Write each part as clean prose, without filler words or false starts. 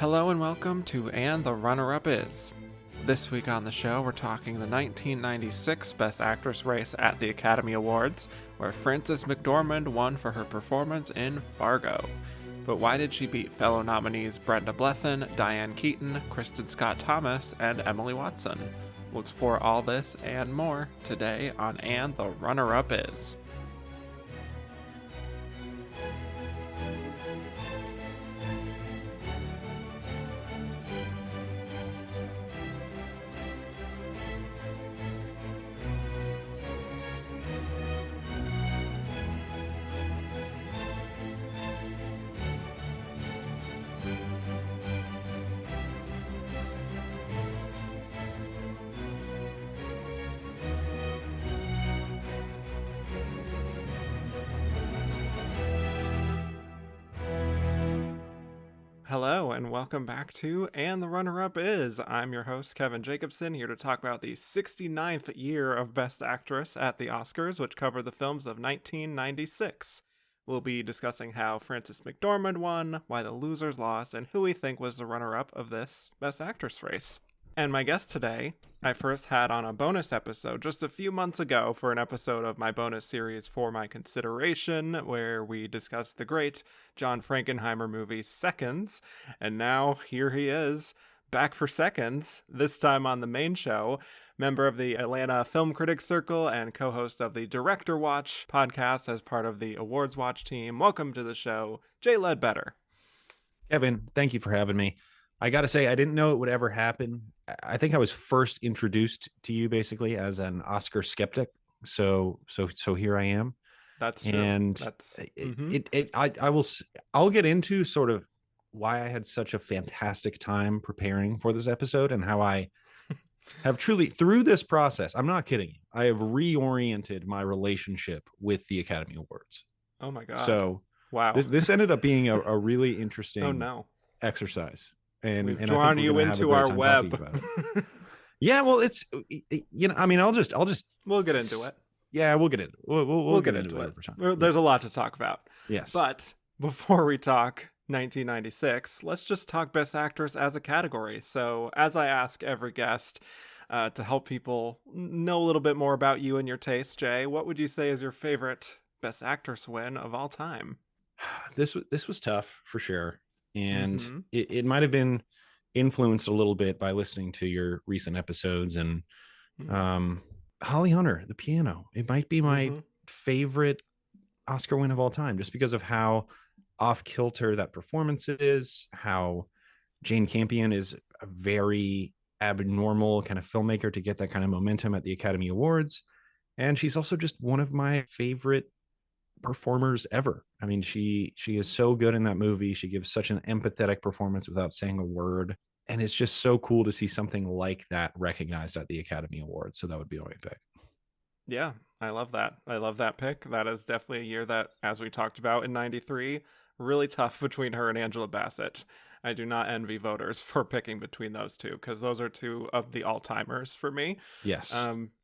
Hello and welcome to And the Runner-Up Is. This week on the show, we're talking the 1996 Best Actress race at the Academy Awards, where Frances McDormand won for her performance in Fargo. But why did she beat fellow nominees Brenda Blethyn, Diane Keaton, Kristin Scott Thomas, and Emily Watson? We'll explore all this and more today on And the Runner-Up Is. Hello and welcome back to And the Runner-Up Is. I'm your host, Kevin Jacobson, here to talk about the 69th year of Best Actress at the Oscars, which covered the films of 1996. We'll be discussing how Frances McDormand won, why the losers lost, and who we think was the runner-up of this Best Actress race. And my guest today, I first had on a bonus episode just a few months ago for an episode of my bonus series For My Consideration, where we discussed the great John Frankenheimer movie Seconds. And now here he is, back for Seconds, this time on the main show, member of the Atlanta Film Critics Circle and co-host of the Director Watch podcast as part of the AwardsWatch team. Welcome to the show, Jay Ledbetter. Kevin, thank you for having me. I got to say, I didn't know it would ever happen. I think I was first introduced to you basically as an Oscar skeptic. So here I am. That's true. And I'll get into sort of why I had such a fantastic time preparing for this episode and how I have truly, through this process, I'm not kidding you, I have reoriented my relationship with the Academy Awards. Oh my God. So wow. This ended up being a really interesting exercise. And we've drawn you into our web. Yeah, well, it's, I mean, we'll get into it. Yeah, we'll get into it. We'll get into it over time. There's a lot to talk about. Yes. But before we talk 1996, let's just talk Best Actress as a category. So as I ask every guest to help people know a little bit more about you and your taste, Jay, what would you say is your favorite Best Actress win of all time? This was tough for sure. And it might have been influenced a little bit by listening to your recent episodes and Holly Hunter, The Piano. It might be my favorite Oscar win of all time, just because of how off kilter that performance is, how Jane Campion is a very abnormal kind of filmmaker to get that kind of momentum at the Academy Awards. And she's also just one of my favorite performers ever. I mean, she is so good in that movie. She gives such an empathetic performance without saying a word, and it's just so cool to see something like that recognized at the Academy Awards. So that would be my pick. Yeah, I love that pick. That is definitely a year that, as we talked about in 93, really tough between her and Angela Bassett. I do not envy voters for picking between those two, because those are two of the all-timers for me. Yes.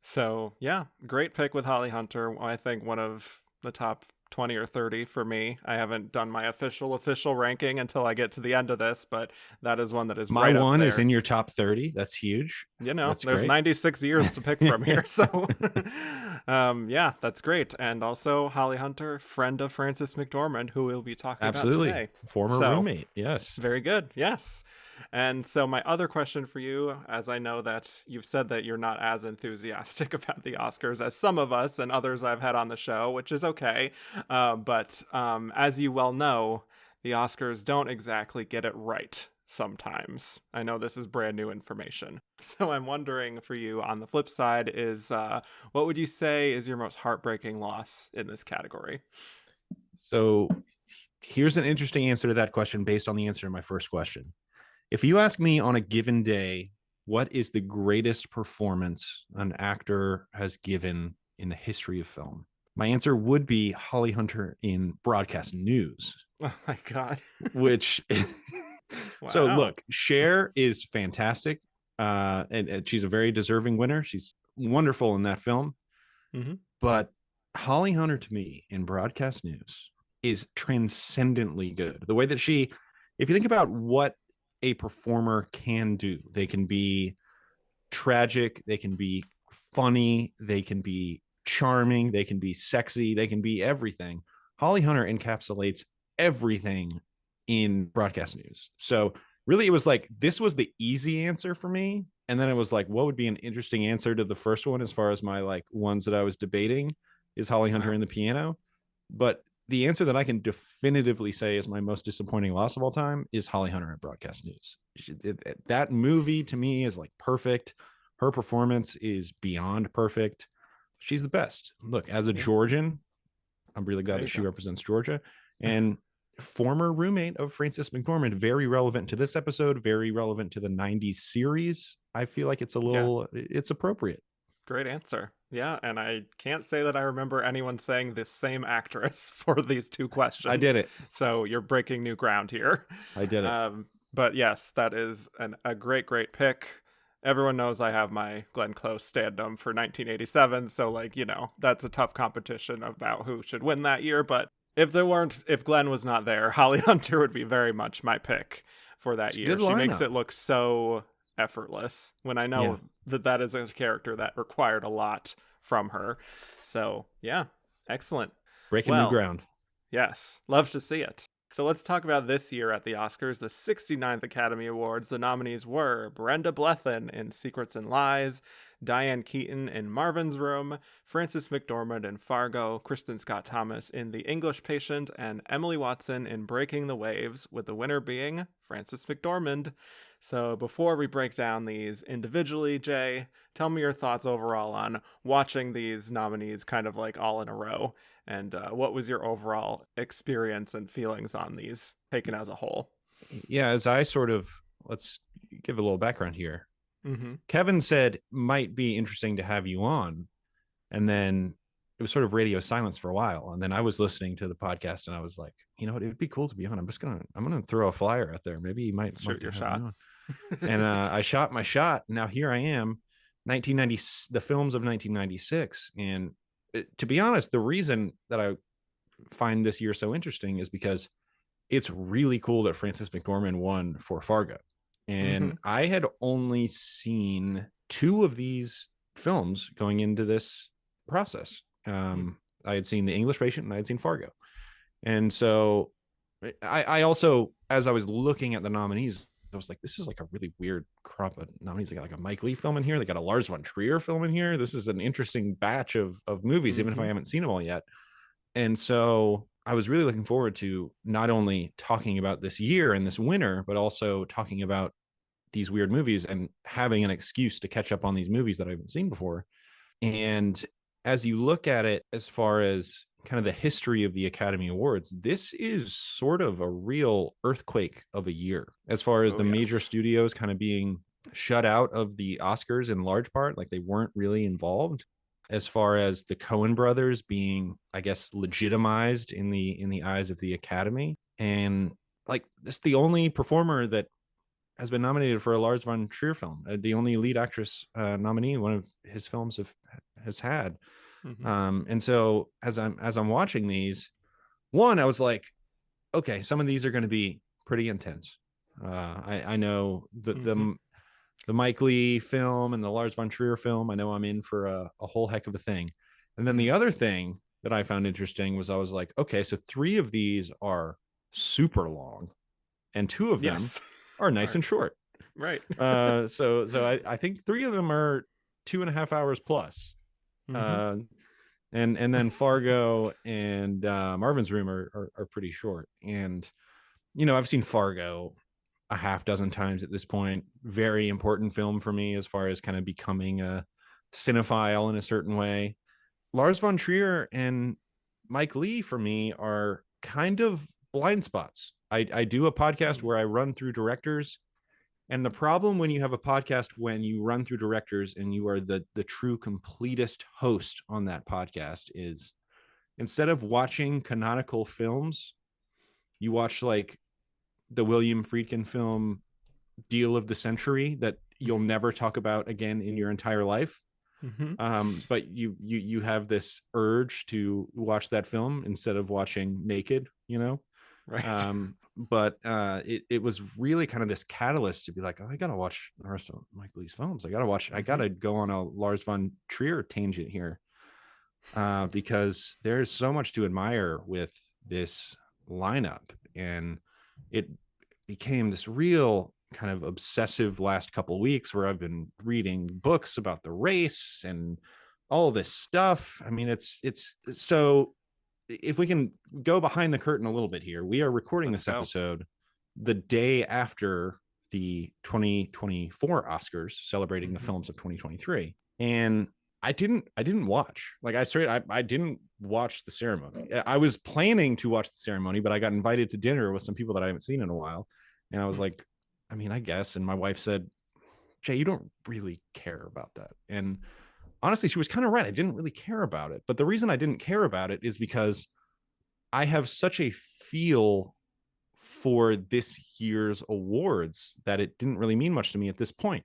So yeah, great pick with Holly Hunter. I think one of the top 20 or 30 for me. I haven't done my official ranking until I get to the end of this, but that is one that is my right one up there. Is in your top 30. That's huge. There's great. 96 years to pick from here. So yeah, that's great. And also Holly Hunter, friend of Frances McDormand, who we'll be talking about today. Former roommate. Yes. Very good. Yes. And so my other question for you, as I know that you've said that you're not as enthusiastic about the Oscars as some of us and others I've had on the show, which is okay. But as you well know, the Oscars don't exactly get it right sometimes. I know this is brand new information. So I'm wondering for you, on the flip side, is what would you say is your most heartbreaking loss in this category? So here's an interesting answer to that question based on the answer to my first question. If you ask me on a given day, what is the greatest performance an actor has given in the history of film? My answer would be Holly Hunter in Broadcast News. Oh my God. Which, wow. So look, Cher is fantastic. And she's a very deserving winner. She's wonderful in that film. But Holly Hunter, to me, in Broadcast News is transcendently good. The way that she, if you think about what a performer can do. They can be tragic, they can be funny, they can be charming, they can be sexy, they can be everything. Holly Hunter encapsulates everything in broadcast news. So really, it was like, this was the easy answer for me. And then it was like, what would be an interesting answer to the first one as far as my like ones that I was debating? Is Holly Hunter and the Piano? But the answer that I can definitively say is my most disappointing loss of all time is Holly Hunter at broadcast news. That movie to me is like perfect. Her performance is beyond perfect. She's the best. Look, as a Georgian, I'm really glad that she represents Georgia. And former roommate of Frances McDormand, very relevant to this episode, very relevant to the 90s series. I feel like it's a little, it's appropriate. Great answer. Yeah, and I can't say that I remember anyone saying this same actress for these two questions. I did it. So you're breaking new ground here. I did it. But yes, that is a great pick. Everyone knows I have my Glenn Close stand-up for 1987, so like, you know, that's a tough competition about who should win that year. But if Glenn was not there, Holly Hunter would be very much my pick for that year. She makes it look so effortless when I know that is a character that required a lot from her. So yeah, excellent. Breaking new ground. Yes, love to see it. So let's talk about this year at the Oscars, the 69th Academy Awards. The nominees were Brenda Blethyn in Secrets and Lies, Diane Keaton in Marvin's Room, Frances McDormand in Fargo, Kristin Scott Thomas in The English Patient, and Emily Watson in Breaking the Waves, with the winner being Frances McDormand. So before we break down these individually, Jay, tell me your thoughts overall on watching these nominees kind of like all in a row, and what was your overall experience and feelings on these taken as a whole? Yeah, as I sort of, let's give a little background here. Mm-hmm. Kevin said, might be interesting to have you on. And then it was sort of radio silence for a while. And then I was listening to the podcast and I was like, you know what, it would be cool to be on. I'm going to throw a flyer out there. Maybe you might shoot your shot. And I shot my shot. Now here I am, 1990, the films of 1996. And to be honest, the reason that I find this year so interesting is because it's really cool that Frances McDormand won for Fargo. And I had only seen 2 of these films going into this process. I had seen The English Patient and I had seen Fargo. And so I also, as I was looking at the nominees, I was like, this is like a really weird crop of nominees. They got like a Mike Leigh film in here. They got a Lars von Trier film in here. This is an interesting batch of movies, even if I haven't seen them all yet. And so I was really looking forward to not only talking about this year and this winner, but also talking about these weird movies and having an excuse to catch up on these movies that I haven't seen before. And as you look at it, as far as kind of the history of the Academy Awards, this is sort of a real earthquake of a year, as far as the major studios kind of being shut out of the Oscars in large part, like they weren't really involved, as far as the Coen brothers being, I guess, legitimized in the eyes of the Academy. And like, this is the only performer that has been nominated for a Lars von Trier film, the only lead actress nominee one of his films has had. And so as I'm watching these, I was like, okay, some of these are going to be pretty intense. I know the Mike Leigh film and the Lars von Trier film, I know I'm in for a whole heck of a thing. And then the other thing that I found interesting was I was like, okay, so 3 of these are super long and 2 of them are nice and short. Right. So I think 3 of them are 2.5 hours plus. And then Fargo and Marvin's Room are pretty short. And, you know, I've seen Fargo a half dozen times at this point. Very important film for me as far as kind of becoming a cinephile in a certain way. Lars von Trier and Mike Leigh for me are kind of blind spots. I do a podcast where I run through directors. And the problem when you have a podcast, when you run through directors and you are the true completest host on that podcast, is instead of watching canonical films, you watch like the William Friedkin film Deal of the Century that you'll never talk about again in your entire life. But you have this urge to watch that film instead of watching Naked, you know? Right. but it was really kind of this catalyst to be like, oh, I gotta watch the rest of Mike Leigh's films. I gotta go on a Lars von Trier tangent here, because there's so much to admire with this lineup, and it became this real kind of obsessive last couple of weeks where I've been reading books about the race and all this stuff. I mean, it's so, if we can go behind the curtain a little bit here, we are recording this episode the day after the 2024 Oscars, celebrating the films of 2023. And I didn't watch, like, I didn't watch the ceremony. I was planning to watch the ceremony, but I got invited to dinner with some people that I haven't seen in a while. And I was like, I mean, I guess. And my wife said, Jay, you don't really care about that. And honestly, she was kind of right. I didn't really care about it. But the reason I didn't care about it is because I have such a feel for this year's awards that it didn't really mean much to me at this point.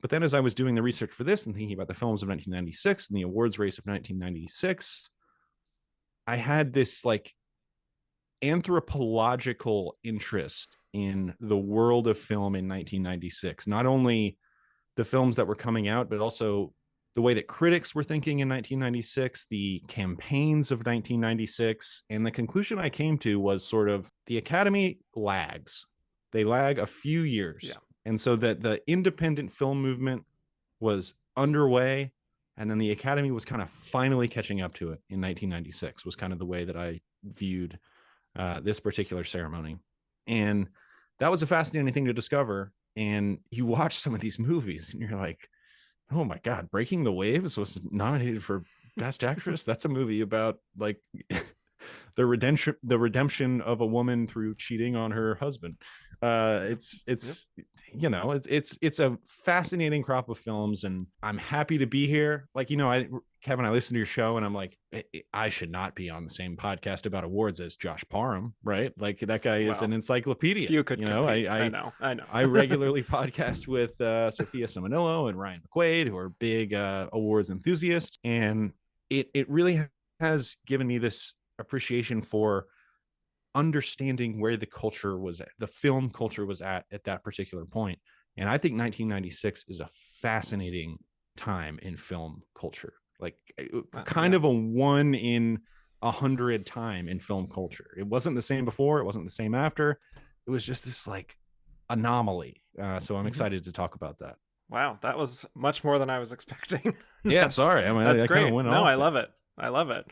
But then as I was doing the research for this and thinking about the films of 1996 and the awards race of 1996, I had this like anthropological interest in the world of film in 1996. Not only the films that were coming out, but also the way that critics were thinking in 1996, the campaigns of 1996. And the conclusion I came to was sort of the Academy lags. They lag a few years. Yeah. And so that the independent film movement was underway, and then the Academy was kind of finally catching up to it in 1996, was kind of the way that I viewed this particular ceremony. And that was a fascinating thing to discover. And you watch some of these movies and you're like, oh my God, Breaking the Waves was nominated for Best Actress. That's a movie about like the redemption of a woman through cheating on her husband. It's you know, it's a fascinating crop of films, and I'm happy to be here. Like, you know, Kevin, I listen to your show and I'm like, I should not be on the same podcast about awards as Josh Parham, right? Like, that guy is an encyclopedia. You could, you know, I know. I regularly podcast with Sophia Simonillo and Ryan McQuaid, who are big awards enthusiasts, and it really has given me this appreciation for understanding where the culture was at, the film culture was at that particular point. And I think 1996 is a fascinating time in film culture, like kind of a 1 in 100 time in film culture. It wasn't the same before, it wasn't the same after. It was just this like anomaly. So I'm excited to talk about that. Wow, that was much more than I was expecting. Yeah, sorry. I mean, that's great. Went no, off I love it. I love it.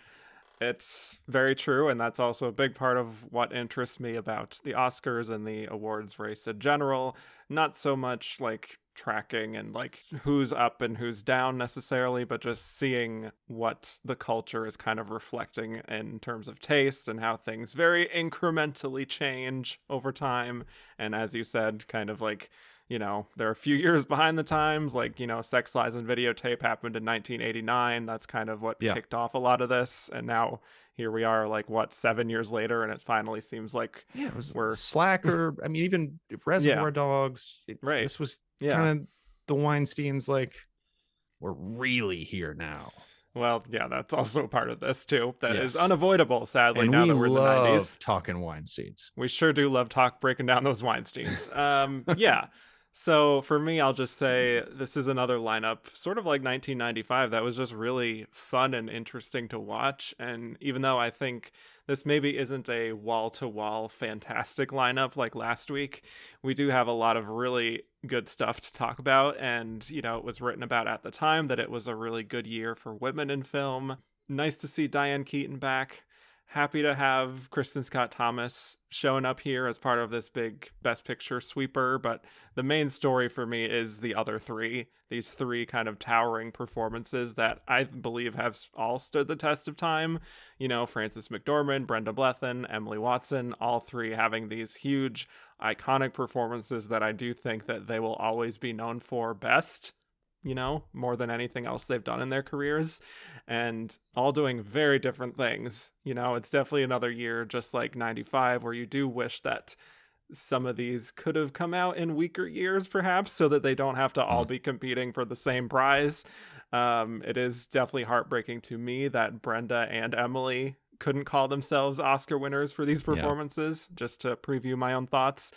It's very true, and that's also a big part of what interests me about the Oscars and the awards race in general. Not so much like tracking and like who's up and who's down necessarily, but just seeing what the culture is kind of reflecting in terms of taste and how things very incrementally change over time. And as you said, kind of like, you know, they're a few years behind the times. Like, you know, Sex, Lies, and Videotape happened in 1989. That's kind of what kicked off a lot of this. And now here we are, like, 7 years later, and it finally seems like we're Slacker. I mean, even Reservoir Dogs. This was kind of the Weinsteins, like, we're really here now. Well, yeah, that's also part of this too. That is unavoidable, sadly, and now that we're in the 90s. Talking Weinsteins. We sure do love breaking down those Weinsteins. Yeah. So for me, I'll just say this is another lineup, sort of like 1995, that was just really fun and interesting to watch. And even though I think this maybe isn't a wall-to-wall fantastic lineup like last week, we do have a lot of really good stuff to talk about. And, you know, it was written about at the time that it was a really good year for women in film. Nice to see Diane Keaton back. Happy to have Kristin Scott Thomas showing up here as part of this big Best Picture sweeper. But the main story for me is the other three, these three kind of towering performances that I believe have all stood the test of time. You know, Frances McDormand, Brenda Blethyn, Emily Watson, all three having these huge, iconic performances that I do think that they will always be known for best, you know, more than anything else they've done in their careers, and all doing very different things. You know, it's definitely another year just like 95 where you do wish that some of these could have come out in weaker years, perhaps, so that they don't have to all be competing for the same prize. It is definitely heartbreaking to me that Brenda and Emily couldn't call themselves Oscar winners for these performances, just to preview my own thoughts,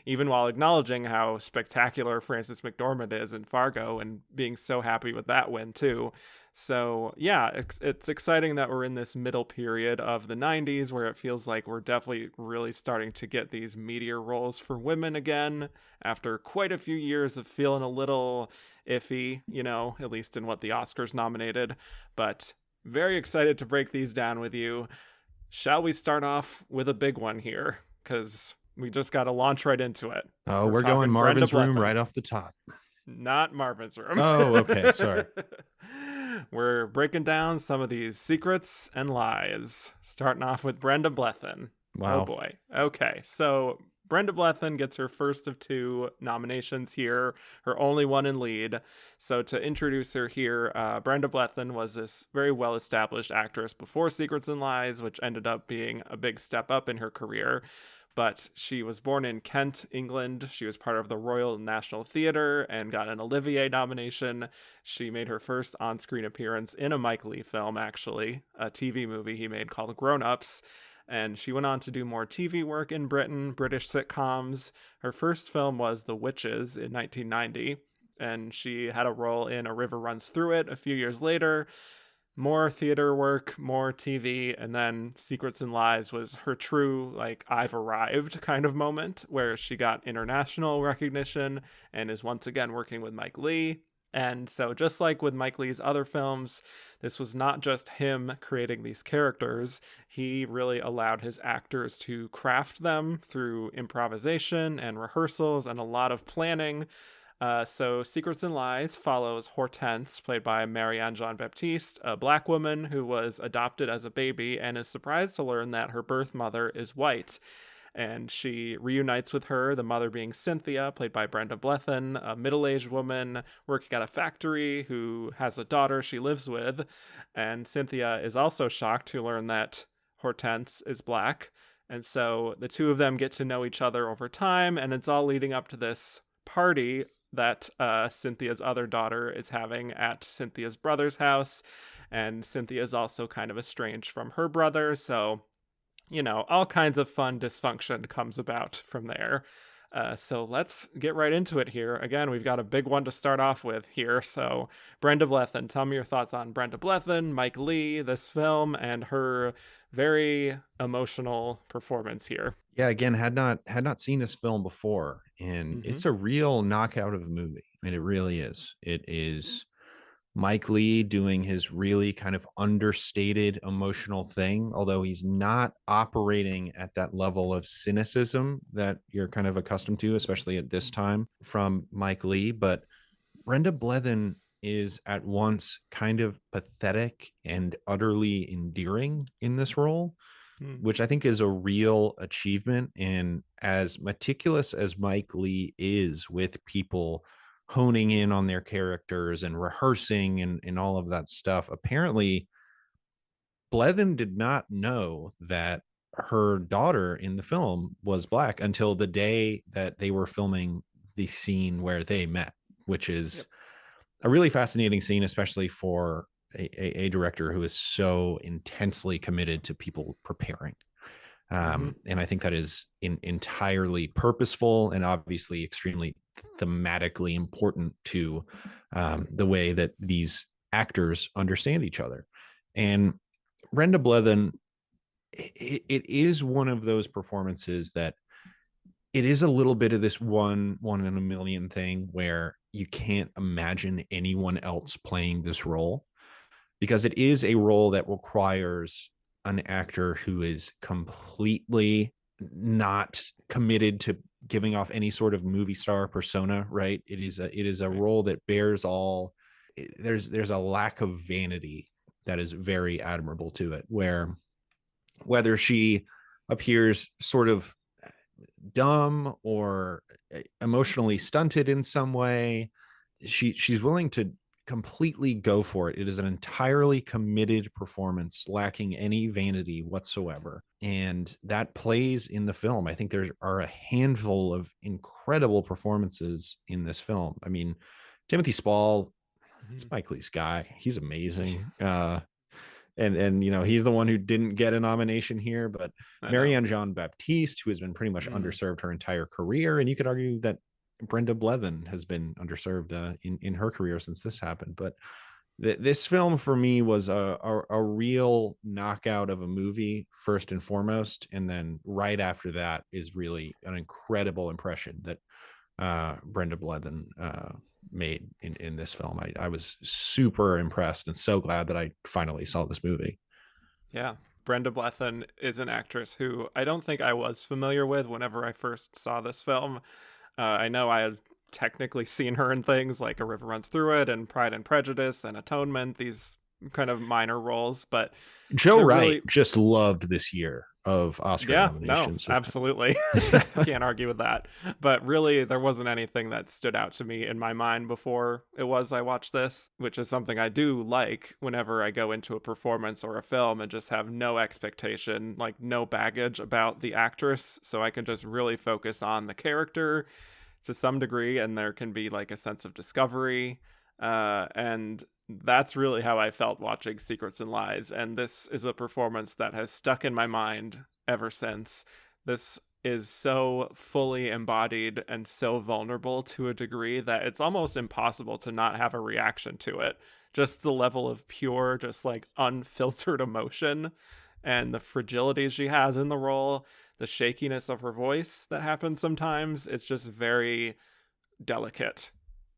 even while acknowledging how spectacular Frances McDormand is in Fargo and being so happy with that win too. So yeah, it's exciting that we're in this middle period of the 90s where it feels like we're definitely really starting to get these meteor roles for women again after quite a few years of feeling a little iffy, at least in what the Oscars nominated. But very excited to break these down with you. Shall we start off with a big one here? Because we just got to launch right into it. Oh, we're going Marvin's room right off the top. Not Marvin's room. Oh, okay. Sorry. We're breaking down some of these secrets and lies, starting off with Brenda Blethyn. Wow. Oh, boy. Okay, so Brenda Blethyn gets her first of 2 nominations here, her only one in lead. So to introduce her here, Brenda Blethyn was this very well-established actress before Secrets and Lies, which ended up being a big step up in her career. But she was born in Kent, England. She was part of the Royal National Theatre and got an Olivier nomination. She made her first on-screen appearance in a Mike Leigh film, actually, a TV movie he made called Grown Ups. And she went on to do more TV work in Britain, British sitcoms. Her first film was The Witches in 1990, and she had a role in A River Runs Through It a few years later. More theater work, more TV, and then Secrets and Lies was her true, I've arrived kind of moment, where she got international recognition and is once again working with Mike Leigh. And so just like with Mike Leigh's other films, this was not just him creating these characters. He really allowed his actors to craft them through improvisation and rehearsals and a lot of planning. So Secrets and Lies follows Hortense, played by Marianne Jean-Baptiste, a black woman who was adopted as a baby and is surprised to learn that her birth mother is white. And she reunites with her, the mother being Cynthia, played by Brenda Blethyn, a middle-aged woman working at a factory who has a daughter she lives with. And Cynthia is also shocked to learn that Hortense is black. And so the two of them get to know each other over time, and it's all leading up to this party that Cynthia's other daughter is having at Cynthia's brother's house. And Cynthia is also kind of estranged from her brother. So, all kinds of fun dysfunction comes about from there. So let's get right into it here. Again, we've got a big one to start off with here. So Brenda Blethyn, tell me your thoughts on Brenda Blethyn, Mike Leigh, this film, and her very emotional performance here. Yeah, again, had not seen this film before, and it's a real knockout of a movie. I mean, it really is. It is Mike Leigh doing his really kind of understated emotional thing, although he's not operating at that level of cynicism that you're kind of accustomed to, especially at this time from Mike Leigh. But Brenda Blethyn is at once kind of pathetic and utterly endearing in this role, which I think is a real achievement. And as meticulous as Mike Leigh is with people honing in on their characters and rehearsing and all of that stuff, apparently Blethyn did not know that her daughter in the film was black until the day that they were filming the scene where they met, which is a really fascinating scene, especially for a director who is so intensely committed to people preparing. And I think that is entirely purposeful and obviously extremely thematically important to the way that these actors understand each other. And Brenda Blethyn, it is one of those performances that it is a little bit of this one in a million thing where you can't imagine anyone else playing this role, because it is a role that requires an actor who is completely not committed to giving off any sort of movie star persona, right? It is a role that bears all. There's a lack of vanity that is very admirable to it, where whether she appears sort of dumb or emotionally stunted in some way, she's willing to completely go for it. It is an entirely committed performance, lacking any vanity whatsoever. And that plays in the film. I think there are a handful of incredible performances in this film. I mean, Timothy Spall, it's Mike Leigh's guy. He's amazing. and he's the one who didn't get a nomination here, but Marianne Jean-Baptiste, who has been pretty much underserved her entire career, and you could argue that Brenda Blethyn has been underserved in her career since this happened. But this film for me was a real knockout of a movie, first and foremost, and then right after that is really an incredible impression that Brenda Blethyn made in this film. I was super impressed and so glad that I finally saw this movie. Yeah. Brenda Blethyn is an actress who I don't think I was familiar with whenever I first saw this film. I know I had technically seen her in things like A River Runs Through It and Pride and Prejudice and Atonement, these kind of minor roles, but Joe Wright just loved this year of Oscar nominations. No, absolutely. Can't argue with that. But really, there wasn't anything that stood out to me in my mind before I watched this, which is something I do like whenever I go into a performance or a film and just have no expectation, like no baggage about the actress, so I can just really focus on the character to some degree, and there can be like a sense of discovery. And that's really how I felt watching Secrets and Lies. And this is a performance that has stuck in my mind ever since. This is so fully embodied and so vulnerable to a degree that it's almost impossible to not have a reaction to it. Just the level of pure, just like unfiltered emotion and the fragility she has in the role, the shakiness of her voice that happens sometimes. It's just very delicate.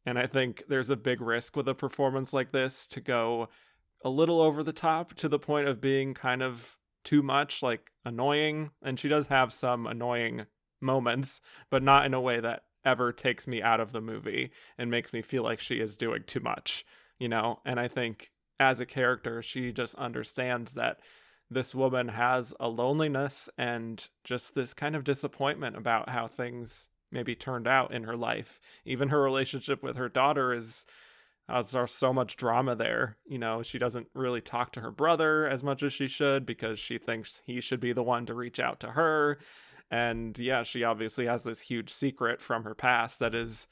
And I think there's a big risk with a performance like this to go a little over the top to the point of being kind of too much, like annoying. And she does have some annoying moments, but not in a way that ever takes me out of the movie and makes me feel like she is doing too much, And I think as a character, she just understands that this woman has a loneliness and just this kind of disappointment about how things maybe turned out in her life. Even her relationship with her daughter there's so much drama there. She doesn't really talk to her brother as much as she should because she thinks he should be the one to reach out to her. And yeah, she obviously has this huge secret from her past that is,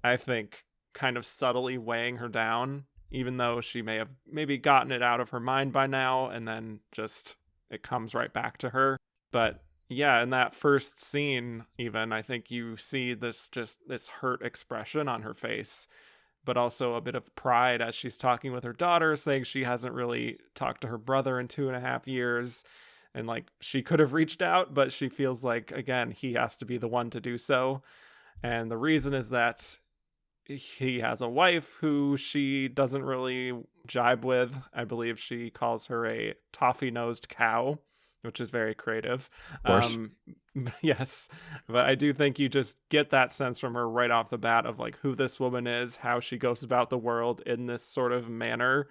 I think, kind of subtly weighing her down, even though she may have maybe gotten it out of her mind by now, and then just it comes right back to her. But yeah, in that first scene, even, I think you see this hurt expression on her face, but also a bit of pride as she's talking with her daughter, saying she hasn't really talked to her brother in 2.5 years. And like she could have reached out, but she feels like, again, he has to be the one to do so. And the reason is that he has a wife who she doesn't really jibe with. I believe she calls her a toffee-nosed cow, which is very creative. Of course. Yes. But I do think you just get that sense from her right off the bat of like who this woman is, how she goes about the world in this sort of manner.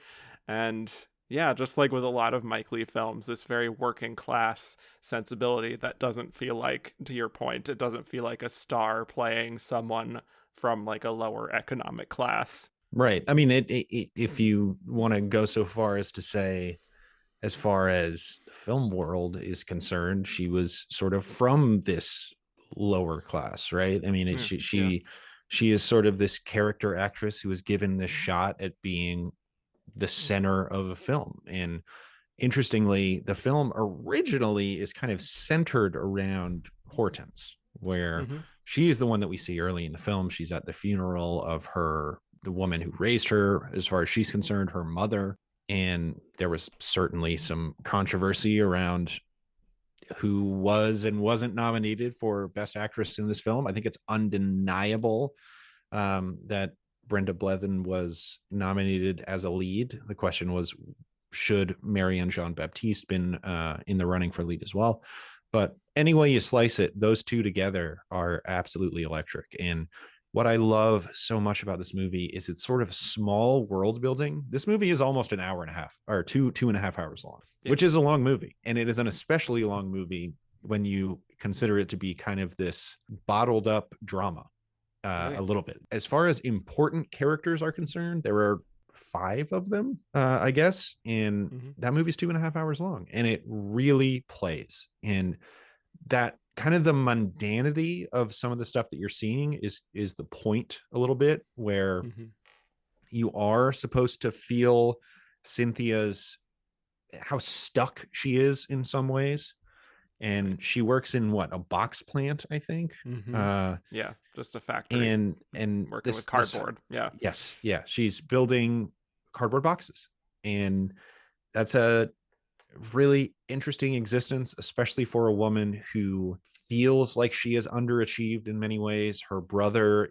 And yeah, just like with a lot of Mike Leigh films, this very working class sensibility that doesn't feel like, to your point, it doesn't feel like a star playing someone from like a lower economic class. Right. I mean, if you want to go so far as to say, as far as the film world is concerned, she was sort of from this lower class, right? I mean, she is sort of this character actress who was given this shot at being the center of a film. And interestingly, the film originally is kind of centered around Hortense, where she is the one that we see early in the film. She's at the funeral of the woman who raised her, as far as she's concerned, her mother. And there was certainly some controversy around who was and wasn't nominated for Best Actress in this film. I think it's undeniable that Brenda Blethyn was nominated as a lead. The question was, should Marianne Jean-Baptiste been in the running for lead as well? But any way you slice it, those two together are absolutely electric. And what I love so much about this movie is it's sort of small world building. This movie is almost an hour and a half, or 2.5 hours long, which is a long movie. And it is an especially long movie when you consider it to be kind of this bottled up drama a little bit. As far as important characters are concerned, there are 5 of them, I guess. And that movie's 2.5 hours long, and it really plays. And that kind of the mundanity of some of the stuff that you're seeing is the point a little bit, where you are supposed to feel Cynthia's how stuck she is in some ways. And she works in a box plant, I think. Yeah, just a factory. And working with cardboard. Yes. Yeah. She's building cardboard boxes. And that's a really interesting existence, especially for a woman who feels like she is underachieved in many ways. Her brother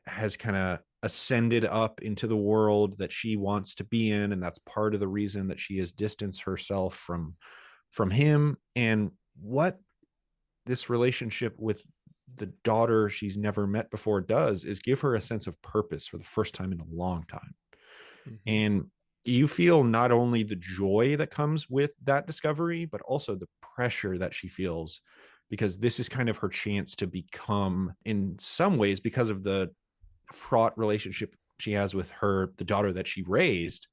has kind of ascended up into the world that she wants to be in, and that's part of the reason that she has distanced herself from him. And what this relationship with the daughter she's never met before does is give her a sense of purpose for the first time in a long time. And you feel not only the joy that comes with that discovery, but also the pressure that she feels, because this is kind of her chance to become, in some ways, because of the fraught relationship she has with the daughter that she raised,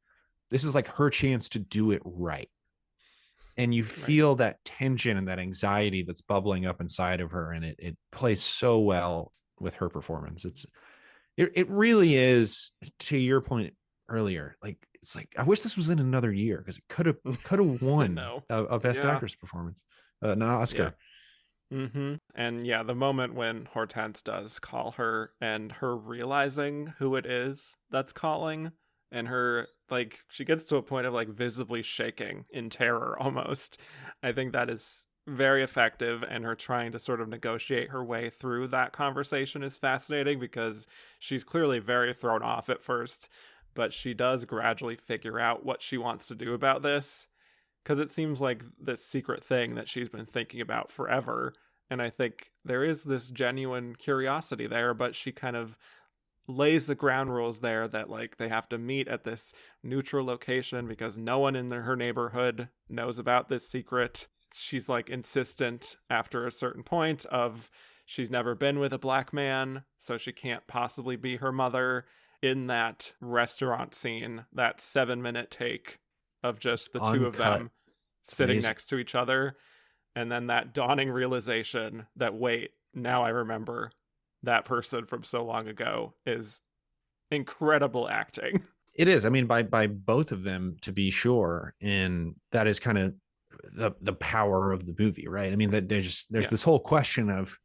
this is like her chance to do it right. And you feel that tension and that anxiety that's bubbling up inside of her, and it plays so well with her performance. It really is, to your point earlier, like, it's like, I wish this was in another year, because it could have won a best actress performance, an Oscar. And yeah, the moment when Hortense does call her, and her realizing who it is that's calling, and her, like, she gets to a point of like visibly shaking in terror almost. I think that is very effective, and her trying to sort of negotiate her way through that conversation is fascinating, because she's clearly very thrown off at first, but she does gradually figure out what she wants to do about this, because it seems like this secret thing that she's been thinking about forever. And I think there is this genuine curiosity there, but she kind of lays the ground rules there that, like, they have to meet at this neutral location because no one in her neighborhood knows about this secret. She's like insistent after a certain point of she's never been with a black man, so she can't possibly be her mother. In that restaurant scene, that 7-minute take of just the two of them sitting next to each other, and then that dawning realization that, wait, now I remember that person from so long ago, is incredible acting. It is. I mean, by both of them, to be sure. And that is kind of the power of the movie, right? I mean, that there's this whole question of,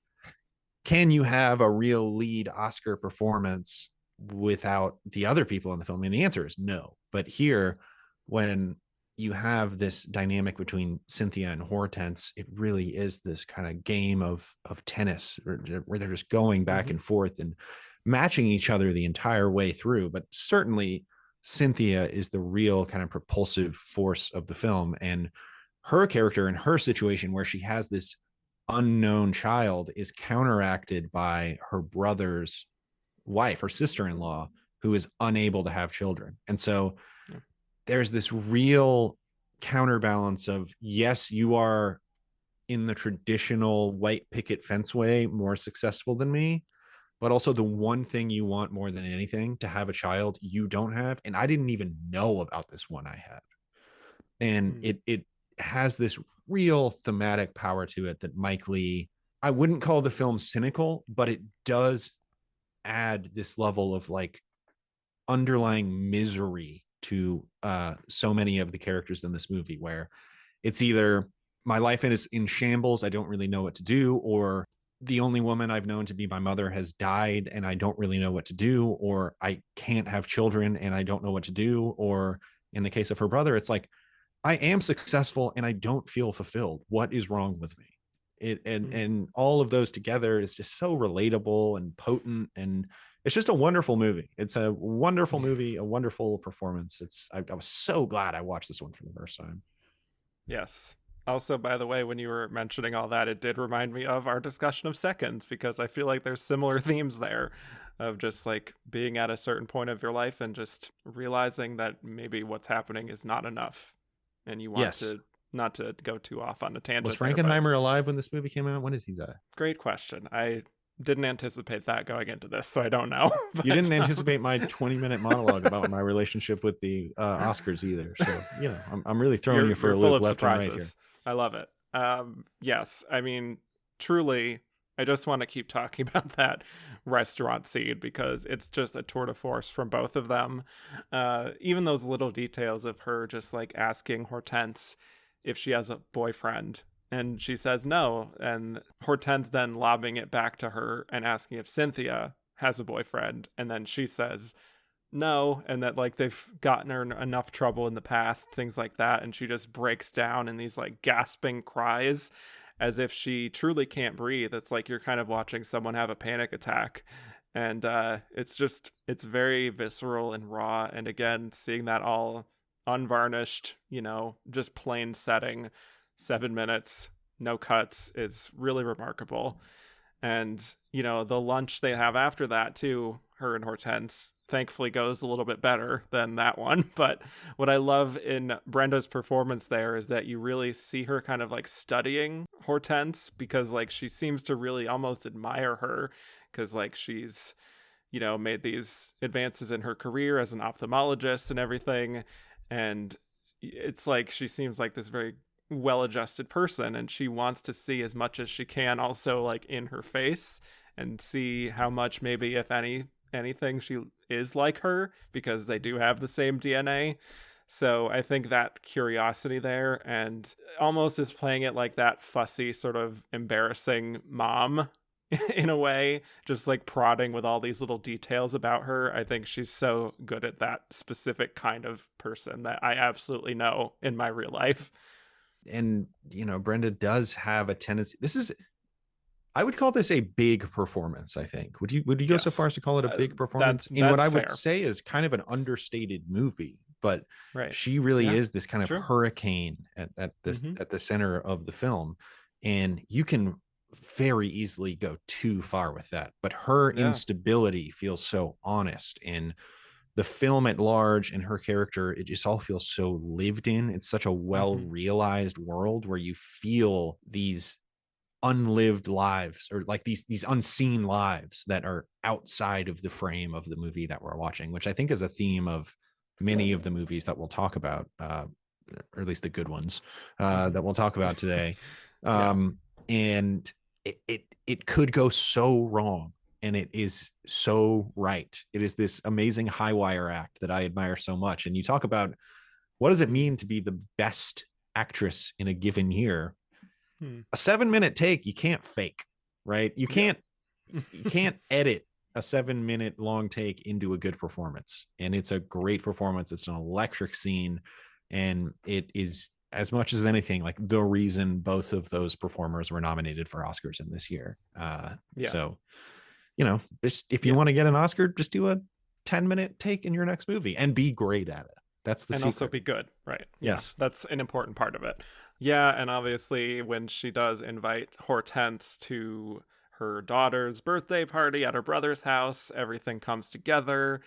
can you have a real lead Oscar performance without the other people in the film? And the answer is no. But here, when you have this dynamic between Cynthia and Hortense, it really is this kind of game of tennis where they're just going back and forth and matching each other the entire way through. But certainly Cynthia is the real kind of propulsive force of the film, and her character and her situation where she has this unknown child is counteracted by her brother's wife, her sister-in-law, who is unable to have children. And so there's this real counterbalance of, yes, you are in the traditional white picket fence way more successful than me, but also the one thing you want more than anything, to have a child, you don't have. And I didn't even know about this one I had. And it has this real thematic power to it that Mike Leigh, I wouldn't call the film cynical, but it does add this level of like underlying misery to so many of the characters in this movie, where it's either my life is in shambles, I don't really know what to do, or the only woman I've known to be my mother has died and I don't really know what to do, or I can't have children and I don't know what to do, or in the case of her brother, it's like, I am successful and I don't feel fulfilled. What is wrong with me? And all of those together is just so relatable and potent, and it's just a wonderful movie. It's a wonderful movie, a wonderful performance. I was so glad I watched this one for the first time. Yes. Also, by the way, when you were mentioning all that, it did remind me of our discussion of Seconds, because I feel like there's similar themes there of just like being at a certain point of your life and just realizing that maybe what's happening is not enough. And you want to not to go too off on a tangent. Was Frankenheimer alive when this movie came out? When did he die? Great question. I didn't anticipate that going into this, so I don't know. But, you didn't anticipate my 20-minute monologue about my relationship with the Oscars either. So, you know, I'm really throwing you for a loop left and right here. I love it. Yes, I mean, truly, I just want to keep talking about that restaurant scene because it's just a tour de force from both of them. Even those little details of her just like asking Hortense if she has a boyfriend, and she says no, and Hortense then lobbing it back to her and asking if Cynthia has a boyfriend, and then she says no, and that like they've gotten her in enough trouble in the past, things like that, and she just breaks down in these like gasping cries as if she truly can't breathe. It's like you're kind of watching someone have a panic attack, and it's very visceral and raw, and again seeing that all unvarnished, just plain setting, 7 minutes, no cuts, is really remarkable. And the lunch they have after that too, her and Hortense, thankfully goes a little bit better than that one. But what I love in Brenda's performance there is that you really see her kind of like studying Hortense, because like she seems to really almost admire her, because like she's made these advances in her career as an ophthalmologist and everything, and it's like she seems like this very well-adjusted person, and she wants to see as much as she can also like in her face, and see how much, maybe if anything, she is like her, because they do have the same DNA. So I think that curiosity there, and almost is playing it like that fussy sort of embarrassing mom in a way, just like prodding with all these little details about her. I think she's so good at that specific kind of person that I absolutely know in my real life. And Brenda does have a tendency. I would call this a big performance. I think. Would you go so far as to call it a big performance in what I would say is kind of an understated movie? But she really is this kind of hurricane at the center of the film, and you can very easily go too far with that. But her instability feels so honest, and the film at large and her character, it just all feels so lived in. It's such a well-realized world where you feel these unlived lives, or like these unseen lives that are outside of the frame of the movie that we're watching, which I think is a theme of many of the movies that we'll talk about, or at least the good ones that we'll talk about today. And it could go so wrong, and it is so right. It is this amazing high wire act that I admire so much. And you talk about, what does it mean to be the best actress in a given year? A 7-minute take, you can't fake, right? You can't edit a 7-minute long take into a good performance. And it's a great performance. It's an electric scene, and it is, as much as anything, like the reason both of those performers were nominated for Oscars in this year. So, just if you want to get an Oscar, just do a 10-minute take in your next movie and be great at it. That's the secret. Also be good, right? Yes. Yeah, that's an important part of it. Yeah, and obviously when she does invite Hortense to her daughter's birthday party at her brother's house, everything comes together.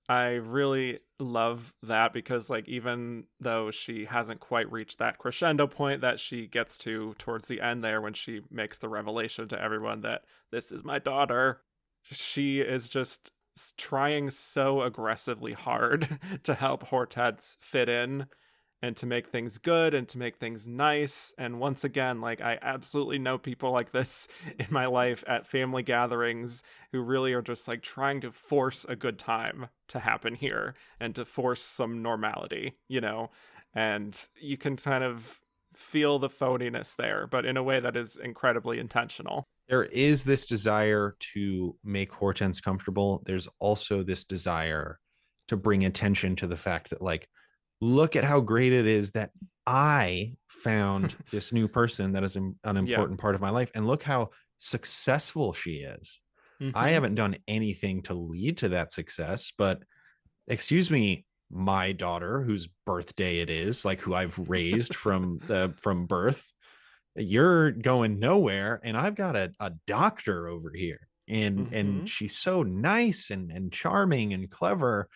I really love that, because like even though she hasn't quite reached that crescendo point that she gets to towards the end there, when she makes the revelation to everyone that this is my daughter, she is just trying so aggressively hard to help Hortense fit in and to make things good and to make things nice. And once again, like, I absolutely know people like this in my life at family gatherings who really are just like trying to force a good time to happen here and to force some normality, and you can kind of feel the phoniness there, but in a way that is incredibly intentional. There is this desire to make Hortense comfortable. There's also this desire to bring attention to the fact that, like, look at how great it is that I found this new person that is an important part of my life. And look how successful she is. I haven't done anything to lead to that success, but excuse me, my daughter, whose birthday it is, like, who I've raised from birth, you're going nowhere, and I've got a doctor over here, and she's so nice and charming and clever.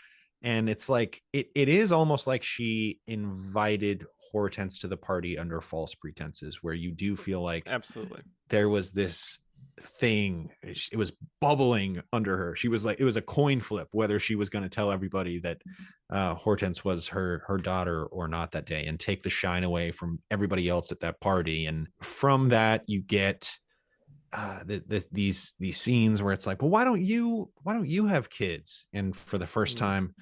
And it's like it is almost like she invited Hortense to the party under false pretenses, where you do feel like absolutely there was this thing, it was bubbling under her. She was like, it was a coin flip whether she was going to tell everybody that Hortense was her daughter or not that day, and take the shine away from everybody else at that party. And from that, you get these scenes where it's like, well, why don't you have kids? And for the first time,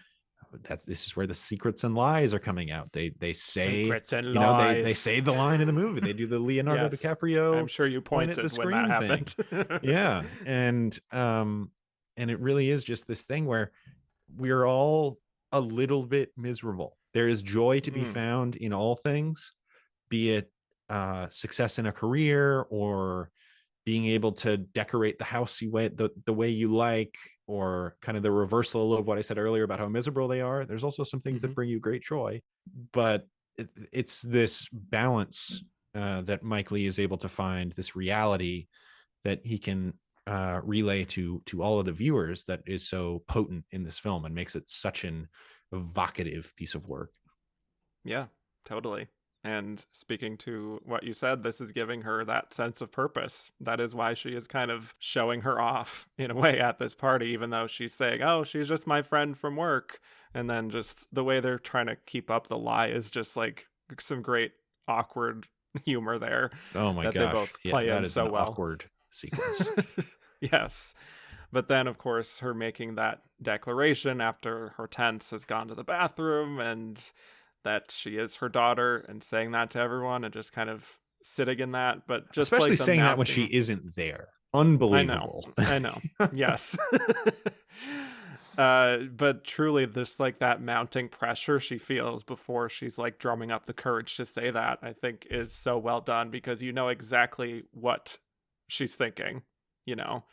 this is where the secrets and lies are coming out. They say, secrets and you know, lies. they say the line in the movie. They do the Leonardo Yes. DiCaprio. I'm sure you pointed at the when that screen happened. Yeah. And it really is just this thing where we're all a little bit miserable. There is joy to be found in all things, be it success in a career or being able to decorate the house the way you like, or kind of the reversal of what I said earlier about how miserable they are. There's also some things that bring you great joy, but it's this balance that Mike Leigh is able to find, this reality that he can relay to all of the viewers, that is so potent in this film and makes it such an evocative piece of work. Yeah, totally. And speaking to what you said, this is giving her that sense of purpose. That is why she is kind of showing her off in a way at this party, even though she's saying, oh, she's just my friend from work. And then just the way they're trying to keep up the lie is just like some great awkward humor there. Oh my gosh. They both play in so well. Awkward sequence. Yes. But then, of course, her making that declaration after Hortense has gone to the bathroom and that she is her daughter, and saying that to everyone and just kind of sitting in that, but just especially like saying that when she isn't there. Unbelievable. I know. Yes. But truly, there's like that mounting pressure she feels before she's like drumming up the courage to say that, I think is so well done, because you know exactly what she's thinking, you know.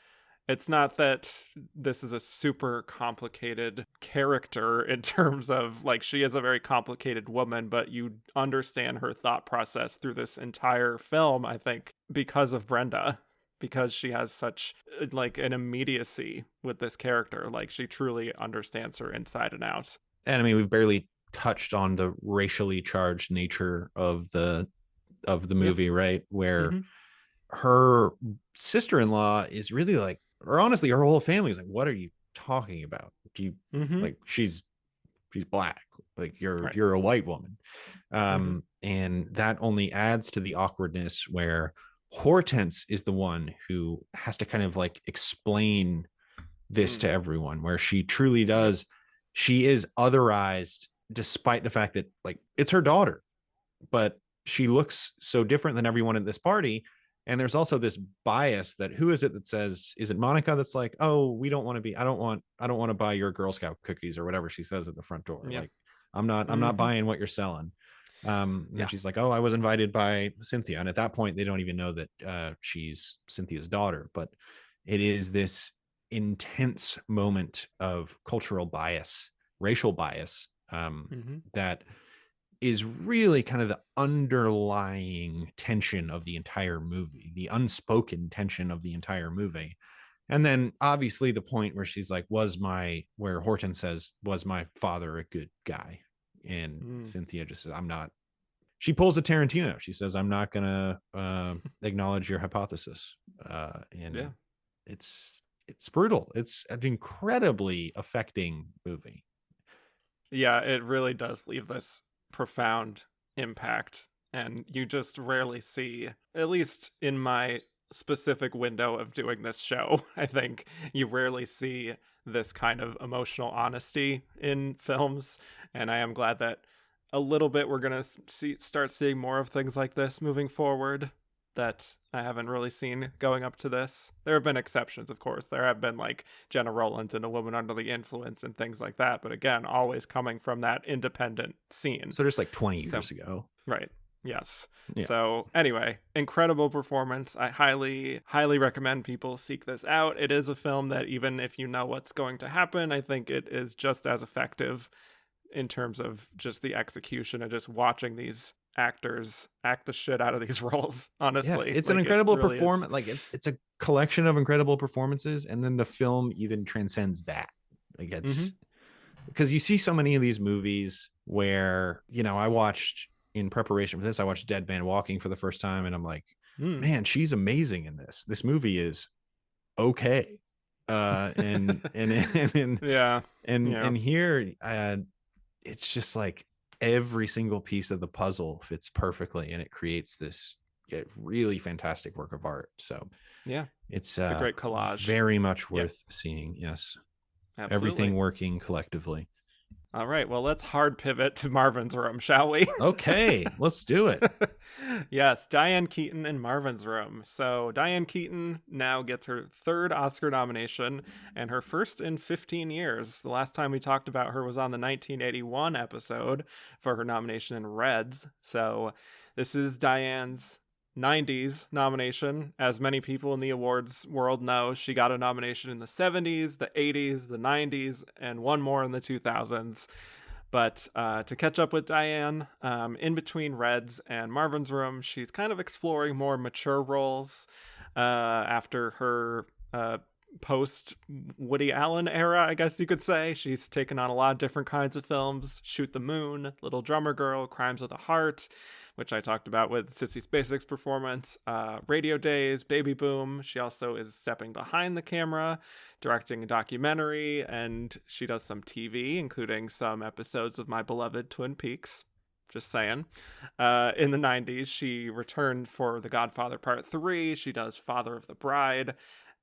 It's not that this is a super complicated character in terms of, like, she is a very complicated woman, but you understand her thought process through this entire film, I think, because of Brenda, because she has such, like, an immediacy with this character. Like, she truly understands her inside and out. And I mean, we've barely touched on the racially charged nature of the movie, right? Where her sister-in-law is really like, or honestly, her whole family is like, what are you talking about? Do you like, she's black, like you're a white woman. And that only adds to the awkwardness where Hortense is the one who has to kind of like explain this to everyone, where she truly does. She is otherized, despite the fact that, like, it's her daughter, but she looks so different than everyone at this party. And there's also this bias that, who is it that says, is it Monica that's like, oh, we don't want to be, I don't want to buy your Girl Scout cookies, or whatever she says at the front door. Like, I'm not buying what you're selling. And she's like, oh, I was invited by Cynthia. And at that point, they don't even know that she's Cynthia's daughter. But it is this intense moment of cultural bias, racial bias, that is really kind of the underlying tension of the entire movie, the unspoken tension of the entire movie. And then obviously the point where she's like, where Horton says, was my father a good guy? And Cynthia just says, I'm not. She pulls a Tarantino. She says, I'm not going to acknowledge your hypothesis. It's brutal. It's an incredibly affecting movie. Yeah, it really does leave this profound impact, and you just rarely see, at least in my specific window of doing this show, I think you rarely see this kind of emotional honesty in films, and I am glad that a little bit we're gonna start seeing more of things like this moving forward that I haven't really seen going up to this. There have been exceptions, of course. There have been like Jenna Rollins and A Woman Under the Influence and things like that. But again, always coming from that independent scene. So just like 20 years ago. Right. Yes. Yeah. So anyway, incredible performance. I highly, highly recommend people seek this out. It is a film that, even if you know what's going to happen, I think it is just as effective in terms of just the execution and just watching these actors act the shit out of these roles. Honestly, it's an incredible performance. Like, it's a collection of incredible performances, and then the film even transcends that. Like, it's because you see so many of these movies where, you know, I watched, in preparation for this, I watched Dead Man Walking for the first time, and I'm like, man, she's amazing in this. This movie is okay. And here, it's just like every single piece of the puzzle fits perfectly, and it creates this really fantastic work of art. So Yeah. It's It's a great collage. very much worth seeing. Yes. Absolutely. Everything working collectively. All right, well, let's hard pivot to Marvin's Room, shall we? Okay, let's do it. Yes, Diane Keaton in Marvin's Room. So Diane Keaton now gets her third Oscar nomination and her first in 15 years. The last time we talked about her was on the 1981 episode for her nomination in Reds. So this is Diane's 90s nomination. As many people in the awards world know, she got a nomination in the 70s, the 80s, the 90s, and one more in the 2000s. But to catch up with Diane, in between Reds and Marvin's Room, she's kind of exploring more mature roles after her post Woody Allen era, I guess you could say. She's taken on a lot of different kinds of films: Shoot the Moon, Little Drummer Girl, Crimes of the Heart, which I talked about with Sissy Spacek's performance, Radio Days, Baby Boom. She also is stepping behind the camera, directing a documentary, and she does some TV, including some episodes of my beloved Twin Peaks. Just saying. In the 90s, she returned for The Godfather Part 3. She does Father of the Bride,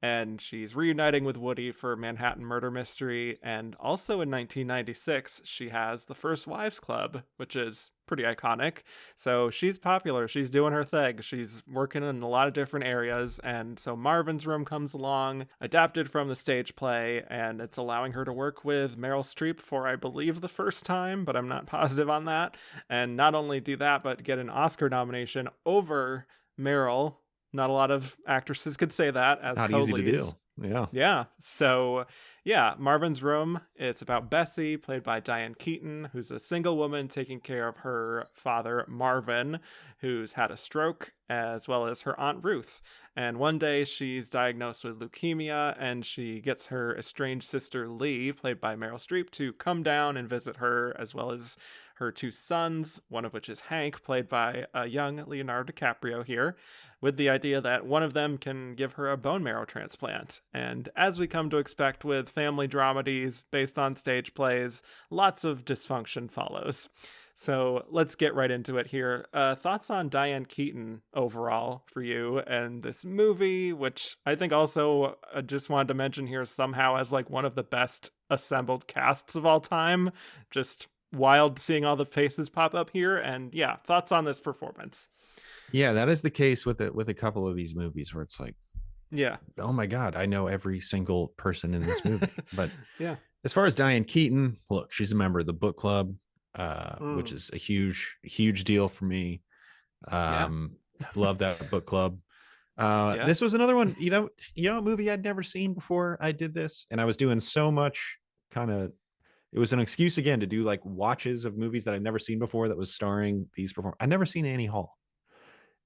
and she's reuniting with Woody for Manhattan Murder Mystery. And also in 1996, she has The First Wives Club, which is pretty iconic. So she's popular. She's doing her thing. She's working in a lot of different areas. And so Marvin's Room comes along, adapted from the stage play, and it's allowing her to work with Meryl Streep for, I believe, the first time, but I'm not positive on that. And not only do that, but get an Oscar nomination over Meryl. Not a lot of actresses could say that as not co-leads. Easy to do. Yeah. So, yeah, Marvin's Room. It's about Bessie, played by Diane Keaton, who's a single woman taking care of her father, Marvin, who's had a stroke, as well as her Aunt Ruth. And one day she's diagnosed with leukemia, and she gets her estranged sister, Lee, played by Meryl Streep, to come down and visit her, as well as her two sons, one of which is Hank, played by a young Leonardo DiCaprio here, with the idea that one of them can give her a bone marrow transplant. And as we come to expect with family dramedies based on stage plays, lots of dysfunction follows. So let's get right into it here. Thoughts on Diane Keaton overall for you and this movie, which I think also just wanted to mention here somehow as like one of the best assembled casts of all time. Just wild seeing all the faces pop up here. And yeah, thoughts on this performance? Yeah, that is the case with a couple of these movies where it's like, yeah, oh my God, I know every single person in this movie. But yeah, as far as Diane Keaton, look, she's a member of the book club, which is a huge deal for me. Love that book club. This was another one, a movie I'd never seen before I did this, and I was doing so much it was an excuse again to do like watches of movies that I'd never seen before that was starring these performers. I'd never seen Annie Hall.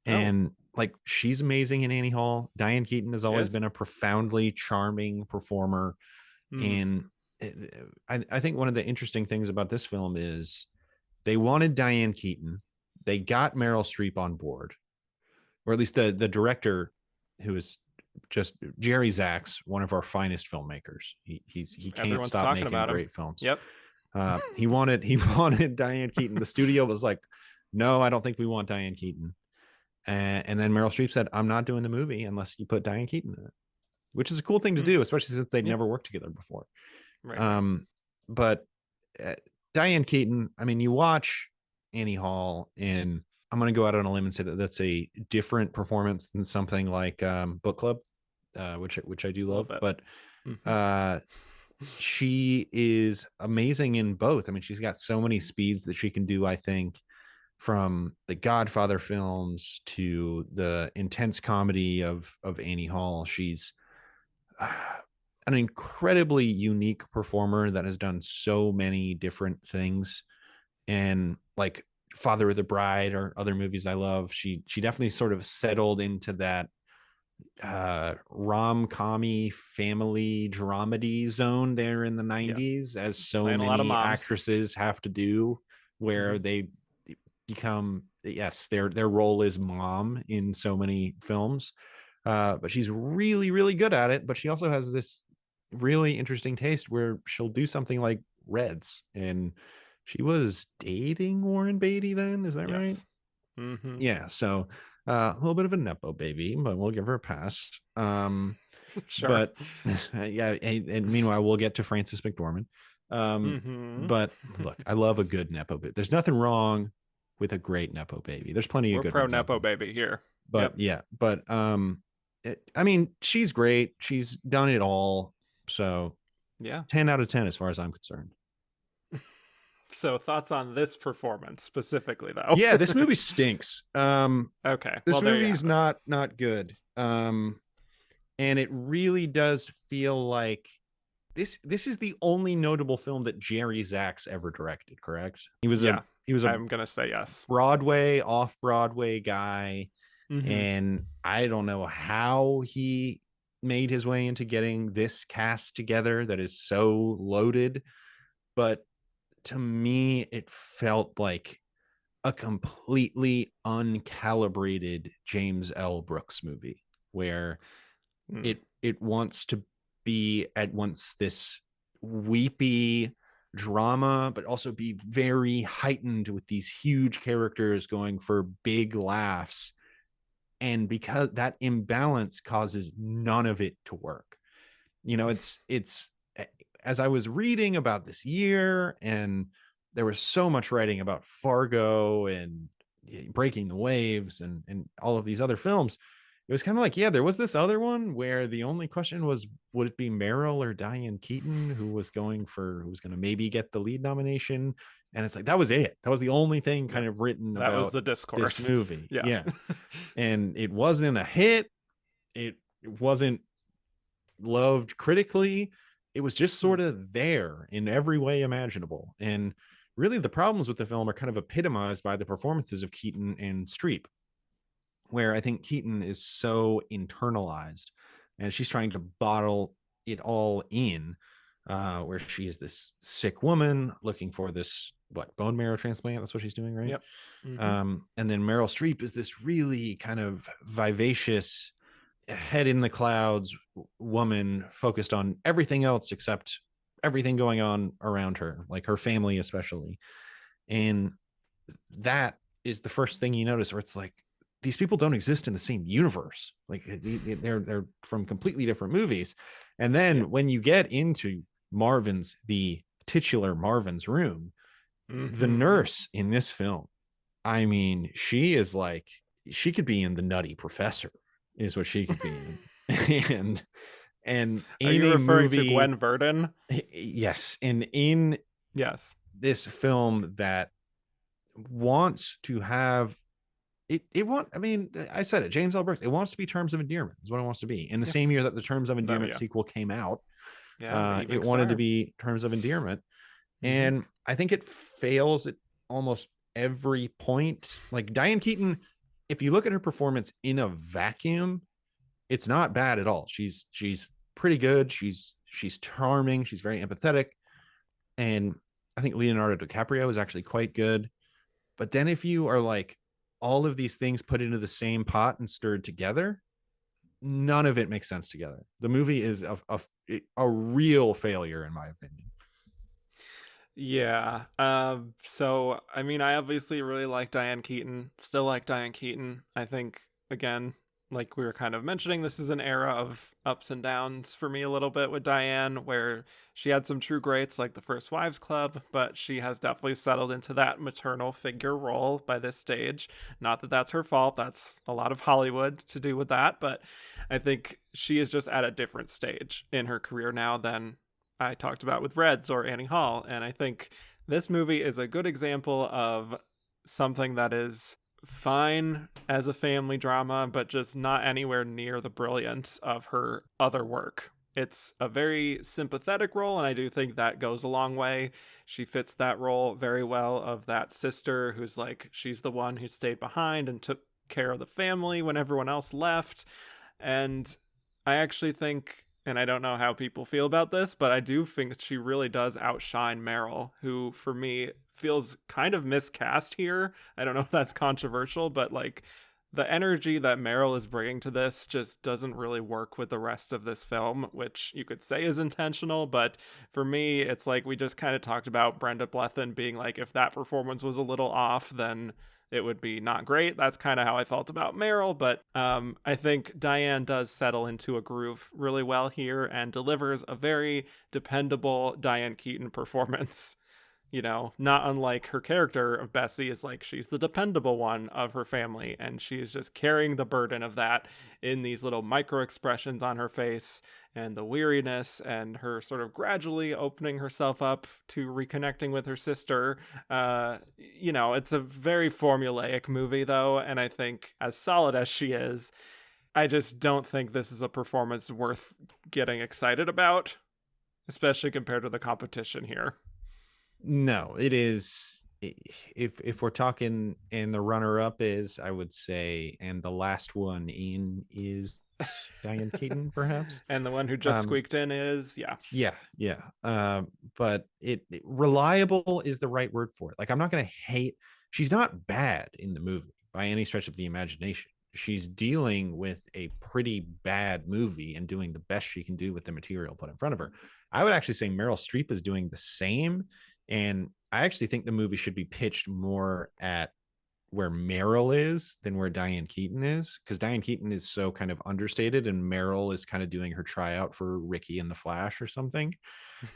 And like, she's amazing in Annie Hall. Diane Keaton has always been a profoundly charming performer. And I think one of the interesting things about this film is they wanted Diane Keaton. They got Meryl Streep on board, or at least the director, who is just Jerry Zaks, one of our finest filmmakers. He can't Everyone's stop making great films. Yep. He wanted Diane Keaton. The studio was like, no, I don't think we want Diane Keaton. And then Meryl Streep said, I'm not doing the movie unless you put Diane Keaton in it, which is a cool thing to do, especially since they'd never worked together before. Right. But Diane Keaton, I mean, you watch Annie Hall, and I'm going to go out on a limb and say that that's a different performance than something like Book Club, which I do love. But she is amazing in both. I mean, she's got so many speeds that she can do, I think, from the Godfather films to the intense comedy of Annie Hall. She's an incredibly unique performer that has done so many different things. And like Father of the Bride or other movies I love, she definitely sort of settled into that rom-commy family dramedy zone there in the 90s, as so Playing many actresses have to do, where they become, their role is mom in so many films. But she's really, really good at it. But she also has this really interesting taste where she'll do something like Reds, and she was dating Warren Beatty then, is that right? Mm-hmm. Yeah. So A little bit of a nepo baby, but we'll give her a pass. Sure. But yeah, and meanwhile, we'll get to Frances McDormand. But look, I love a good nepo baby. There's nothing wrong with a great nepo baby. There's plenty of We're good pro ones out nepo there. baby here. But yeah, but I mean, she's great. She's done it all. So yeah, 10 out of 10 as far as I'm concerned. So thoughts on this performance specifically, though? Yeah, this movie stinks. Okay, This well, there you movie's have it. not good. And it really does feel like this is the only notable film that Jerry Zaks ever directed, correct? He was a I'm gonna say yes. Broadway, off-Broadway guy, Mm-hmm. and I don't know how he made his way into getting this cast together that is so loaded, but to me it felt like a completely uncalibrated James L. Brooks movie where it wants to be at once this weepy drama, but also be very heightened with these huge characters going for big laughs. And because that imbalance causes none of it to work. You know, it's as I was reading about this year, and there was so much writing about Fargo and Breaking the Waves and all of these other films. It was kind of like, yeah, there was this other one where the only question was, would it be Meryl or Diane Keaton who was going to maybe get the lead nomination? And it's like, that was it. That was the only thing kind of written that was about the discourse. this movie. Yeah. And it wasn't a hit. It wasn't loved critically. It was just sort of there in every way imaginable. And really the problems with the film are kind of epitomized by the performances of Keaton and Streep, where I think Keaton is so internalized and she's trying to bottle it all in, where she is this sick woman looking for this bone marrow transplant. That's what she's doing, right? Yep. Mm-hmm. And then Meryl Streep is this really kind of vivacious, head in the clouds woman focused on everything else except everything going on around her, like her family especially. And that is the first thing you notice, where it's like, these people don't exist in the same universe. Like they're from completely different movies. And then when you get into the titular Marvin's room, the nurse in this film, I mean, she is like, she could be in The Nutty Professor, is what she could be in. and are you referring to Gwen Verdon? Yes. And in this film that wants to have I said it, James L. Brooks, it wants to be Terms of Endearment is what it wants to be. In the same year that the Terms of Endearment sequel came out, it wanted to be Terms of Endearment. And I think it fails at almost every point. Like Diane Keaton, if you look at her performance in a vacuum, it's not bad at all. She's pretty good. She's charming. She's very empathetic. And I think Leonardo DiCaprio is actually quite good. But then if you are like, all of these things put into the same pot and stirred together, none of it makes sense together. The movie is a real failure, in my opinion. Yeah. So, I mean, I obviously really like Diane Keaton. Still like Diane Keaton. I think, again, like we were kind of mentioning, this is an era of ups and downs for me a little bit with Diane, where she had some true greats like The First Wives Club, but she has definitely settled into that maternal figure role by this stage. Not that that's her fault. That's a lot of Hollywood to do with that. But I think she is just at a different stage in her career now than I talked about with Reds or Annie Hall. And I think this movie is a good example of something that is fine as a family drama, but just not anywhere near the brilliance of her other work. It's a very sympathetic role, and I do think that goes a long way. She fits that role very well, of that sister who's like, she's the one who stayed behind and took care of the family when everyone else left. And I actually think, and I don't know how people feel about this, but I do think she really does outshine Meryl, who for me feels kind of miscast here. I don't know if that's controversial, but like the energy that Meryl is bringing to this just doesn't really work with the rest of this film, which you could say is intentional. But for me, it's like we just kind of talked about Brenda Blethyn being like, if that performance was a little off, then it would be not great. That's kind of how I felt about Meryl. But I think Diane does settle into a groove really well here and delivers a very dependable Diane Keaton performance. You know, not unlike her character of Bessie is like, she's the dependable one of her family, and she's just carrying the burden of that in these little micro expressions on her face and the weariness and her sort of gradually opening herself up to reconnecting with her sister. You know, it's a very formulaic movie though, and I think as solid as she is, I just don't think this is a performance worth getting excited about, especially compared to the competition here. No, it is. If we're talking, and the runner-up is, I would say, and the last one in is Diane Keaton, perhaps. And the one who just squeaked in is, yeah. But reliable is the right word for it. Like, I'm not going to hate. She's not bad in the movie by any stretch of the imagination. She's dealing with a pretty bad movie and doing the best she can do with the material put in front of her. I would actually say Meryl Streep is doing the same. And I actually think the movie should be pitched more at where Meryl is than where Diane Keaton is, because Diane Keaton is so kind of understated and Meryl is kind of doing her tryout for Ricky in the Flash or something.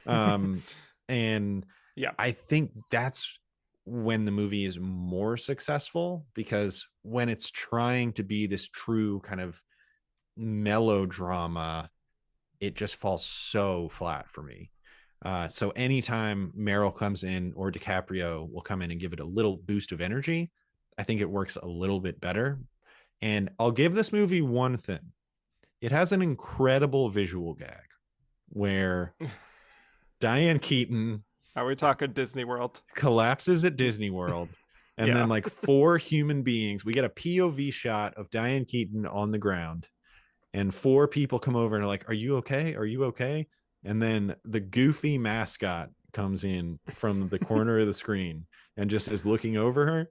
And yeah, I think that's when the movie is more successful, because when it's trying to be this true kind of melodrama, it just falls so flat for me. So anytime Meryl comes in, or DiCaprio will come in and give it a little boost of energy, I think it works a little bit better. And I'll give this movie one thing. It has an incredible visual gag where Diane Keaton, are we talking Disney World, collapses at Disney World. And then like 4 human beings, we get a POV shot of Diane Keaton on the ground, and 4 people come over and are like, are you okay? Are you okay? And then the goofy mascot comes in from the corner of the screen and just is looking over her.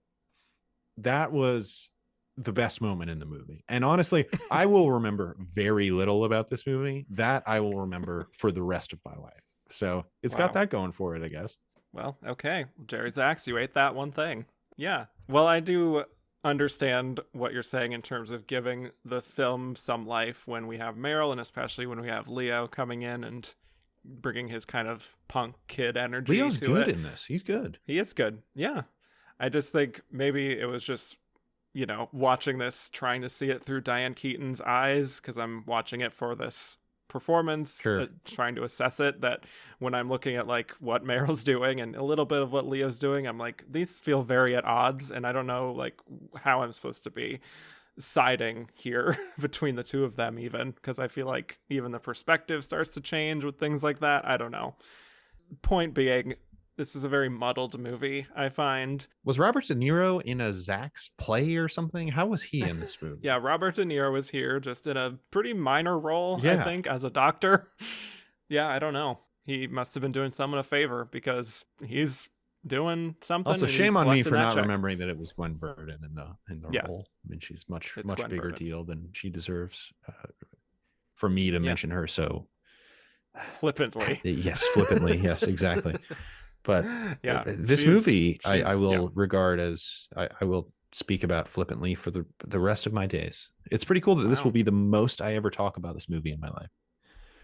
That was the best moment in the movie. And honestly, I will remember very little about this movie. That I will remember for the rest of my life. So it's got that going for it, I guess. Well, okay. Jerry Zaks, you ate that one thing. Yeah. Well, I do understand what you're saying in terms of giving the film some life when we have Meryl, and especially when we have Leo coming in and bringing his kind of punk kid energy. Leo's to good it. in this. He's good. He is good. Yeah. I just think maybe it was just, you know, watching this, trying to see it through Diane Keaton's eyes, because I'm watching it for this performance, trying to assess it, that when I'm looking at like what Meryl's doing and a little bit of what Leo's doing, I'm like, these feel very at odds, and I don't know like how I'm supposed to be siding here between the two of them, even because I feel like even the perspective starts to change with things like that. I don't know. Point being, this is a very muddled movie, I find. Was Robert De Niro in a Zach's play or something? How was he in this movie? Yeah, Robert De Niro was here just in a pretty minor role, I think, as a doctor. Yeah, I don't know. He must have been doing someone a favor, because he's doing something. Also, shame on me for not remembering that it was Gwen Verdon in the role. I mean, she's much bigger deal than she deserves for me to mention her so flippantly. Yes, flippantly. Yes, exactly. But this movie, I will regard as, I will speak about flippantly for the rest of my days. It's pretty cool that this will be the most I ever talk about this movie in my life.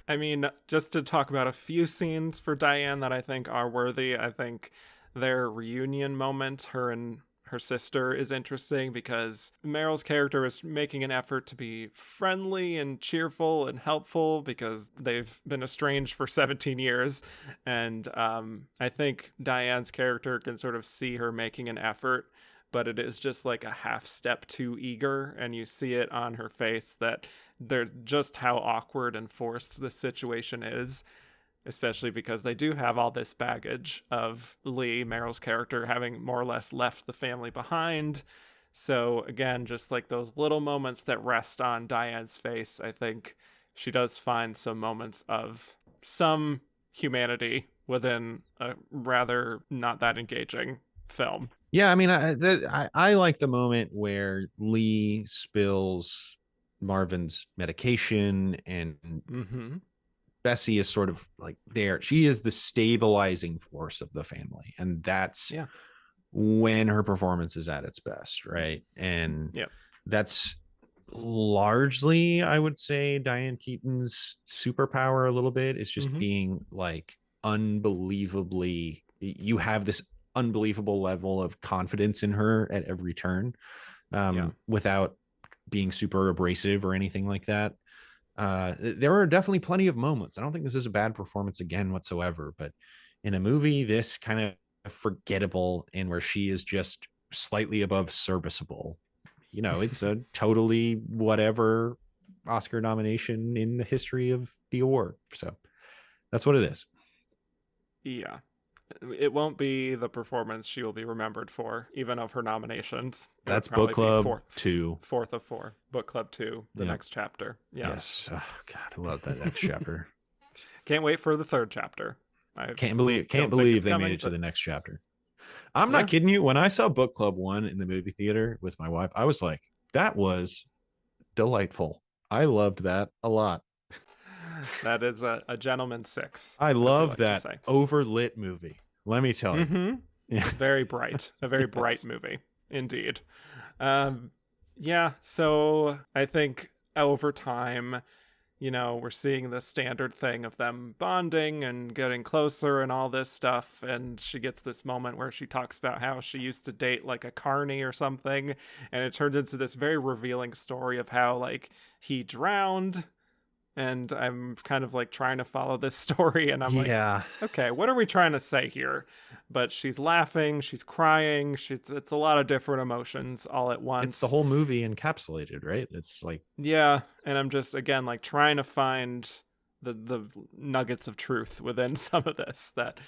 I mean, just to talk about a few scenes for Diane that I think are worthy, I think their reunion moment, her and her sister, is interesting, because Meryl's character is making an effort to be friendly and cheerful and helpful because they've been estranged for 17 years. And I think Diane's character can sort of see her making an effort, but it is just like a half step too eager. And you see it on her face that they're just how awkward and forced this situation is. Especially because they do have all this baggage of Lee, Meryl's character, having more or less left the family behind. So again, just like those little moments that rest on Diane's face, I think she does find some moments of some humanity within a rather not that engaging film. Yeah, I mean, I like the moment where Lee spills Marvin's medication and Mm-hmm. Bessie is sort of like there. She is the stabilizing force of the family. And that's Yeah. when her performance is at its best, right? And Yeah. that's largely, I would say, Diane Keaton's superpower a little bit is just Mm-hmm. being like unbelievably, you have this unbelievable level of confidence in her at every turn, Yeah. without being super abrasive or anything like that. There are definitely plenty of moments. I don't think this is a bad performance again whatsoever, but in a movie this kind of forgettable and where she is just slightly above serviceable, it's a totally whatever Oscar nomination in the history of the award. So that's what it is. Yeah. It won't be the performance she will be remembered for, even of her nominations. It would That's Book probably be Club 2. fourth of four. Book Club 2, the next chapter. Yes. Oh, God, I love that next chapter. Can't wait for the third chapter. I Can't believe they made it to the next chapter. I'm not kidding you. When I saw Book Club 1 in the movie theater with my wife, I was like, that was delightful. I loved that a lot. That is a gentleman 6. I love that overlit movie. Let me tell you. Mm-hmm. Yeah. Very bright. A very bright movie. Indeed. Yeah, so I think over time, we're seeing the standard thing of them bonding and getting closer and all this stuff. And she gets this moment where she talks about how she used to date like a carny or something. And it turns into this very revealing story of how like he drowned. And I'm kind of like trying to follow this story. And I'm like, okay, what are we trying to say here? But she's laughing, she's crying. It's a lot of different emotions all at once. It's the whole movie encapsulated, right? It's like, yeah. And I'm just, again, like trying to find the nuggets of truth within some of this that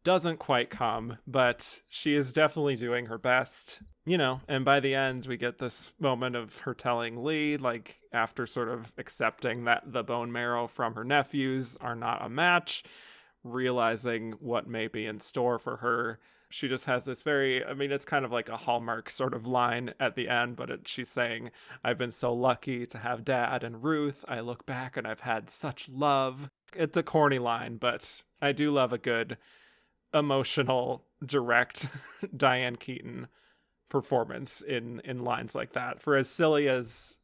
doesn't quite come, but she is definitely doing her best, and by the end we get this moment of her telling Lee, like after sort of accepting that the bone marrow from her nephews are not a match, realizing what may be in store for her. She just has this it's kind of like a Hallmark sort of line at the end, but she's saying, I've been so lucky to have Dad and Ruth. I look back and I've had such love. It's a corny line, but I do love a good emotional, direct Diane Keaton performance in lines like that. For as silly as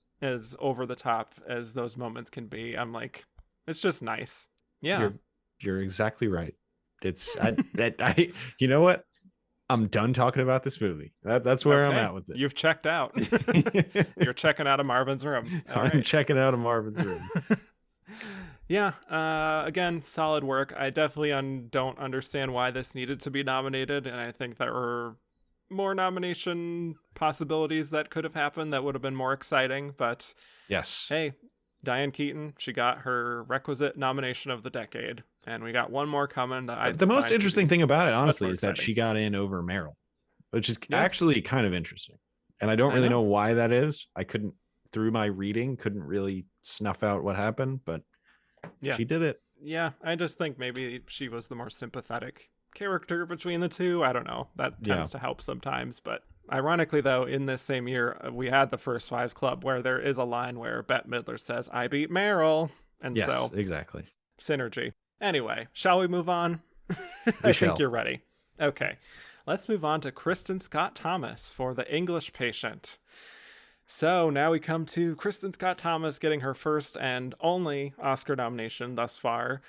over the top as those moments can be, I'm like, it's just nice. Yeah, you're exactly right. It's I you know what? I'm done talking about this movie. That's where I'm at with it. You've checked out. You're checking out of Marvin's room. I'm checking out of Marvin's room. Yeah, again, solid work. I definitely don't understand why this needed to be nominated, and I think there were more nomination possibilities that could have happened that would have been more exciting, but yes. Hey, Diane Keaton, she got her requisite nomination of the decade, and we got one more coming. The most interesting thing about it, honestly, is that she got in over Meryl, which is actually kind of interesting, and I don't really know why that is. I couldn't, through my reading, couldn't really snuff out what happened, but she did it. Yeah, I just think maybe she was the more sympathetic character between the two. I don't know. That tends to help sometimes. But ironically, though, in this same year, we had the First Wives Club, where there is a line where Bette Midler says, I beat Meryl. And so exactly. Synergy. Anyway, shall we move on? I think you're ready. Okay. Let's move on to Kristin Scott Thomas for The English Patient. So now we come to Kristin Scott Thomas getting her first and only Oscar nomination thus far.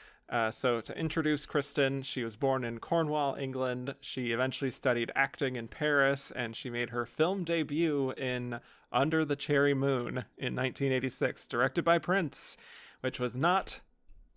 So to introduce Kristin, she was born in Cornwall, England. She eventually studied acting in Paris, and she made her film debut in Under the Cherry Moon in 1986, directed by Prince, which was not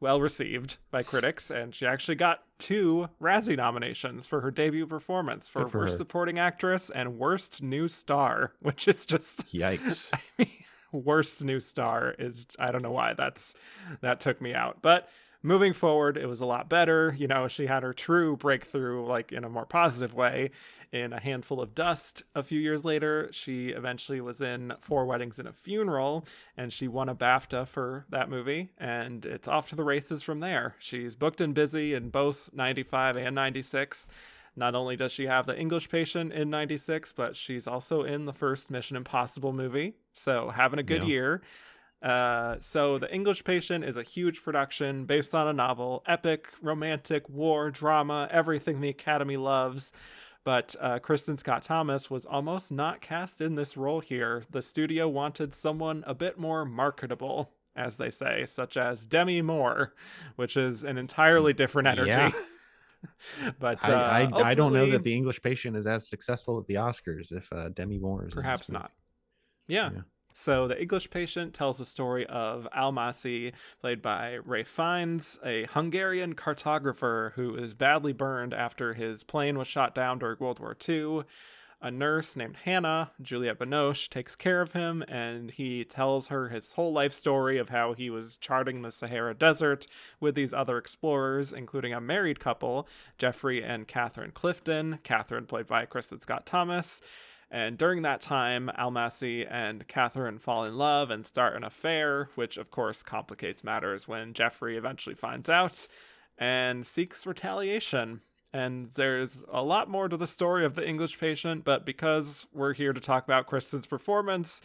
well received by critics, and she actually got 2 Razzie nominations for her debut performance for Worst Supporting Actress and Worst New Star, which is just yikes. I mean, Worst New Star is, I don't know why that took me out, but moving forward, it was a lot better. She had her true breakthrough, like in a more positive way, in A Handful of Dust. A few years later, she eventually was in 4 Weddings and a Funeral, and she won a BAFTA for that movie, and it's off to the races from there. She's booked and busy in both 95 and 96. Not only does she have The English Patient in 96, but she's also in the first Mission Impossible movie. So having a good year. So The English Patient is a huge production based on a novel, epic, romantic, war, drama, everything the Academy loves. But Kristin Scott Thomas was almost not cast in this role here. The studio wanted someone a bit more marketable, as they say, such as Demi Moore, which is an entirely different energy. Yeah. But I don't know that The English Patient is as successful at the Oscars if Demi Moore is perhaps not. Yeah. So The English Patient tells the story of Almasi, played by Ralph Fiennes, a Hungarian cartographer who is badly burned after his plane was shot down during World War II. A nurse named Hannah, Juliette Binoche, takes care of him, and he tells her his whole life story of how he was charting the Sahara Desert with these other explorers, including a married couple, Jeffrey and Catherine Clifton, Catherine played by Kristin Scott Thomas. And during that time, Almasi and Catherine fall in love and start an affair, which of course complicates matters when Jeffrey eventually finds out and seeks retaliation. And there's a lot more to the story of The English Patient, but because we're here to talk about Kristin's performance,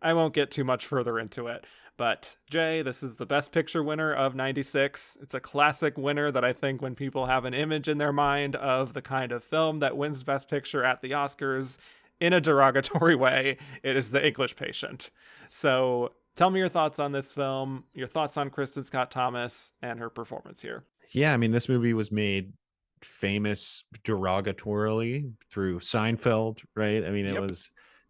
I won't get too much further into it. But Jay, this is the Best Picture winner of 96. It's a classic winner that I think when people have an image in their mind of the kind of film that wins Best Picture at the Oscars, in a derogatory way, it is The English Patient. So tell me your thoughts on this film, your thoughts on Kristin Scott Thomas and her performance here. Yeah, I mean, this movie was made famous derogatorily through Seinfeld, right? I mean,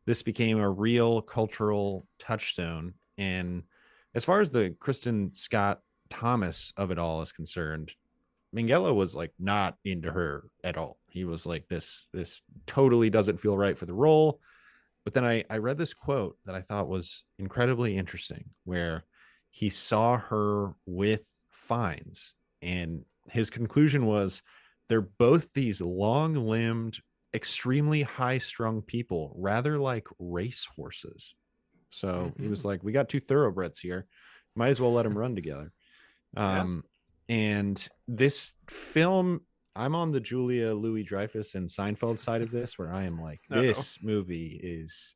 this became a real cultural touchstone. And as far as the Kristin Scott Thomas of it all is concerned, Minghella was like not into her at all. He was like, this totally doesn't feel right for the role. But then I read this quote that I thought was incredibly interesting, where he saw her with Fiennes, and his conclusion was they're both these long-limbed, extremely high-strung people, rather like race horses. So he was like, we got two thoroughbreds here, might as well let them run together. And this film, I'm on the Julia Louis-Dreyfus and Seinfeld side of this, where I am like, this movie is,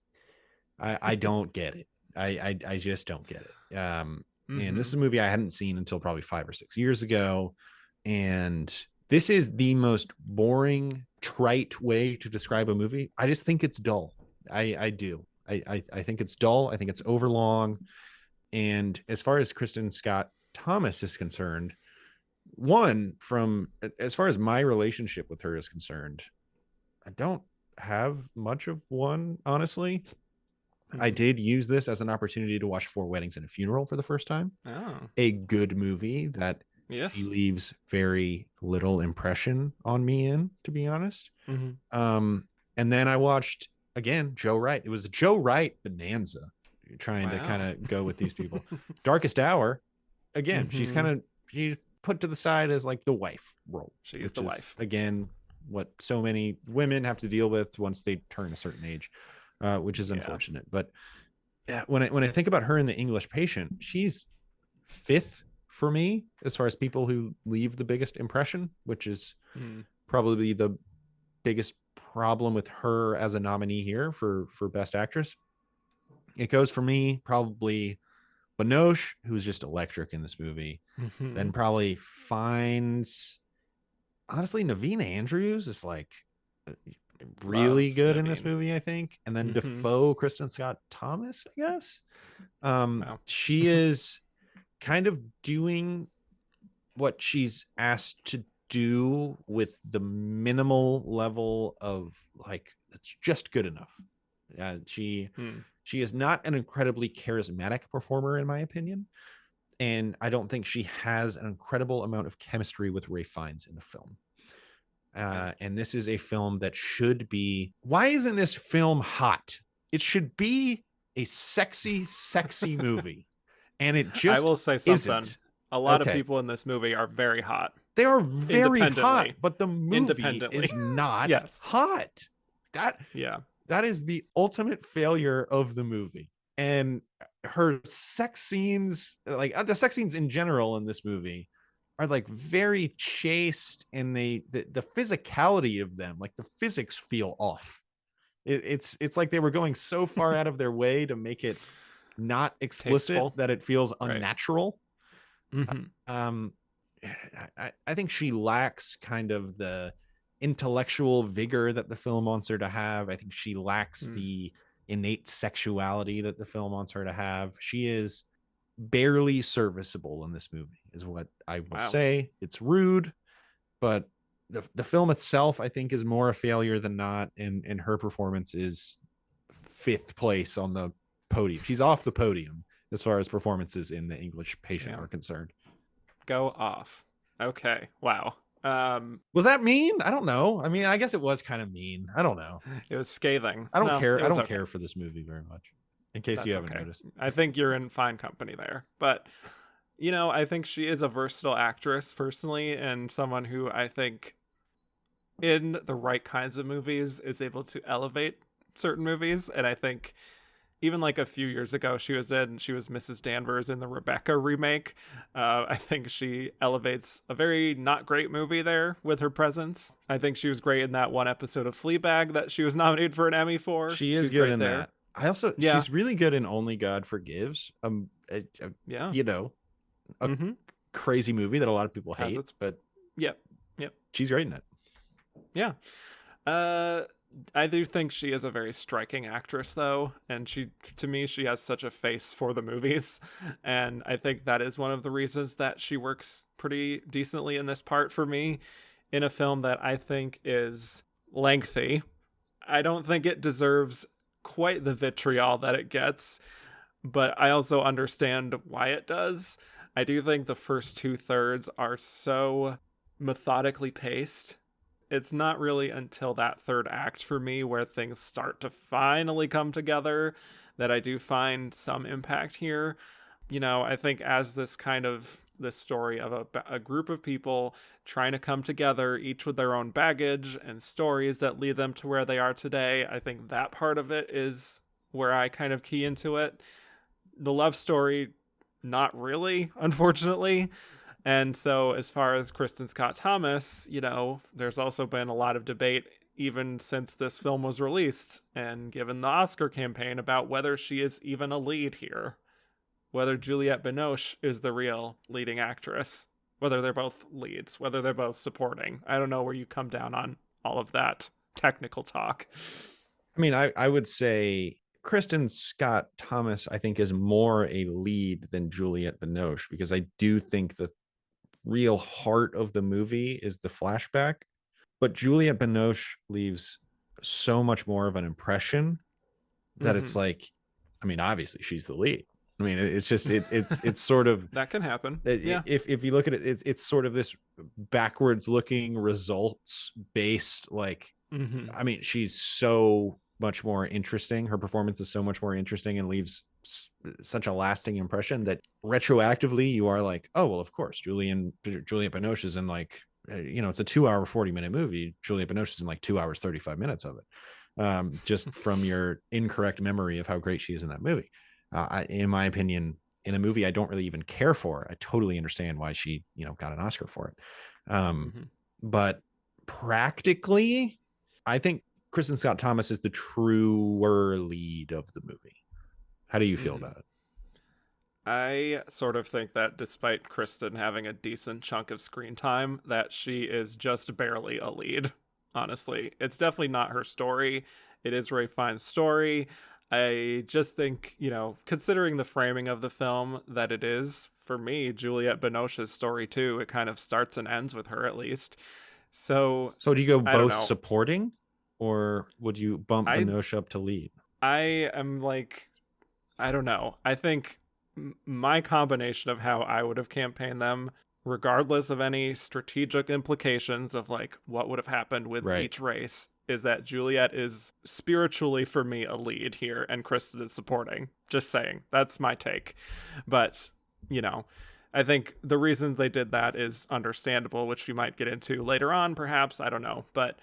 I don't get it. I just don't get it. And this is a movie I hadn't seen until probably 5 or 6 years ago. And this is the most boring, trite way to describe a movie. I just think it's dull. I do. I think it's dull. I think it's overlong. And as far as Kristin Scott Thomas is concerned, as far as my relationship with her is concerned, I don't have much of one, honestly. I did use this as an opportunity to watch 4 Weddings and a Funeral for the first time. A good movie that he leaves very little impression on me in, to be honest. And then I watched again Joe Wright. It was a Joe Wright bonanza, trying to kind of go with these people. Darkest Hour, again, she's put to the side as like the wife role. She is the wife. Again, what so many women have to deal with once they turn a certain age, which is unfortunate. But when I think about her in The English Patient, she's 5th for me as far as people who leave the biggest impression, which is probably the biggest problem with her as a nominee here for Best Actress. It goes for me probably Binoche, who's just electric in this movie. Then probably Fiennes. Honestly, Naveen Andrews is like really good in this movie, I think. And then Defoe, Kristin Scott Thomas, I guess. She is kind of doing what she's asked to do with the minimal level of like, it's just good enough. She is not an incredibly charismatic performer, in my opinion. And I don't think she has an incredible amount of chemistry with Ralph Fiennes in the film. And this is a film that should be... Why isn't this film hot? It should be a sexy movie. And it just I will say something. Isn't. A lot of people in this movie are very hot. They are very hot, but the movie is not hot. That is the ultimate failure of the movie. And her sex scenes, like the sex scenes in general in this movie, are like very chaste, and the physicality of them, like the physics feel off. It's like they were going so far out of their way to make it not explicit Tasteful. that it feels Right. unnatural. Mm-hmm. I think she lacks kind of the intellectual vigor that the film wants her to have. I think she lacks the innate sexuality that the film wants her to have. She is barely serviceable in this movie, is what I will say. It's rude, but the film itself, I think, is more a failure than not, and her performance is 5th place on the podium. She's off the podium as far as performances in The English Patient are concerned. Go off. Okay. Wow. Was that mean? I don't know. I mean, I guess it was kind of mean. I don't know. It was scathing. I don't care. I don't okay. care for this movie very much, in case you haven't noticed. I think you're in fine company there. But, you know, I think she is a versatile actress personally, and someone who I think in the right kinds of movies is able to elevate certain movies. And I think even like a few years ago, she was Mrs. Danvers in the Rebecca remake. I think she elevates a very not great movie there with her presence. I think she was great in that one episode of Fleabag that she was nominated for an Emmy for. She's good in there. That. I also, she's really good in Only God Forgives. You know, a crazy movie that a lot of people hate, but yep. She's great in it. Yeah. I do think she is a very striking actress, though, and to me, she has such a face for the movies, and I think that is one of the reasons that she works pretty decently in this part for me, in a film that I think is lengthy. I don't think it deserves quite the vitriol that it gets, but I also understand why it does. I do think the first 2/3 are so methodically paced. It's not really until that third act for me where things start to finally come together that I do find some impact here. You know, I think as this story of a group of people trying to come together, each with their own baggage and stories that lead them to where they are today, I think that part of it is where I kind of key into it. The love story, not really, unfortunately. And so as far as Kristin Scott Thomas, you know, there's also been a lot of debate even since this film was released and given the Oscar campaign about whether she is even a lead here, whether Juliette Binoche is the real leading actress, whether they're both leads, whether they're both supporting. I don't know where you come down on all of that technical talk. I mean, I would say Kristin Scott Thomas, I think, is more a lead than Juliette Binoche, because I do think the real heart of the movie is the flashback, but Juliette Binoche leaves so much more of an impression that it's like, I mean, obviously she's the lead. I mean, it's just it's sort of that can happen. If you look at it, it's sort of this backwards looking, results based, like, I mean, she's so much more interesting. Her performance is so much more interesting and leaves such a lasting impression that retroactively you are like, oh, well, of course, Juliette Binoche is in, like, you know, it's a 2-hour 40-minute movie. Juliette Binoche is in like 2 hours 35 minutes of it, just from your incorrect memory of how great she is in that movie. In my opinion, in a movie I don't really even care for, I totally understand why she, you know, got an Oscar for it. But practically, I think Kristin Scott Thomas is the truer lead of the movie. How do you feel about it? I sort of think that despite Kristin having a decent chunk of screen time, that she is just barely a lead, honestly. It's definitely not her story. It is Ray Fiennes' story. I just think, you know, considering the framing of the film, that it is, for me, Juliette Binoche's story too. It kind of starts and ends with her, at least. So do you go both supporting, or would you bump Binoche up to lead? I am like, I don't know. I think my combination of how I would have campaigned them, regardless of any strategic implications of like what would have happened with each race, is that Juliette is spiritually, for me, a lead here and Kristin is supporting. Just saying. That's my take. But, you know, I think the reasons they did that is understandable, which we might get into later on, perhaps. I don't know. But,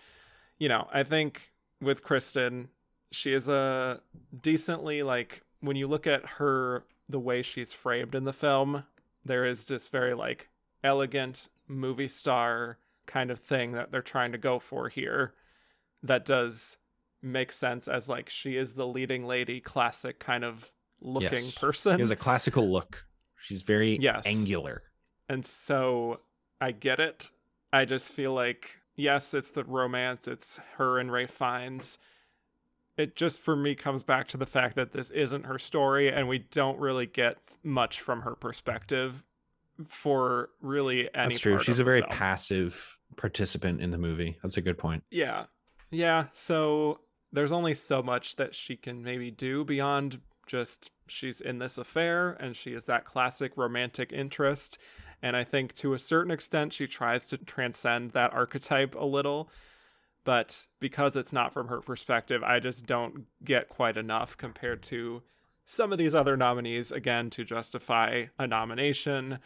you know, I think with Kristin, she is a decently, like, when you look at her, the way she's framed in the film, there is just very, like, elegant movie star kind of thing that they're trying to go for here that does make sense as like she is the leading lady classic kind of looking person. She has a classical look. She's very yes. angular. And so I get it. I just feel like, yes, it's the romance. It's her and Ralph Fiennes. It just, for me, comes back to the fact that this isn't her story, and we don't really get much from her perspective for really any That's true. part She's of a very the film. passive participant in the movie. That's a good point. Yeah. Yeah, so there's only so much that she can maybe do beyond just she's in this affair, and she is that classic romantic interest. And I think to a certain extent, she tries to transcend that archetype a little. But because it's not from her perspective, I just don't get quite enough compared to some of these other nominees, again, to justify a nomination.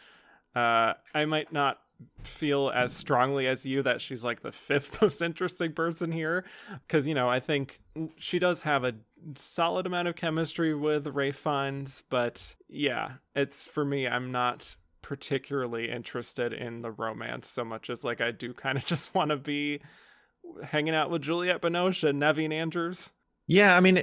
I might not feel as strongly as you that she's like the fifth most interesting person here. Because, I think she does have a solid amount of chemistry with Ralph Fiennes. But yeah, it's for me, I'm not particularly interested in the romance so much as like I do kind of just want to be hanging out with Juliette Binoche and Naveen Andrews. Yeah, I mean,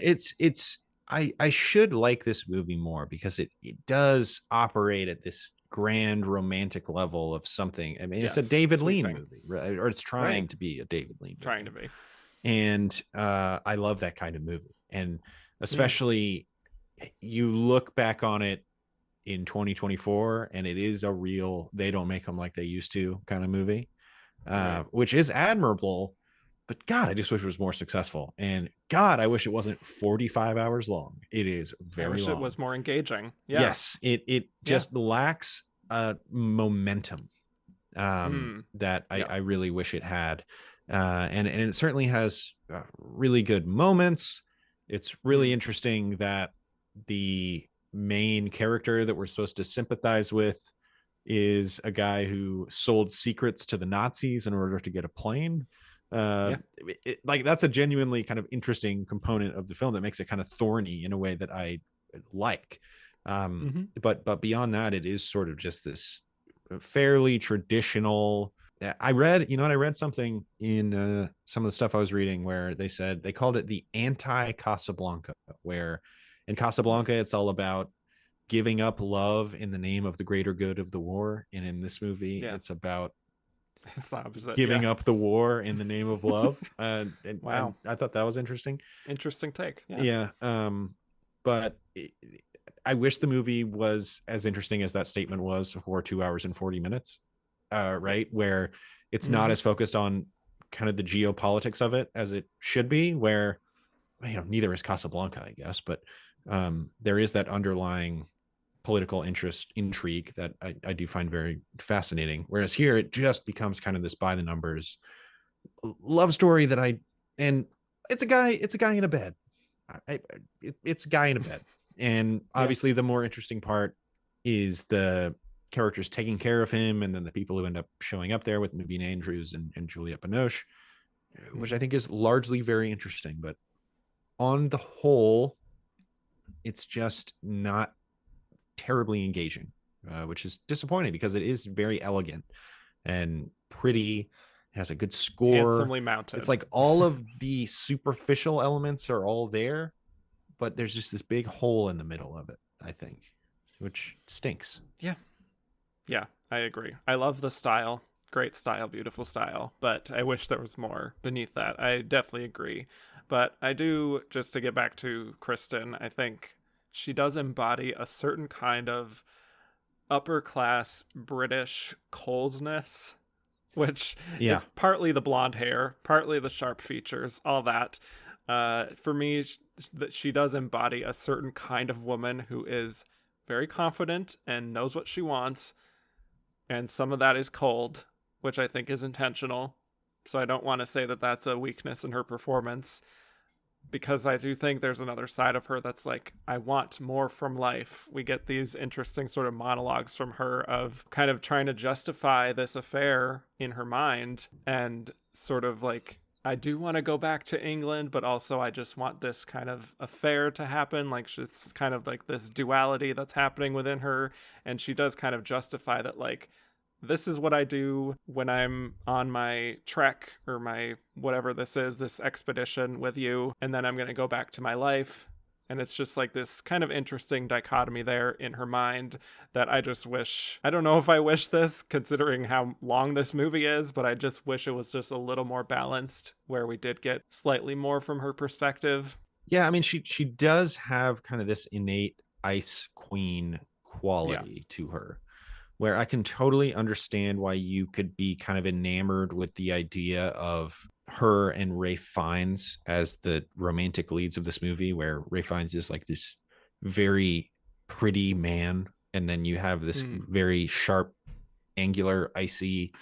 I should like this movie more because it does operate at this grand romantic level of something. I mean, yes, it's a David sweeping. Lean movie, right? Or it's trying to be a David Lean movie. Trying to be. And I love that kind of movie. And especially you look back on it in 2024 and it is a real, they don't make them like they used to kind of movie, which is admirable. But God, I just wish it was more successful. And God, I wish it wasn't 45 hours long. It is very long. I wish it was more engaging. Yeah. Yes, it just lacks momentum that I really wish it had. And it certainly has really good moments. It's really interesting that the main character that we're supposed to sympathize with is a guy who sold secrets to the Nazis in order to get a plane. Like that's a genuinely kind of interesting component of the film that makes it kind of thorny in a way that I like. But beyond that, it is sort of just this fairly traditional. I read something in some of the stuff I was reading where they said they called it the anti-Casablanca, where in Casablanca it's all about giving up love in the name of the greater good of the war, and in this movie it's about it's the opposite. Giving up the war in the name of love. Wow. I thought that was interesting. Interesting take. Yeah. But I wish the movie was as interesting as that statement was for 2 hours and 40 minutes. Right. Where it's not as focused on kind of the geopolitics of it as it should be, where, neither is Casablanca, I guess, but there is that underlying political intrigue that I do find very fascinating. Whereas here it just becomes kind of this by the numbers love story and it's a guy in a bed. It's a guy in a bed. And obviously the more interesting part is the characters taking care of him. And then the people who end up showing up there with Naveen Andrews and Juliette Binoche, which I think is largely very interesting, but on the whole, it's just not terribly engaging, which is disappointing because it is very elegant and pretty. It has a good score, handsomely mounted. It's like all of the superficial elements are all there, but there's just this big hole in the middle of it, I think, which stinks. Yeah, I agree. I love the style. Great style, beautiful style, but I wish there was more beneath that. I definitely agree. But I do, just to get back to Kristin, I think she does embody a certain kind of upper class British coldness, which is partly the blonde hair, partly the sharp features, all that. For me, she does embody a certain kind of woman who is very confident and knows what she wants. And some of that is cold, which I think is intentional. So I don't want to say that that's a weakness in her performance, because I do think there's another side of her that's like, I want more from life. We get these interesting sort of monologues from her of kind of trying to justify this affair in her mind, and sort of like, I do want to go back to England, but also I just want this kind of affair to happen. Like, she's kind of like this duality that's happening within her. And she does kind of justify that, like, this is what I do when I'm on my trek or my whatever this is, this expedition with you, and then I'm going to go back to my life. And it's just like this kind of interesting dichotomy there in her mind that I just wish, I don't know if I wish this considering how long this movie is, but I just wish it was just a little more balanced where we did get slightly more from her perspective. Yeah, I mean, she does have kind of this innate ice queen quality to her, where I can totally understand why you could be kind of enamored with the idea of her and Ralph Fiennes as the romantic leads of this movie, where Ralph Fiennes is like this very pretty man, and then you have this very sharp, angular, icy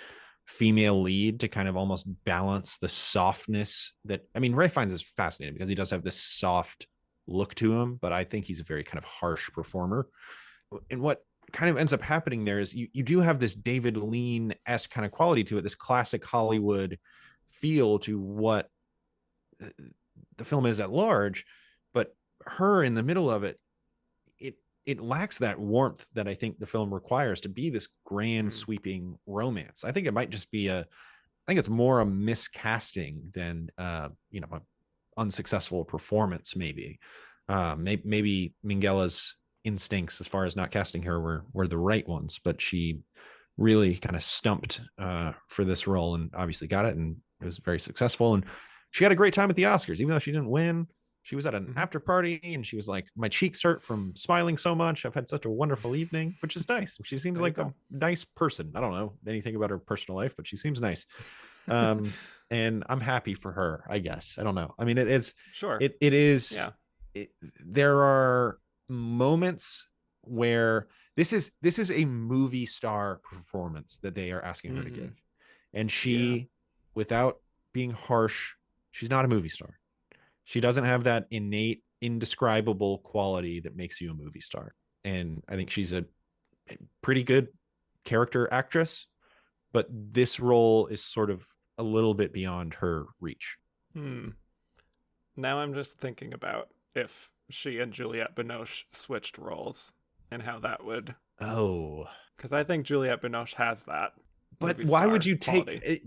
female lead to kind of almost balance the softness that, I mean, Ralph Fiennes is fascinating because he does have this soft look to him, but I think he's a very kind of harsh performer. And what kind of ends up happening there is you do have this David Lean-esque kind of quality to it, this classic Hollywood feel to what the film is at large, but her in the middle of it, it lacks that warmth that I think the film requires to be this grand sweeping romance. I think it might just be I think it's more a miscasting than an unsuccessful performance. Maybe Minghella instincts as far as not casting her were the right ones, but she really kind of stumped for this role and obviously got it, and it was very successful. And she had a great time at the Oscars, even though she didn't win. She was at an after party and she was like, my cheeks hurt from smiling so much. I've had such a wonderful evening, which is nice. She seems like a nice person. I don't know anything about her personal life, but she seems nice. And I'm happy for her, I guess. I don't know. I mean, it is. Sure. It is. Yeah. There are moments where this is a movie star performance that they are asking her to give. And she, without being harsh, she's not a movie star. She doesn't have that innate, indescribable quality that makes you a movie star. And I think she's a pretty good character actress, but this role is sort of a little bit beyond her reach. Now I'm just thinking about if she and Juliette Binoche switched roles and how that would... Oh. Because I think Juliette Binoche has that. But why would you take...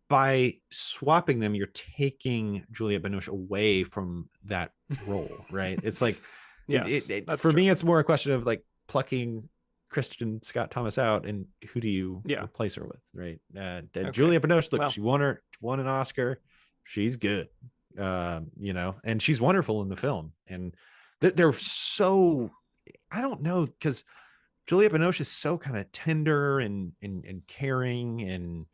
By swapping them, you're taking Juliette Binoche away from that role, right? It's like, for me, it's more a question of like plucking Kristin Scott Thomas out and who do you replace her with, right? Juliette Binoche, look, she won an Oscar. She's good, and she's wonderful in the film. And they're so, I don't know, because Juliette Binoche is so kind of tender and caring and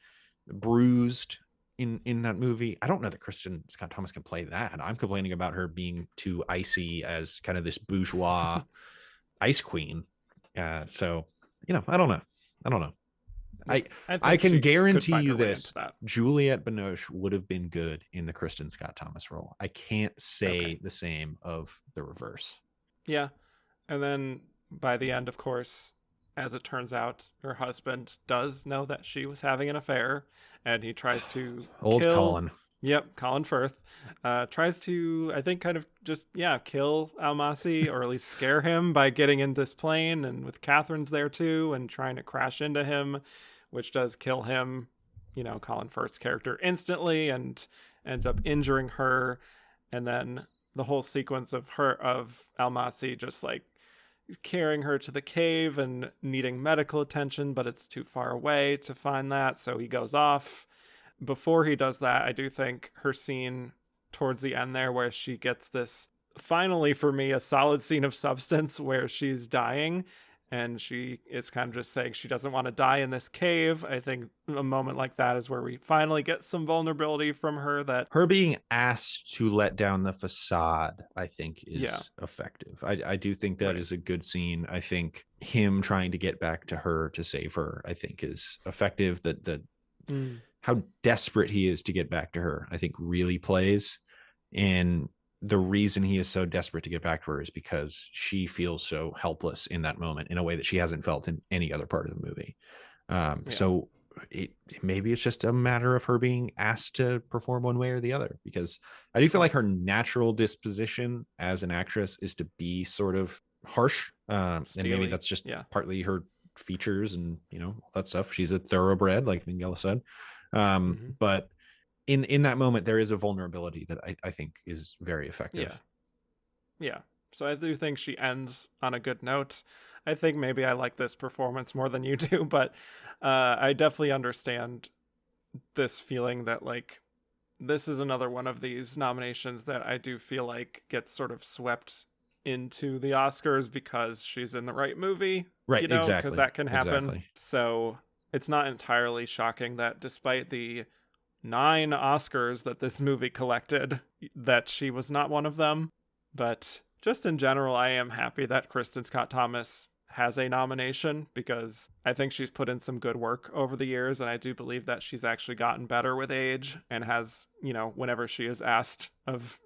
bruised in that movie. I don't know that Kristin Scott Thomas can play that. I'm complaining about her being too icy as kind of this bourgeois ice queen. So I don't know. I can guarantee you this: Juliette Binoche would have been good in the Kristin Scott Thomas role. I can't say the same of the reverse. Yeah, and then by the end, of course, as it turns out, her husband does know that she was having an affair, and he tries to kill Colin. Yep, Colin Firth tries to, I think, kind of just kill Almasi, or at least scare him by getting into this plane, and with Catherine's there too, and trying to crash into him, which does kill him, Colin Firth's character instantly, and ends up injuring her, and then the whole sequence of Almasi just like carrying her to the cave and needing medical attention, but it's too far away to find that, so he goes off. Before he does that, I do think her scene towards the end there, where she gets this, finally for me, a solid scene of substance where she's dying and she is kind of just saying she doesn't want to die in this cave. I think a moment like that is where we finally get some vulnerability from her. That her being asked to let down the facade, I think, is effective. I do think that is a good scene. I think him trying to get back to her to save her, I think, is effective. How desperate he is to get back to her, I think, really plays. And the reason he is so desperate to get back to her is because she feels so helpless in that moment in a way that she hasn't felt in any other part of the movie. So maybe it's just a matter of her being asked to perform one way or the other, because I do feel like her natural disposition as an actress is to be sort of harsh. And maybe that's just partly her features and, all that stuff. She's a thoroughbred, like Minghella said. But in that moment, there is a vulnerability that I think is very effective. Yeah. So I do think she ends on a good note. I think maybe I like this performance more than you do, but I definitely understand this feeling that, like, this is another one of these nominations that I do feel like gets sort of swept into the Oscars because she's in the right movie. Right, exactly. Because that can happen. Exactly. So it's not entirely shocking that despite the 9 Oscars that this movie collected, that she was not one of them. But just in general, I am happy that Kristin Scott Thomas has a nomination because I think she's put in some good work over the years, and I do believe that she's actually gotten better with age and has, whenever she is asked of,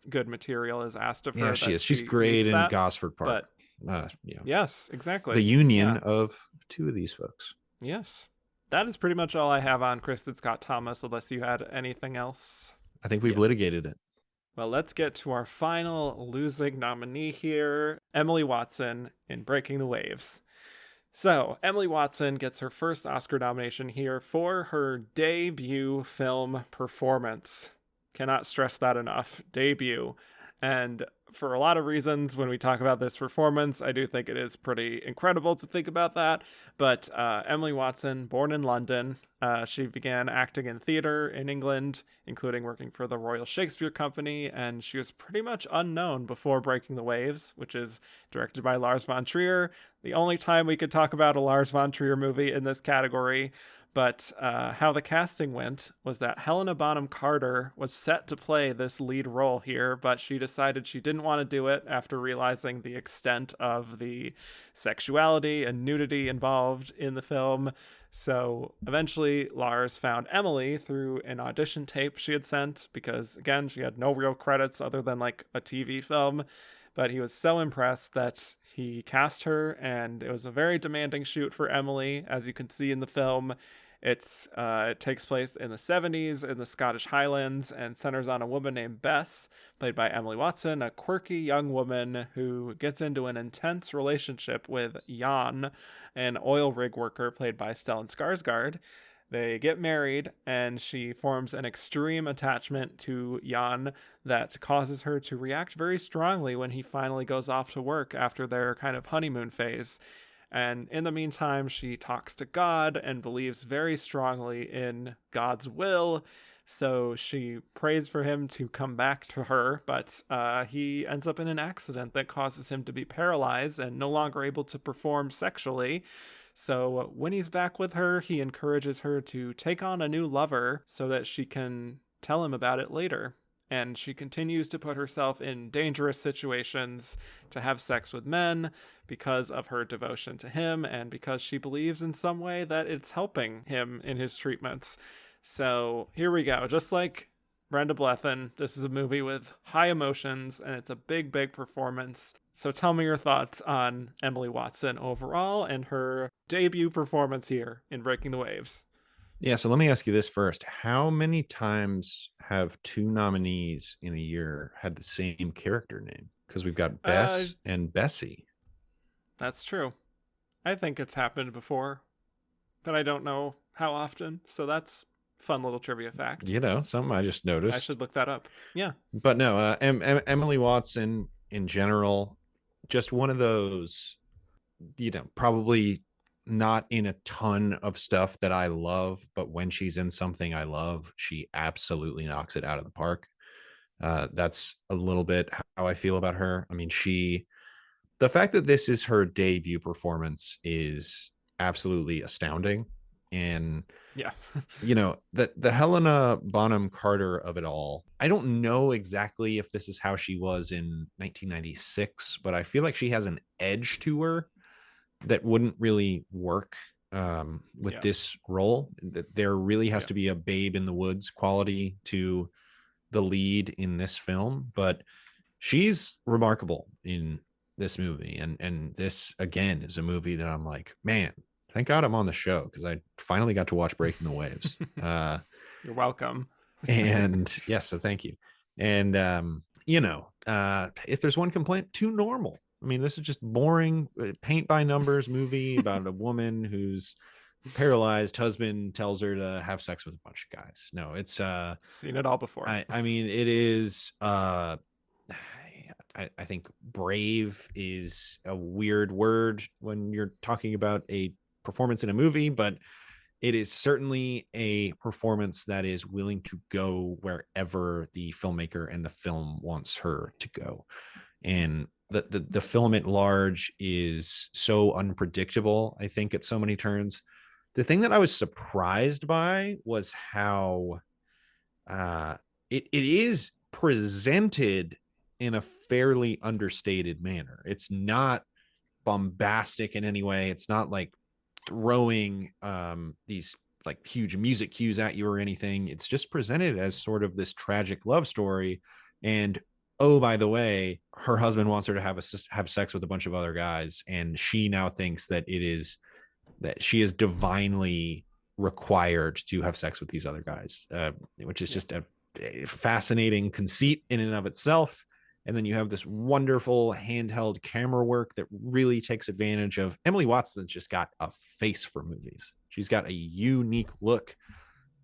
good material is asked of her. Yeah, she is. She's great in Gosford Park. But, yes, exactly. The union of 2 of these folks. Yes. That is pretty much all I have on Kristin Scott Thomas, unless you had anything else. I think we've litigated it. Well, let's get to our final losing nominee here, Emily Watson in Breaking the Waves. So, Emily Watson gets her first Oscar nomination here for her debut film performance. Cannot stress that enough. Debut. And for a lot of reasons, when we talk about this performance, I do think it is pretty incredible to think about that. But Emily Watson, born in London, she began acting in theater in England, including working for the Royal Shakespeare Company, and she was pretty much unknown before Breaking the Waves, which is directed by Lars von Trier. The only time we could talk about a Lars von Trier movie in this category. But how the casting went was that Helena Bonham Carter was set to play this lead role here, but she decided she didn't want to do it after realizing the extent of the sexuality and nudity involved in the film. So eventually Lars found Emily through an audition tape she had sent because, again, she had no real credits other than like a TV film. But he was so impressed that he cast her, and it was a very demanding shoot for Emily, as you can see in the film. It takes place in the 70s in the Scottish Highlands and centers on a woman named Bess, played by Emily Watson, a quirky young woman who gets into an intense relationship with Jan, an oil rig worker played by Stellan Skarsgård. They get married, and she forms an extreme attachment to Jan that causes her to react very strongly when he finally goes off to work after their kind of honeymoon phase. And in the meantime, she talks to God and believes very strongly in God's will. So she prays for him to come back to her, but he ends up in an accident that causes him to be paralyzed and no longer able to perform sexually. So when he's back with her, he encourages her to take on a new lover so that she can tell him about it later. And she continues to put herself in dangerous situations to have sex with men because of her devotion to him and because she believes in some way that it's helping him in his treatments. So here we go. Just like Brenda Blethyn, this is a movie with high emotions, and it's a big, big performance. So tell me your thoughts on Emily Watson overall and her debut performance here in Breaking the Waves. Yeah, so let me ask you this first. How many times have 2 nominees in a year had the same character name? Because we've got Bess and Bessie. That's true. I think it's happened before, but I don't know how often. So that's fun little trivia fact. Something I just noticed. I should look that up. Yeah. But no, Emily Watson in general, just one of those, probably not in a ton of stuff that I love, but when she's in something I love, she absolutely knocks it out of the park. That's a little bit how I feel about her. I mean, the fact that this is her debut performance is absolutely astounding. And yeah, the Helena Bonham Carter of it all, I don't know exactly if this is how she was in 1996, but I feel like she has an edge to her that wouldn't really work with this role. That there really has to be a Babe in the Woods quality to the lead in this film, but she's remarkable in this movie. And this again is a movie that I'm like, man, thank God I'm on the show, because I finally got to watch Breaking the Waves. You're welcome. And yes, so thank you. And if there's one complaint, too normal. I mean, this is just boring paint by numbers movie about a woman whose paralyzed husband tells her to have sex with a bunch of guys. No, it's seen it all before. I mean, it is I think brave is a weird word when you're talking about a performance in a movie, but it is certainly a performance that is willing to go wherever the filmmaker and the film wants her to go. And the film at large is so unpredictable, I think, at so many turns. The thing that I was surprised by was how it is presented in a fairly understated manner. It's not bombastic in any way. It's not like throwing these like huge music cues at you or anything. It's just presented as sort of this tragic love story. And oh, by the way, her husband wants her to have sex with a bunch of other guys, and she now thinks that she is divinely required to have sex with these other guys, which is just a fascinating conceit in and of itself. And then you have this wonderful handheld camera work that really takes advantage of Emily Watson's just got a face for movies. She's got a unique look.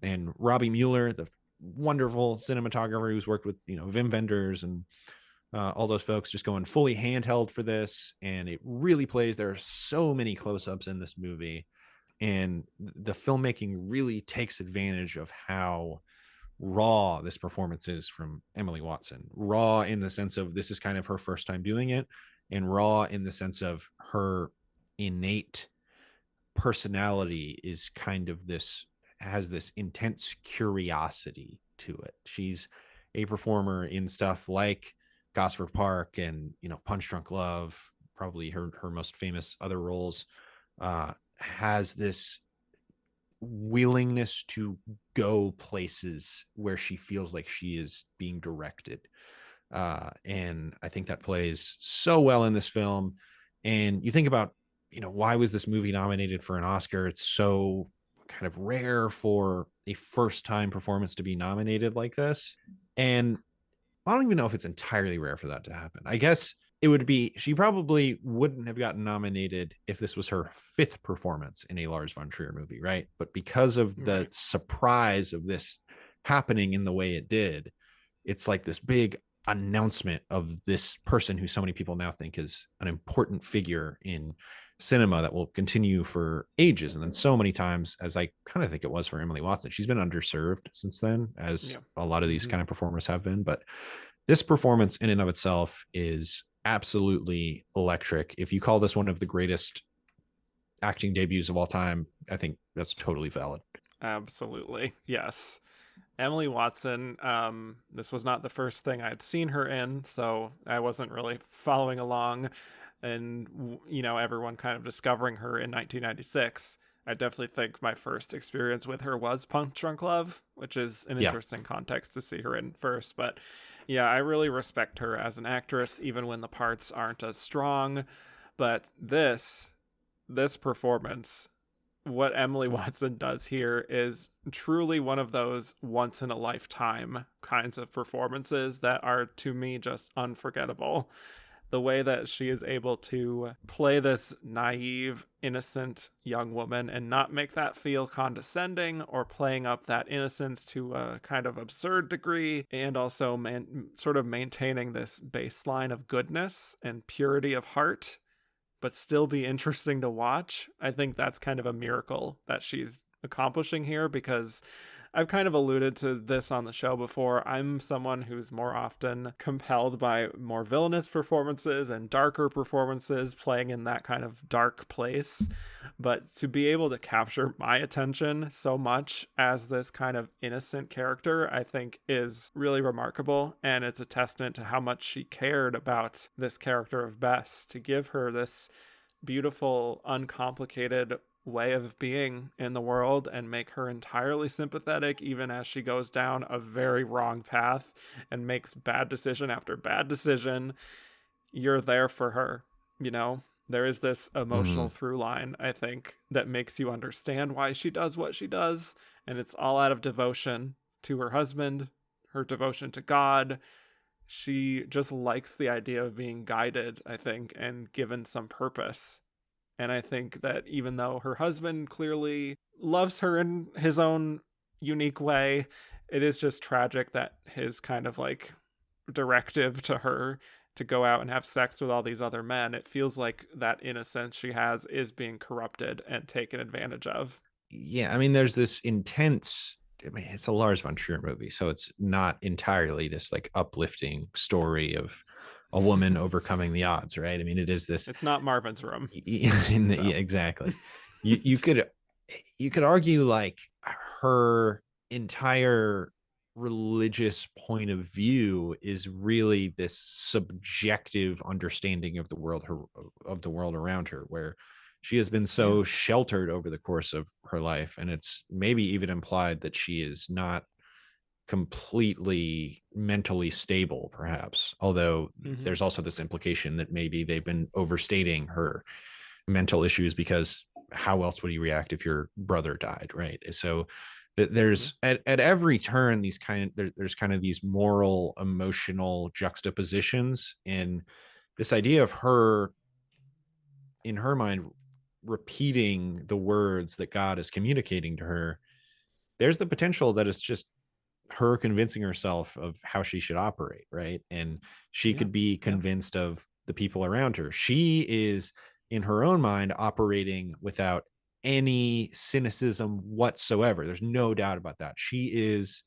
And Robbie Mueller, the wonderful cinematographer who's worked with, Wim Wenders and all those folks, just going fully handheld for this. And it really plays. There are so many close-ups in this movie. And the filmmaking really takes advantage of how raw this performance is from Emily Watson. Raw in the sense of this is kind of her first time doing it, and raw in the sense of her innate personality is kind of has this intense curiosity to it. She's a performer in stuff like Gosford Park and, Punch Drunk Love, probably her most famous other roles, has this willingness to go places where she feels like she is being directed. And I think that plays so well in this film. And you think about, why was this movie nominated for an Oscar? It's so kind of rare for a first time performance to be nominated like this. And I don't even know if it's entirely rare for that to happen. I guess it would be, she probably wouldn't have gotten nominated if this was her fifth performance in a Lars von Trier movie, right? But because of the surprise of this happening in the way it did, it's like this big announcement of this person who so many people now think is an important figure in cinema that will continue for ages. And then so many times, as I kind of think it was for Emily Watson, she's been underserved since then, as a lot of these kind of performers have been. But this performance in and of itself is absolutely electric. If you call this one of the greatest acting debuts of all time, I think that's totally valid. Absolutely. Yes. Emily Watson, this was not the first thing I'd seen her in, so I wasn't really following along, and, everyone kind of discovering her in 1996. I definitely think my first experience with her was Punch Drunk Love, which is an interesting context to see her in first. But yeah, I really respect her as an actress, even when the parts aren't as strong. But this performance, what Emily Watson does here is truly one of those once in a lifetime kinds of performances that are, to me, just unforgettable. The way that she is able to play this naive, innocent young woman and not make that feel condescending or playing up that innocence to a kind of absurd degree, and also sort of maintaining this baseline of goodness and purity of heart, but still be interesting to watch. I think that's kind of a miracle that she's accomplishing here, because I've kind of alluded to this on the show before. I'm someone who's more often compelled by more villainous performances and darker performances, playing in that kind of dark place. But to be able to capture my attention so much as this kind of innocent character, I think is really remarkable. And it's a testament to how much she cared about this character of Bess, to give her this beautiful, uncomplicated way of being in the world and make her entirely sympathetic, even as she goes down a very wrong path and makes bad decision after bad decision. You're there for her. There is this emotional through line, I think, that makes you understand why she does what she does. And it's all out of devotion to her husband, her devotion to God, she just likes the idea of being guided, I think, and given some purpose. And I think that even though her husband clearly loves her in his own unique way, it is just tragic that his kind of like directive to her to go out and have sex with all these other men, it feels like that innocence she has is being corrupted and taken advantage of. Yeah, I mean, there's this intense, I mean, it's a Lars von Trier movie, so it's not entirely this like uplifting story of a woman overcoming the odds, right? I mean, it is this. It's not Marvin's Room. Yeah, exactly. you could argue like her entire religious point of view is really this subjective understanding of the world around her, where she has been so sheltered over the course of her life, and it's maybe even implied that she is not completely mentally stable, perhaps, although there's also this implication that maybe they've been overstating her mental issues, because how else would you react if your brother died, right? So there's at every turn these there's kind of these moral, emotional juxtapositions, and this idea of her, in her mind, repeating the words that God is communicating to her. There's the potential that it's just her convincing herself of how she should operate, right? And she could be convinced of the people around her. She is, in her own mind, operating without any cynicism whatsoever. There's no doubt about that. She is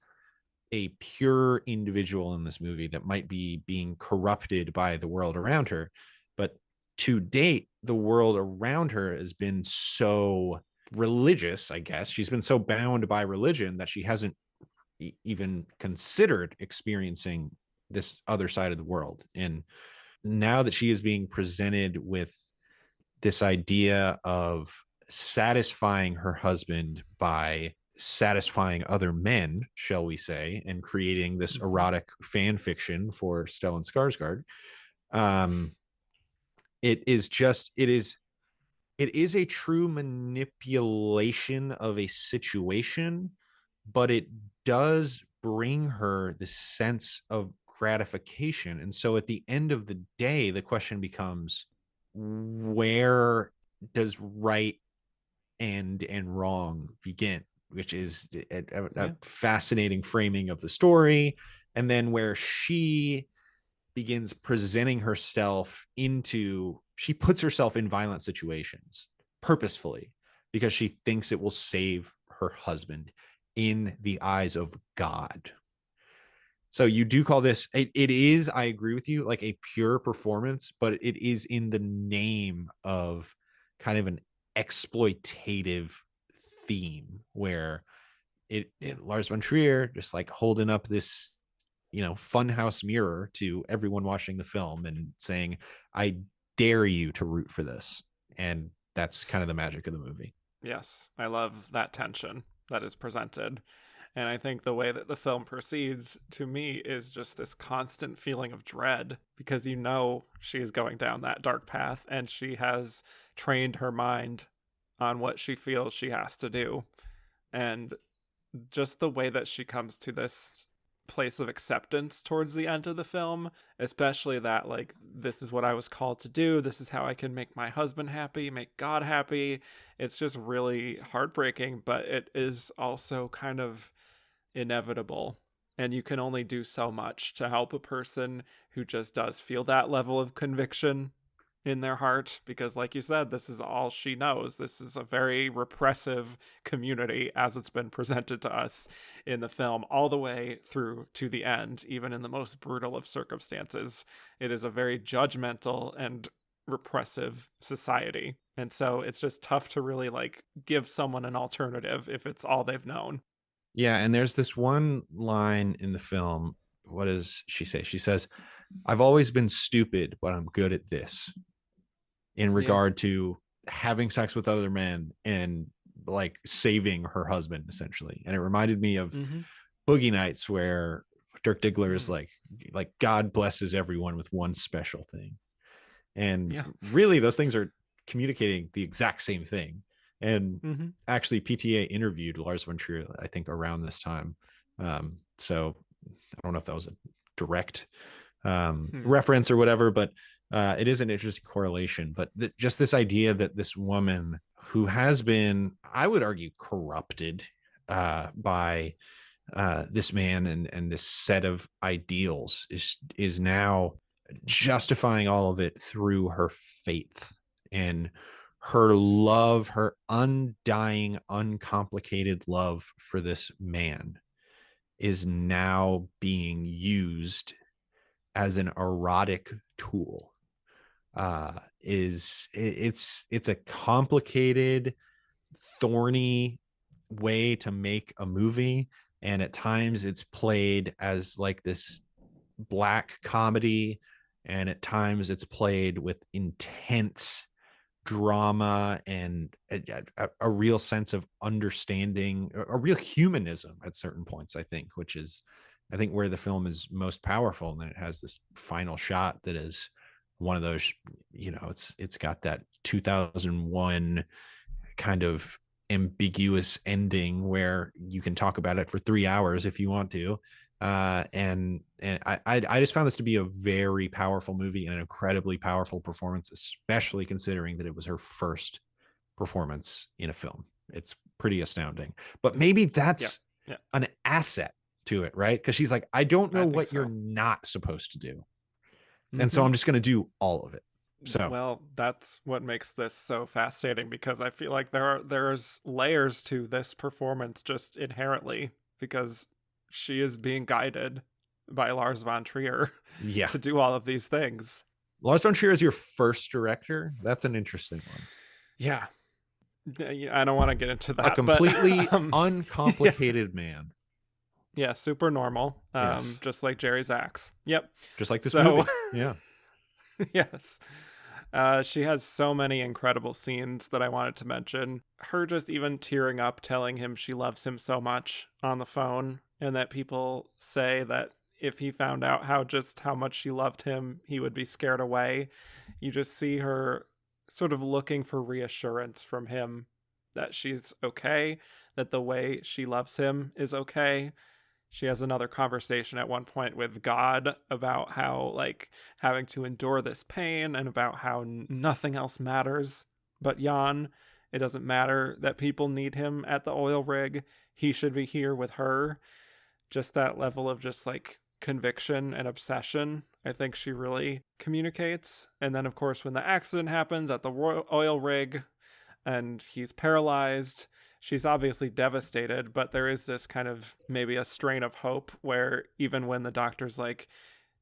a pure individual in this movie that might be being corrupted by the world around her. But to date, the world around her has been so religious, I guess. She's been so bound by religion that she hasn't even considered experiencing this other side of the world. And now that she is being presented with this idea of satisfying her husband by satisfying other men, shall we say, and creating this erotic fan fiction for Stellan Skarsgård, it is a true manipulation of a situation, but it does bring her the sense of gratification. And so at the end of the day, the question becomes, where does right and wrong begin? Which is a fascinating framing of the story. And then where she begins presenting herself she puts herself in violent situations purposefully because she thinks it will save her husband in the eyes of God. So you do call this, it is, I agree with you, like a pure performance, but it is in the name of kind of an exploitative theme where Lars von Trier just like holding up this, funhouse mirror to everyone watching the film and saying, I dare you to root for this. And that's kind of the magic of the movie. Yes, I love that tension that is presented. And I think the way that the film proceeds, to me, is just this constant feeling of dread, because she's going down that dark path and she has trained her mind on what she feels she has to do. And just the way that she comes to this place of acceptance towards the end of the film, especially that, like, this is what I was called to do, this is how I can make my husband happy, make God happy. It's just really heartbreaking, but it is also kind of inevitable, and you can only do so much to help a person who just does feel that level of conviction in their heart, because like you said, this is all she knows. This is a very repressive community as it's been presented to us in the film, all the way through to the end. Even in the most brutal of circumstances, it is a very judgmental and repressive society, and so it's just tough to really like give someone an alternative if it's all they've known. Yeah, and there's this one line in the film. What does she say? She says, I've always been stupid, but I'm good at this, in regard to having sex with other men and like saving her husband, essentially. And it reminded me of Boogie Nights, where Dirk Diggler is like God blesses everyone with one special thing. And really those things are communicating the exact same thing. And actually PTA interviewed Lars von Trier, I think, around this time. So I don't know if that was a direct reference or whatever, but it is an interesting correlation. But just this idea that this woman who has been, I would argue, corrupted by this man and this set of ideals is now justifying all of it through her faith and her love, her undying, uncomplicated love for this man is now being used as an erotic tool. It's a complicated, thorny way to make a movie, and at times it's played as like this black comedy, and at times it's played with intense drama and a real sense of understanding, a real humanism at certain points, I think, which is where the film is most powerful. And then it has this final shot that is one of those, it's got that 2001 kind of ambiguous ending where you can talk about it for 3 hours if you want to. And I just found this to be a very powerful movie and an incredibly powerful performance, especially considering that it was her first performance in a film. It's pretty astounding, but maybe that's an asset to it, right? Because she's like, I don't know what you're not supposed to do. And so I'm just going to do all of it. So, well, that's what makes this so fascinating, because I feel like there's layers to this performance just inherently, because she is being guided by Lars von Trier to do all of these things. Lars von Trier is your first director. That's an interesting one. Yeah. I don't want to get into that. A completely uncomplicated man. Yeah, super normal. Just like Jerry Zaks. Yep. Just like this movie. Yeah. Yes. She has so many incredible scenes that I wanted to mention. Her just even tearing up, telling him she loves him so much on the phone, and that people say that if he found out how much she loved him, he would be scared away. You just see her sort of looking for reassurance from him that she's okay, that the way she loves him is okay. She has another conversation at one point with God about how, like, having to endure this pain, and about how nothing else matters but Jan. It doesn't matter that people need him at the oil rig. He should be here with her. Just that level of just like conviction and obsession, I think she really communicates. And then, of course, when the accident happens at the oil rig and he's paralyzed, she's obviously devastated, but there is this kind of maybe a strain of hope where even when the doctor's like,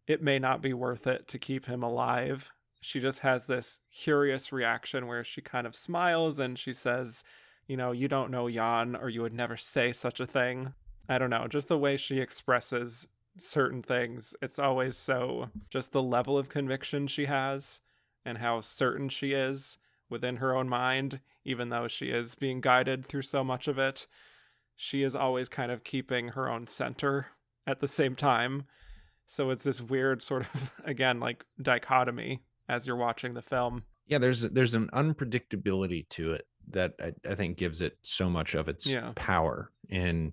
it may not be worth it to keep him alive, she just has this curious reaction where she kind of smiles and she says, you don't know Jan, or you would never say such a thing. I don't know, just the way she expresses certain things. It's always so, just the level of conviction she has and how certain she is within her own mind, even though she is being guided through so much of it. She is always kind of keeping her own center at the same time. So it's this weird sort of, again, like dichotomy as you're watching the film. Yeah, there's an unpredictability to it that I think gives it so much of its power. And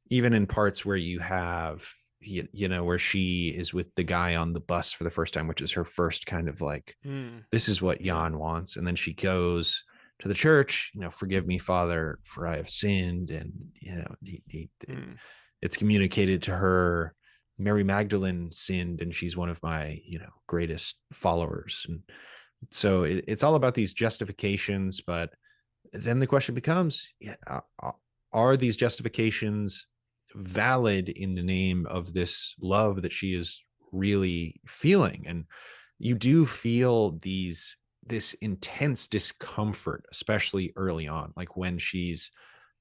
even in parts where you have, where she is with the guy on the bus for the first time, which is her first kind of like, this is what Jan wants. And then she goes to the church, forgive me, Father, for I have sinned. And, it's communicated to her, Mary Magdalene sinned and she's one of my, greatest followers. And so it's all about these justifications. But then the question becomes, are these justifications valid in the name of this love that she is really feeling? And you do feel this intense discomfort, especially early on, like when she's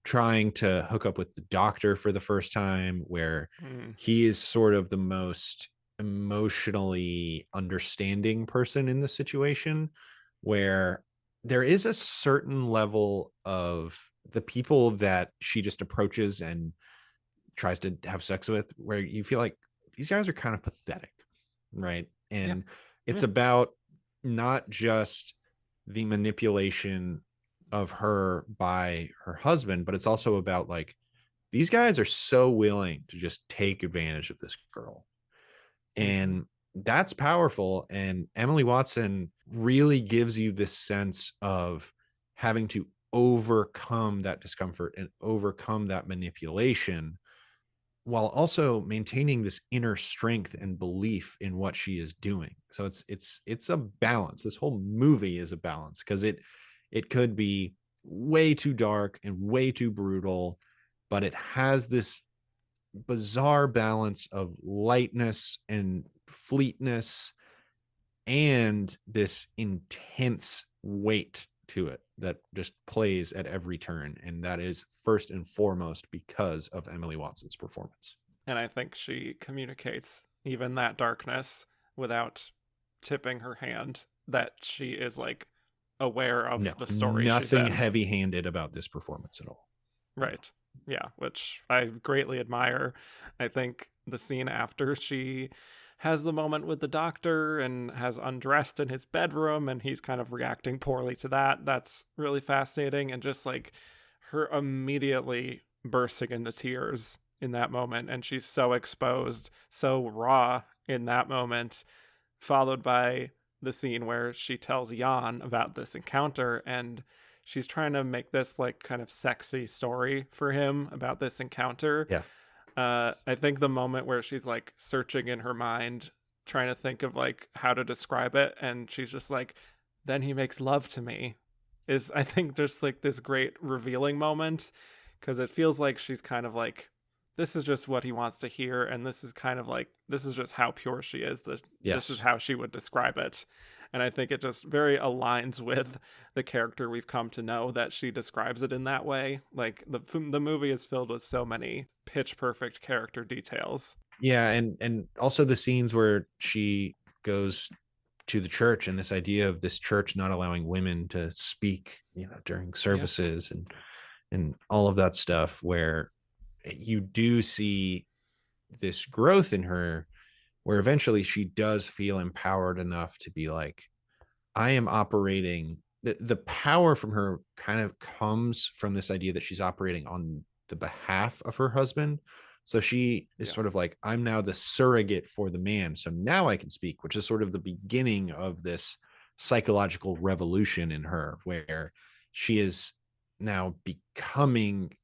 trying to hook up with the doctor for the first time, where he is sort of the most emotionally understanding person in the situation, where there is a certain level of the people that she just approaches and tries to have sex with, where you feel like these guys are kind of pathetic, right? And it's about not just the manipulation of her by her husband, but it's also about like, these guys are so willing to just take advantage of this girl. And that's powerful. And Emily Watson really gives you this sense of having to overcome that discomfort and overcome that manipulation while also maintaining this inner strength and belief in what she is doing. So it's a balance. This whole movie is a balance, because it could be way too dark and way too brutal, but it has this bizarre balance of lightness and fleetness and this intense weight to it that just plays at every turn. And that is first and foremost because of Emily Watson's performance. And I think she communicates even that darkness without tipping her hand, that she is like aware of the story. Nothing heavy-handed about this performance at all. Right. Yeah, which I greatly admire. I think the scene after she has the moment with the doctor and has undressed in his bedroom and he's kind of reacting poorly to that, that's really fascinating. And just like her immediately bursting into tears in that moment, and she's so exposed, so raw in that moment, followed by the scene where she tells Jan about this encounter, and she's trying to make this like kind of sexy story for him about this encounter. Yeah. I think the moment where she's like searching in her mind, trying to think of like how to describe it, and she's just like, then he makes love to me, is I think just like this great revealing moment, because it feels like she's kind of like, this is just what he wants to hear, and this is kind of like, this is just how pure she is. This is how she would describe it. And I think it just very aligns with the character we've come to know, that she describes it in that way. Like the movie is filled with so many pitch perfect character details. Yeah, and also the scenes where she goes to the church, and this idea of this church not allowing women to speak, during services, and all of that stuff, where you do see this growth in her, where eventually she does feel empowered enough to be like, I am operating. The power from her kind of comes from this idea that she's operating on the behalf of her husband. So she is sort of like, I'm now the surrogate for the man. So now I can speak, which is sort of the beginning of this psychological revolution in her, where she is now becoming,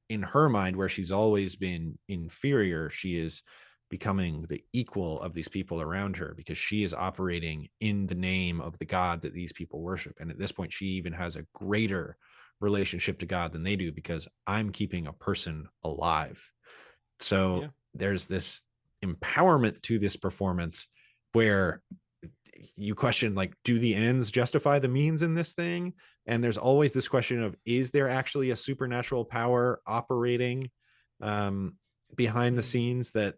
in her mind, where she's always been inferior, she is becoming the equal of these people around her, because she is operating in the name of the God that these people worship. And at this point, she even has a greater relationship to God than they do, because I'm keeping a person alive. So there's this empowerment to this performance where you question, like, do the ends justify the means in this thing? And there's always this question of, is there actually a supernatural power operating behind the scenes that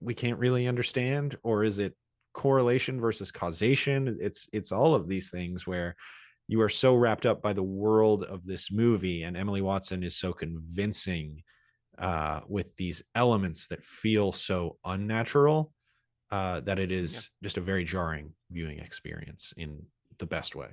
we can't really understand? Or is it correlation versus causation? It's all of these things where you are so wrapped up by the world of this movie, and Emily Watson is so convincing with these elements that feel so unnatural, that it is just a very jarring viewing experience in the best way.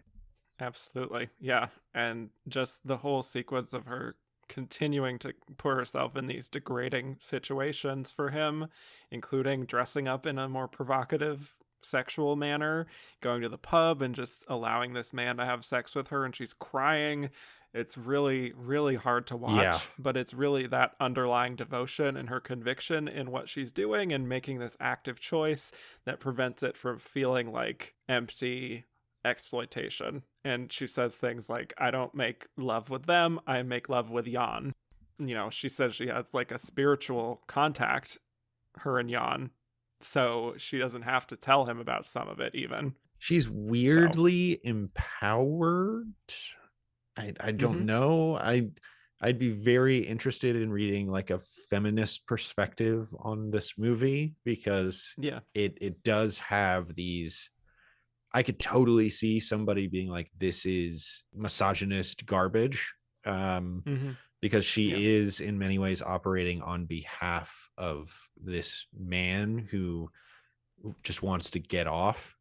Absolutely. Yeah. And just the whole sequence of her continuing to put herself in these degrading situations for him, including dressing up in a more provocative sexual manner, going to the pub and just allowing this man to have sex with her, and she's crying. It's really, really hard to watch, but it's really that underlying devotion and her conviction in what she's doing and making this active choice that prevents it from feeling like empty exploitation. And she says things like, I don't make love with them, I make love with Jan. She says she has like a spiritual contact, her and Jan, so she doesn't have to tell him about some of it even. She's weirdly empowered. I don't know. I'd be very interested in reading like a feminist perspective on this movie, because it does have these, I could totally see somebody being like, this is misogynist garbage, because she is in many ways operating on behalf of this man who just wants to get off,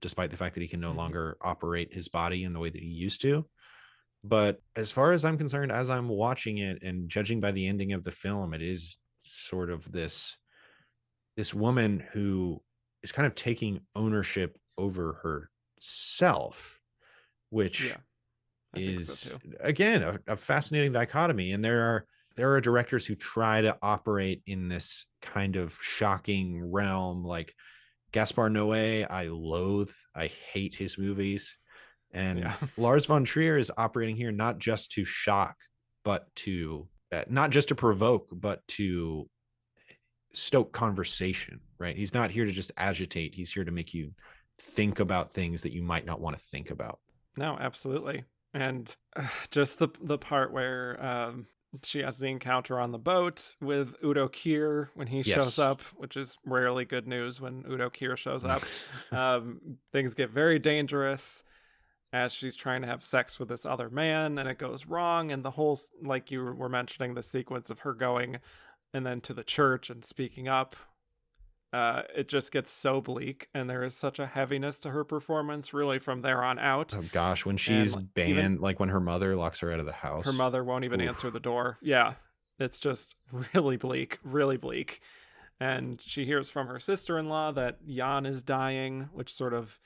despite the fact that he can no longer operate his body in the way that he used to. But as far as I'm concerned, as I'm watching it and judging by the ending of the film, it is sort of this woman who is kind of taking ownership over herself, which is so again a fascinating dichotomy. And there are directors who try to operate in this kind of shocking realm, like Gaspar Noé. I hate his movies. And Lars von Trier is operating here not just to shock, but to not just to provoke, but to stoke conversation, right? He's not here to just agitate. He's here to make you think about things that you might not want to think about. No, absolutely. And just the part where she has the encounter on the boat with Udo Kier when he shows up, which is rarely good news when Udo Kier shows up. Things get very dangerous as she's trying to have sex with this other man, and it goes wrong. And the whole, like you were mentioning, the sequence of her going and then to the church and speaking up, it just gets so bleak, and there is such a heaviness to her performance really from there on out. Oh gosh, when she's banned, like when her mother locks her out of the house, her mother won't even answer the door. Yeah, it's just really bleak, really bleak. And she hears from her sister-in-law that Jan is dying, which sort of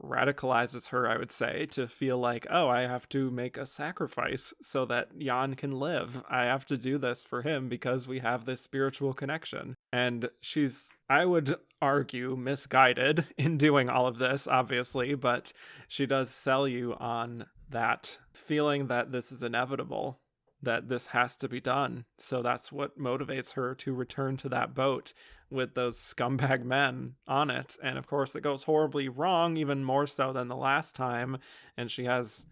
radicalizes her, I would say, to feel like, oh, I have to make a sacrifice so that Jan can live. I have to do this for him because we have this spiritual connection. And she's, I would argue, misguided in doing all of this, obviously, but she does sell you on that feeling that this is inevitable, that this has to be done. So that's what motivates her to return to that boat with those scumbag men on it. And of course it goes horribly wrong, even more so than the last time. And she has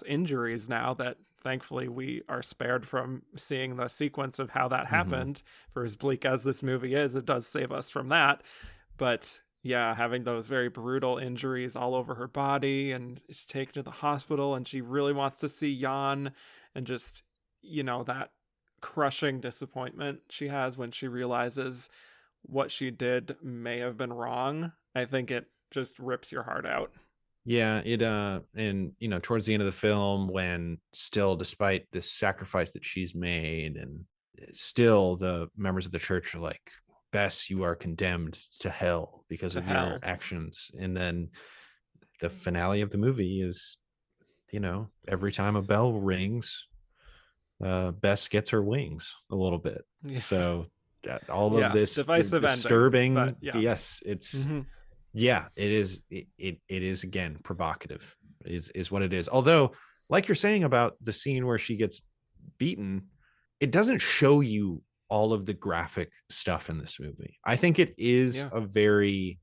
injuries now that thankfully we are spared from seeing the sequence of how that happened. For as bleak as this movie is, it does save us from that. But yeah, having those very brutal injuries all over her body, and is taken to the hospital, and she really wants to see Jan, and just, that crushing disappointment she has when she realizes what she did may have been wrong. I think it just rips your heart out. Yeah, and towards the end of the film, when still, despite this sacrifice that she's made, and still the members of the church are like, Bess, you are condemned to hell because of your actions. And then the finale of the movie is, every time a bell rings, Bess gets her wings a little bit. Yeah. So all of this divisive disturbing ending, but yes, it's it is again provocative is what it is. Although, like you're saying about the scene where she gets beaten, it doesn't show you all of the graphic stuff in this movie. I think it is a very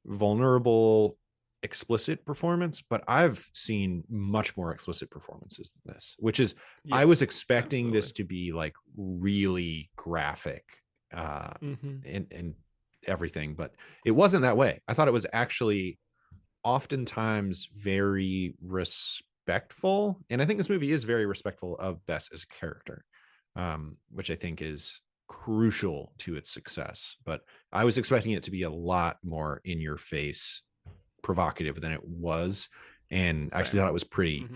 vulnerable, explicit performance, but I've seen much more explicit performances than this, which is I was expecting this to be like really graphic and everything, but it wasn't that way. I thought it was actually oftentimes very respectful, and I think this movie is very respectful of Bess as a character, which I think is crucial to its success. But I was expecting it to be a lot more in your face, provocative than it was, and actually thought it was pretty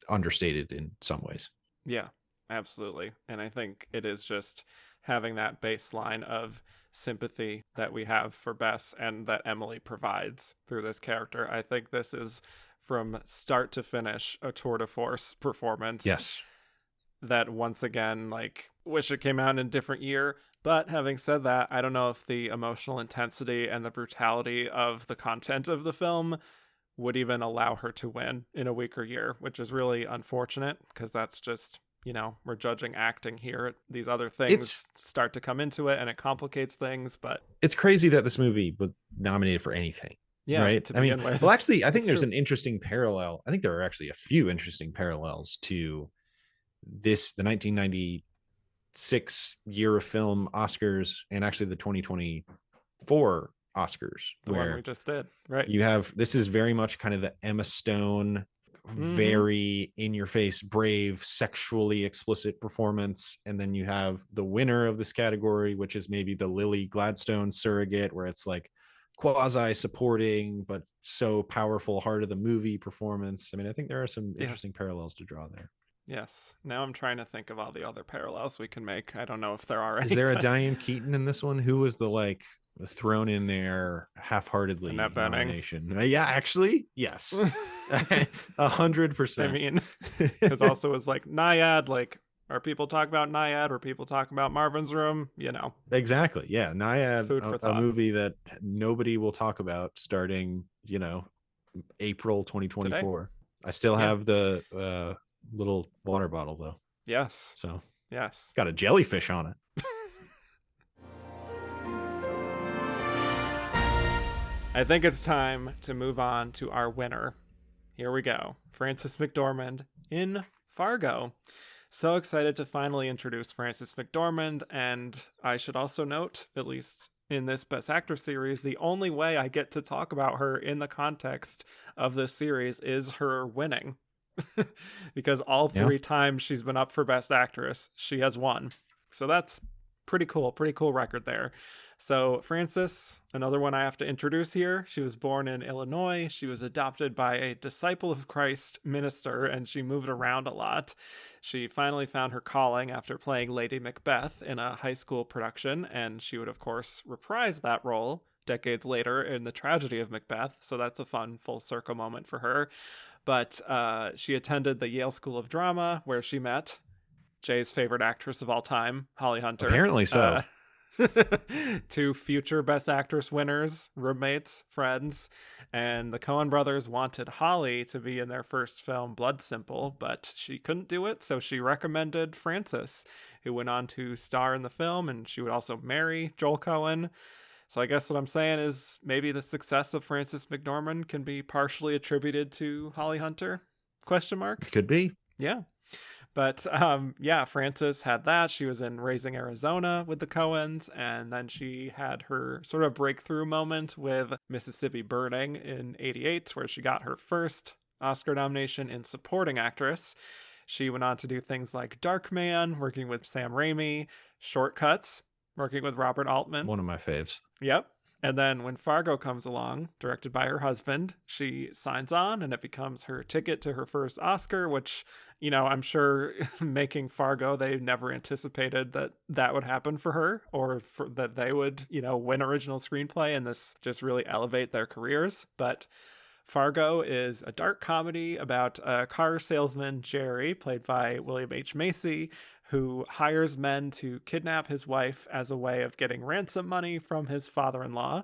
understated in some ways. Yeah, absolutely. And I think it is just having that baseline of sympathy that we have for Bess and that Emily provides through this character. I think this is, from start to finish, a tour de force performance. Yes. That once again, wish it came out in a different year. But having said that, I don't know if the emotional intensity and the brutality of the content of the film would even allow her to win in a weaker year, which is really unfortunate, because that's just, we're judging acting here. These other things start to come into it, and it complicates things. But it's crazy that this movie was nominated for anything. Yeah, right. To begin with. Well, actually, I think there's an interesting parallel. I think there are actually a few interesting parallels to the 1996 year of film Oscars, and actually the 2024 Oscars, the one we just did. Right. You have, this is very much kind of the Emma Stone, very in your face, brave, sexually explicit performance. And then you have the winner of this category, which is maybe the Lily Gladstone surrogate, where it's like quasi supporting, but so powerful heart of the movie performance. I think there are some interesting parallels to draw there. Yes. Now I'm trying to think of all the other parallels we can make. I don't know if there are any. Is there a Diane Keaton in this one? Who was the thrown in there half-heartedly Annette Bening. nomination. Yeah, actually, yes. 100%. I mean, because also it's like Naiad, like, are people talking about Naiad? Or people talking about Marvin's Room? You know. Exactly. Yeah. Naiad, Food for a thought. movie that nobody will talk about starting, April 2024. Today. I still have the little water bottle though. Yes. So yes. Got a jellyfish on it. I think it's time to move on to our winner. Here we go. Frances McDormand in Fargo. So excited to finally introduce Frances McDormand, and I should also note, at least in this Best Actress series, the only way I get to talk about her in the context of this series is her winning. Because all 3 times she's been up for Best Actress, she has won. So that's pretty cool record there. So Frances, another one I have to introduce here. She was born in Illinois. She was adopted by a Disciple of Christ minister, and she moved around a lot. She finally found her calling after playing Lady Macbeth in a high school production, and she would, of course, reprise that role decades later in The Tragedy of Macbeth, so that's a fun full circle moment for her. But she attended the Yale School of Drama, where she met Jay's favorite actress of all time, Holly Hunter. Apparently so. 2 future Best Actress winners, roommates, friends, and the Coen brothers wanted Holly to be in their first film, Blood Simple, but she couldn't do it, so she recommended Frances, who went on to star in the film, and she would also marry Joel Coen. So I guess what I'm saying is maybe the success of Frances McDormand can be partially attributed to Holly Hunter? ? Could be. Yeah. But Frances had that. She was in Raising Arizona with the Coens, and then she had her sort of breakthrough moment with Mississippi Burning in '88, where she got her first Oscar nomination in Supporting Actress. She went on to do things like Darkman, working with Sam Raimi, Shortcuts, working with Robert Altman. One of my faves. Yep. And then when Fargo comes along, directed by her husband, she signs on, and it becomes her ticket to her first Oscar, which, I'm sure making Fargo, they never anticipated that would happen for her, or that they would, win original screenplay and this just really elevate their careers. But Fargo is a dark comedy about a car salesman, Jerry, played by William H. Macy, who hires men to kidnap his wife as a way of getting ransom money from his father-in-law.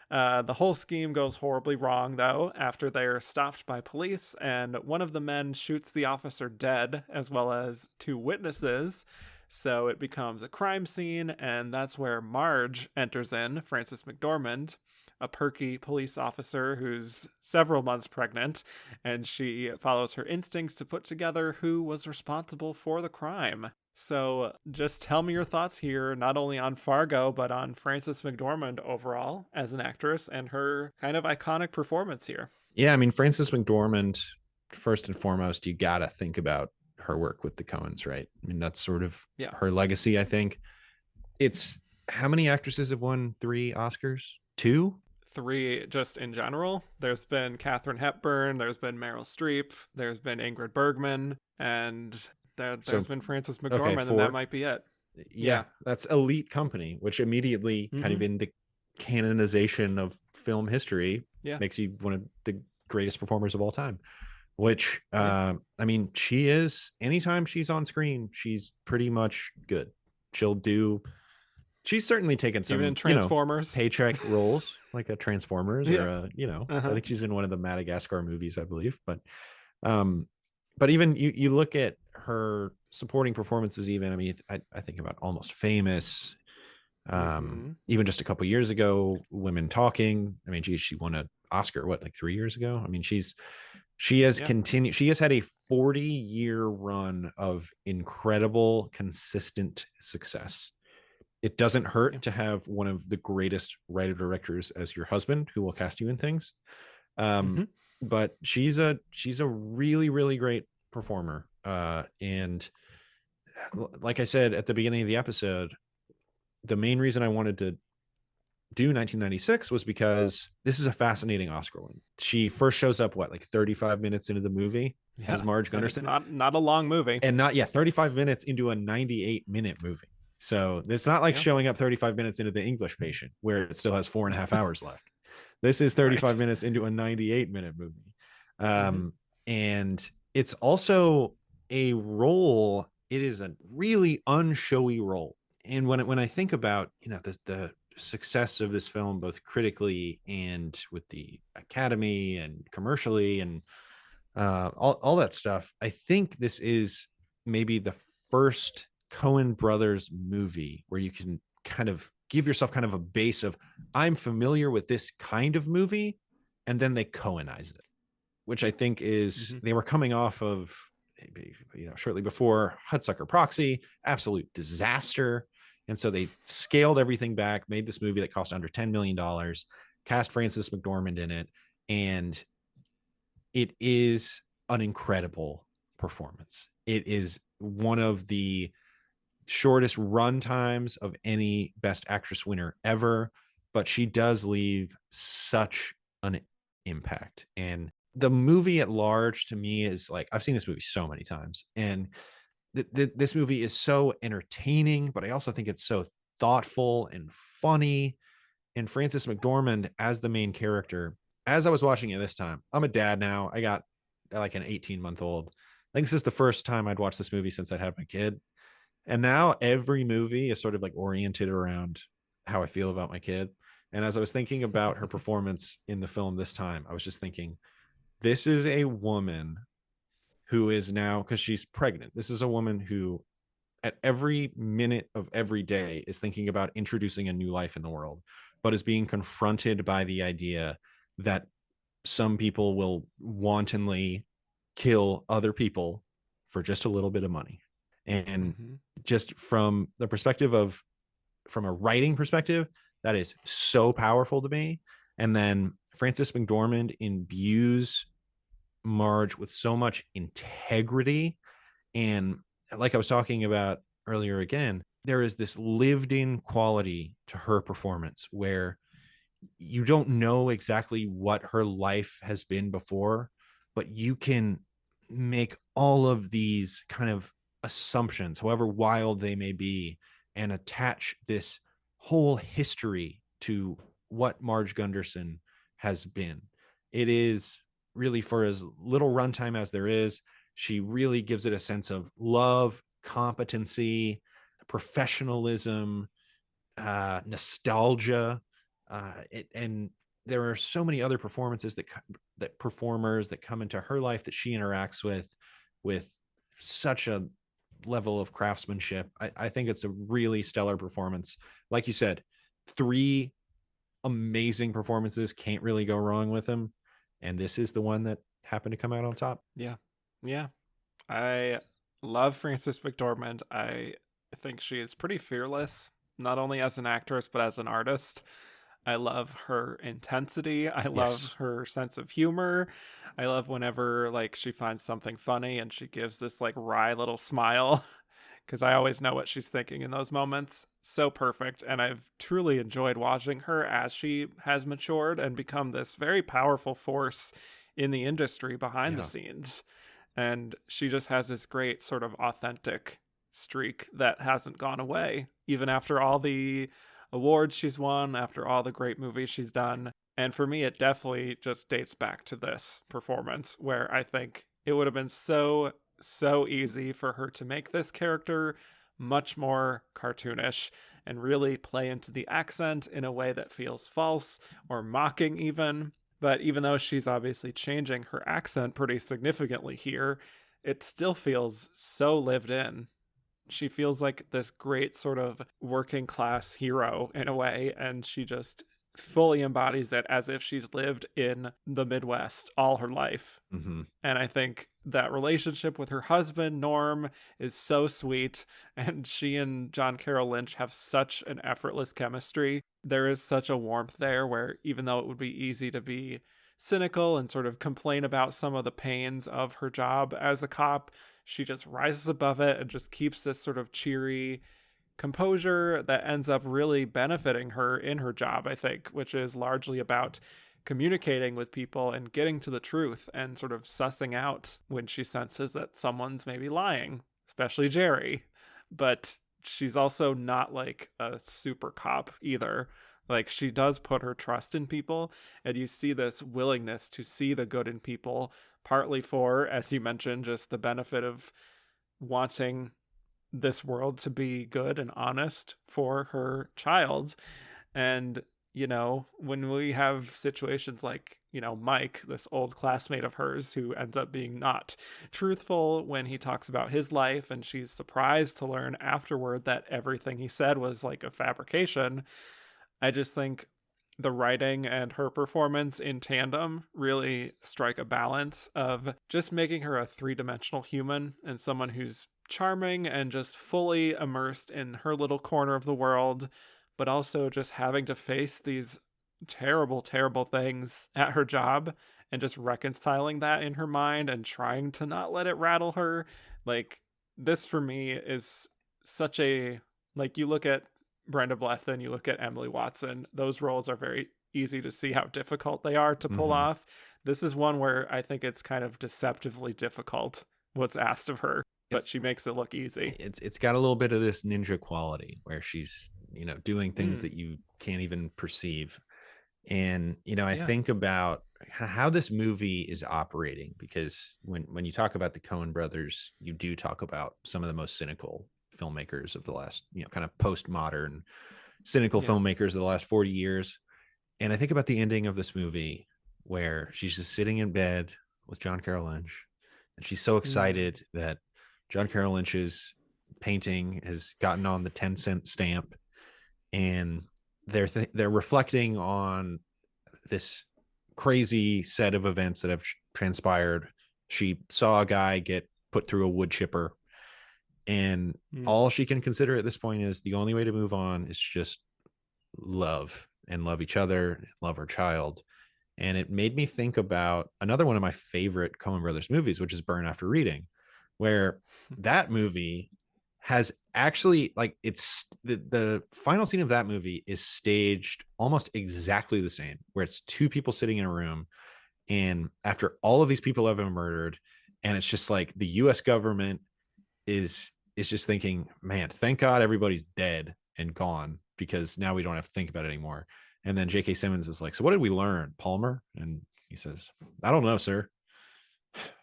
The whole scheme goes horribly wrong, though, after they're stopped by police, and one of the men shoots the officer dead, as well as 2 witnesses. So it becomes a crime scene, and that's where Marge enters in, Frances McDormand, a perky police officer who's several months pregnant, and she follows her instincts to put together who was responsible for the crime. So just tell me your thoughts here, not only on Fargo, but on Frances McDormand overall as an actress and her kind of iconic performance here. Yeah, Frances McDormand, first and foremost, you gotta think about her work with the Coens, right? That's sort of her legacy, I think. It's how many actresses have won 3 Oscars? 2? 3 just in general. There's been Katharine Hepburn, there's been Meryl Streep, there's been Ingrid Bergman, and there's been Frances McDormand, and that might be it. Yeah, that's elite company, which immediately kind of in the canonization of film history makes you one of the greatest performers of all time. Which, she is, anytime she's on screen, she's pretty much good. She's certainly taken some, even in Transformers, paycheck roles, like a Transformers or I think she's in one of the Madagascar movies, I believe. But even you look at her supporting performances, even, I think about Almost Famous, even just a couple years ago, Women Talking. She won an Oscar, 3 years ago? She has continued. She has had a 40-year run of incredible, consistent success. It doesn't hurt to have one of the greatest writer-directors as your husband, who will cast you in things. But she's a really, really great performer. And like I said at the beginning of the episode, the main reason I wanted to do 1996 was because this is a fascinating Oscar win. She first shows up 35 minutes into the movie as Marge Gunderson. Not a long movie, and 35 minutes into a 98-minute movie. So it's not like Yeah. showing up 35 minutes into The English Patient where it still has 4.5 hours left. This is Right. 35 minutes into a 98-minute movie. Mm-hmm. And it's also a role. It is a really unshowy role. And when I think about, the success of this film, both critically and with the Academy and commercially and all that stuff, I think this is maybe the first Coen brothers movie where you can kind of give yourself kind of a base of, I'm familiar with this kind of movie, and then they Coenize it, which I think is, Mm-hmm. they were coming off of, shortly before Hudsucker Proxy, absolute disaster. And so they scaled everything back, made this movie that cost under $10 million, cast Frances McDormand in it, and it is an incredible performance. It is one of the shortest run times of any Best Actress winner ever, but she does leave such an impact. And the movie at large, to me, is like, I've seen this movie so many times, and this movie is so entertaining, but I also think it's so thoughtful and funny. And Frances McDormand as the main character, as I was watching it this time, I'm a dad now. I got like an 18-month-old. I think this is the first time I'd watched this movie since I'd had my kid. And now every movie is sort of like oriented around how I feel about my kid. And as I was thinking about her performance in the film this time, I was just thinking, this is a woman who is now, because she's pregnant, this is a woman who at every minute of every day is thinking about introducing a new life in the world, but is being confronted by the idea that some people will wantonly kill other people for just a little bit of money. And Mm-hmm. just from the perspective of, from a writing perspective, that is so powerful to me. And then Frances McDormand imbues Marge with so much integrity. And like I was talking about earlier, again, there is this lived in quality to her performance where you don't know exactly what her life has been before, but you can make all of these kind of assumptions, however wild they may be, and attach this whole history to what Marge Gunderson has been. It is really, for as little runtime as there is, she really gives it a sense of love, competency, professionalism, nostalgia, and there are so many other performances that performers that come into her life that she interacts with such a level of craftsmanship. I think it's a really stellar performance. Like you said, 3 amazing performances, can't really go wrong with them, and this is the one that happened to come out on top. Yeah. I love Frances McDormand. I think she is pretty fearless, not only as an actress, but as an artist. I love her intensity. I love Yes. her sense of humor. I love whenever like she finds something funny and she gives this like wry little smile because I always know what she's thinking in those moments. So perfect. And I've truly enjoyed watching her as she has matured and become this very powerful force in the industry behind the Yeah. scenes. And she just has this great sort of authentic streak that hasn't gone away, even after all the awards she's won, after all the great movies she's done. And for me, it definitely just dates back to this performance where I think it would have been so easy for her to make this character much more cartoonish and really play into the accent in a way that feels false or mocking even. But even though she's obviously changing her accent pretty significantly here, it still feels so lived in. She feels like this great sort of working class hero in a way, and she just fully embodies it as if she's lived in the Midwest all her life. Mm-hmm. And I think that relationship with her husband, Norm, is so sweet. And she and John Carroll Lynch have such an effortless chemistry. There is such a warmth there where even though it would be easy to be cynical and sort of complain about some of the pains of her job as a cop, she just rises above it and just keeps this sort of cheery composure that ends up really benefiting her in her job, I think, which is largely about communicating with people and getting to the truth and sort of sussing out when she senses that someone's maybe lying, especially Jerry. But she's also not like a super cop either. Like, she does put her trust in people, and you see this willingness to see the good in people, partly for, as you mentioned, just the benefit of wanting this world to be good and honest for her child. And, you know, when we have situations like, you know, Mike, this old classmate of hers who ends up being not truthful when he talks about his life, and she's surprised to learn afterward that everything he said was like a fabrication. I just think the writing and her performance in tandem really strike a balance of just making her a three-dimensional human and someone who's charming and just fully immersed in her little corner of the world, but also just having to face these terrible, terrible things at her job and just reconciling that in her mind and trying to not let it rattle her. Like, this for me is such a, like, you look at Brenda Blethyn, you look at Emily Watson, those roles are very easy to see how difficult they are to pull off. This is one where I think it's kind of deceptively difficult what's asked of her, but she makes it look easy. It's got a little bit of this ninja quality where she's, you know, doing things that you can't even perceive. And, you know, I think about how this movie is operating, because when you talk about the Coen brothers, you do talk about some of the most cynical filmmakers of the last, you know, kind of postmodern cynical filmmakers of the last 40 years. And I think about the ending of this movie where she's just sitting in bed with John Carroll Lynch, and she's so excited that John Carroll Lynch's painting has gotten on the 10-cent stamp, and they're reflecting on this crazy set of events that have transpired. She saw a guy get put through a wood chipper, and all she can consider at this point is the only way to move on is just love, and love each other, love her child. And it made me think about another one of my favorite Coen brothers movies, which is Burn After Reading, where that movie has actually, like, it's the final scene of that movie is staged almost exactly the same, where it's two people sitting in a room, and after all of these people have been murdered, and it's just like the US government is just thinking, man, thank God everybody's dead and gone, because now we don't have to think about it anymore. And then J.K. Simmons is like, so what did we learn, Palmer? And he says, I don't know, sir.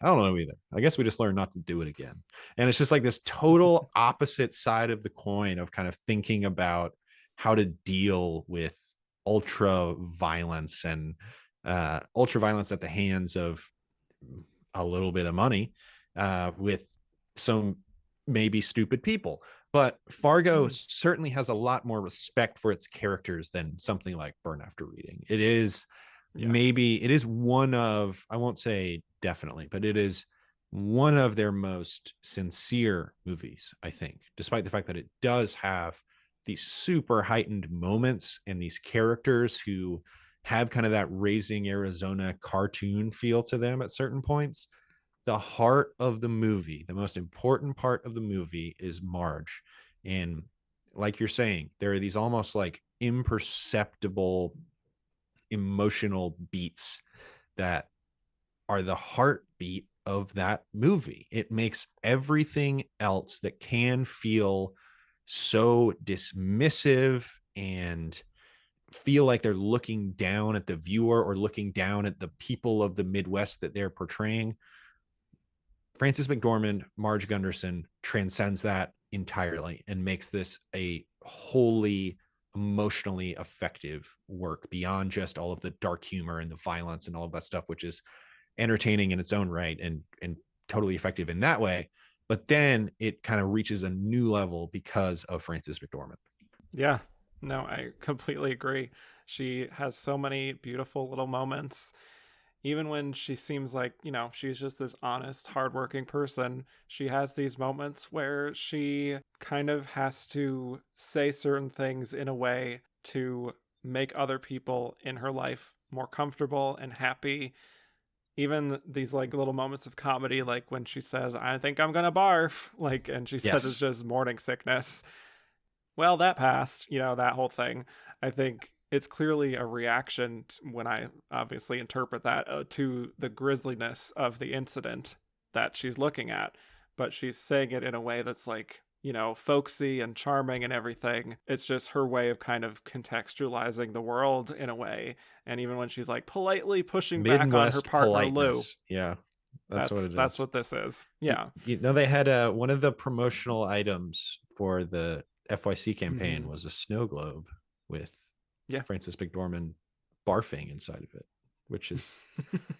I don't know either. I guess we just learned not to do it again. And it's just like this total opposite side of the coin of kind of thinking about how to deal with ultra violence and ultra violence at the hands of a little bit of money with some maybe stupid people. But Fargo certainly has a lot more respect for its characters than something like Burn After Reading. It is maybe, it is one of, I won't say definitely, but it is one of their most sincere movies, I think, despite the fact that it does have these super heightened moments and these characters who have kind of that Raising Arizona cartoon feel to them at certain points. The heart of the movie, the most important part of the movie, is Marge. And like you're saying, there are these almost like imperceptible emotional beats that are the heartbeat of that movie. It makes everything else that can feel so dismissive and feel like they're looking down at the viewer or looking down at the people of the Midwest that they're portraying. Frances McDormand, Marge Gunderson transcends that entirely and makes this a wholly emotionally effective work beyond just all of the dark humor and the violence and all of that stuff, which is entertaining in its own right and totally effective in that way. But then it kind of reaches a new level because of Frances McDormand. Yeah, no, I completely agree. She has so many beautiful little moments. Even when she seems like, you know, she's just this honest, hardworking person, she has these moments where she kind of has to say certain things in a way to make other people in her life more comfortable and happy. Even these like little moments of comedy, like when she says, I think I'm gonna barf, like, and she says it's just morning sickness. Well, that passed, you know, that whole thing. I think it's clearly a reaction when I obviously interpret that to the grisliness of the incident that she's looking at, but she's saying it in a way that's like, folksy and charming and everything. It's just her way of kind of contextualizing the world in a way. And even when she's like politely pushing back on her Midwest partner Lou, politeness. Yeah, that's what it is. That's what this is. Yeah. They had one of the promotional items for the FYC campaign was a snow globe with Frances McDormand barfing inside of it, which is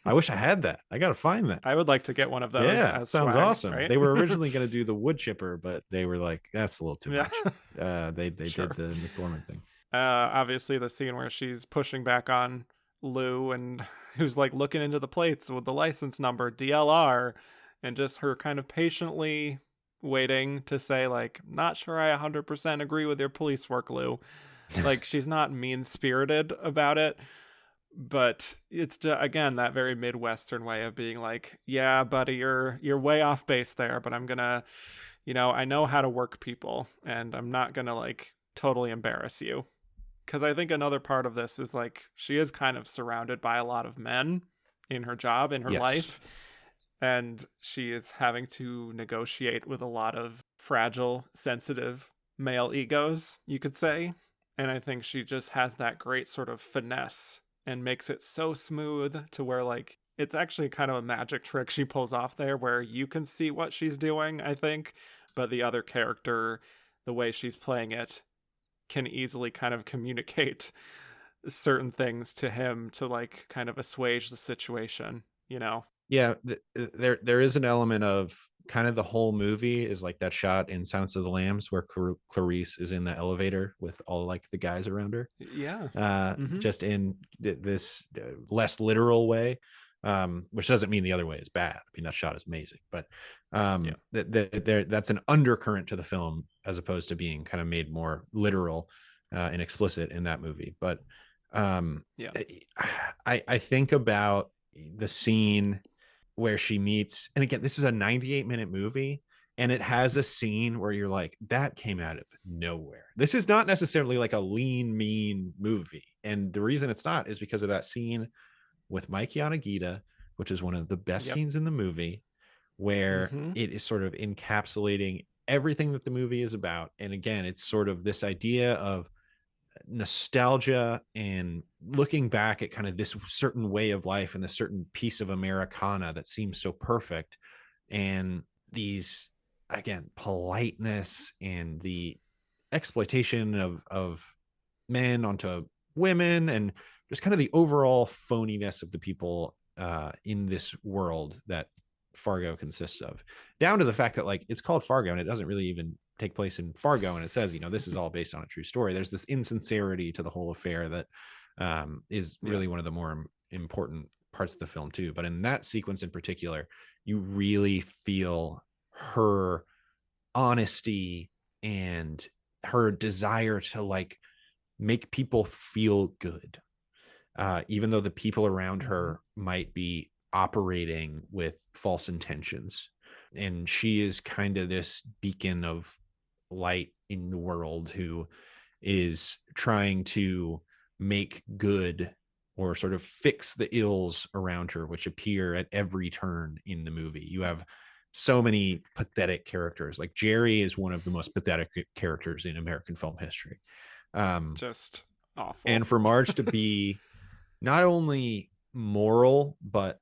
I wish I had that. I gotta find that. I would like to get one of those. Yeah, that sounds swag, awesome. right? They were originally going to do the wood chipper, but they were like, that's a little too much. They Sure. did the McDormand thing. Obviously the scene where she's pushing back on Lou and who's like looking into the plates with the license number DLR, and just her kind of patiently waiting to say like, not sure I 100% agree with your police work, Lou. Like, she's not mean-spirited about it, but it's again that very Midwestern way of being like, yeah, buddy, you're way off base there, but I'm gonna, I know how to work people, and I'm not gonna like totally embarrass you. Because I think another part of this is like she is kind of surrounded by a lot of men in her job, in her life, and she is having to negotiate with a lot of fragile, sensitive male egos, you could say. And I think she just has that great sort of finesse and makes it so smooth to where like it's actually kind of a magic trick she pulls off there where you can see what she's doing, I think, but the other character, the way she's playing it, can easily kind of communicate certain things to him to like kind of assuage the situation, Yeah, there is an element of kind of the whole movie is like that shot in Silence of the Lambs where Clarice is in the elevator with all like the guys around her. Yeah. Just in this less literal way, which doesn't mean the other way is bad. I mean, that shot is amazing, but that's an undercurrent to the film as opposed to being kind of made more literal and explicit in that movie. But I think about the scene where she meets, and again, this is a 98-minute movie, and it has a scene where you're like, that came out of nowhere. This is not necessarily like a lean, mean movie. And the reason it's not is because of that scene with Mike Yanagita, which is one of the best scenes in the movie, where it is sort of encapsulating everything that the movie is about. And again, it's sort of this idea of nostalgia and looking back at kind of this certain way of life and this certain piece of Americana that seems so perfect, and these, again, politeness and the exploitation of men onto women, and just kind of the overall phoniness of the people in this world that Fargo consists of, down to the fact that like it's called Fargo and it doesn't really even take place in Fargo, and it says, this is all based on a true story. There's this insincerity to the whole affair that is really one of the more important parts of the film too. But in that sequence in particular, you really feel her honesty and her desire to like make people feel good, even though the people around her might be operating with false intentions. And she is kind of this beacon of light in the world who is trying to make good or sort of fix the ills around her, which appear at every turn in the movie. You have so many pathetic characters. Like Jerry is one of the most pathetic characters in American film history. Just awful. And for Marge to be not only moral, but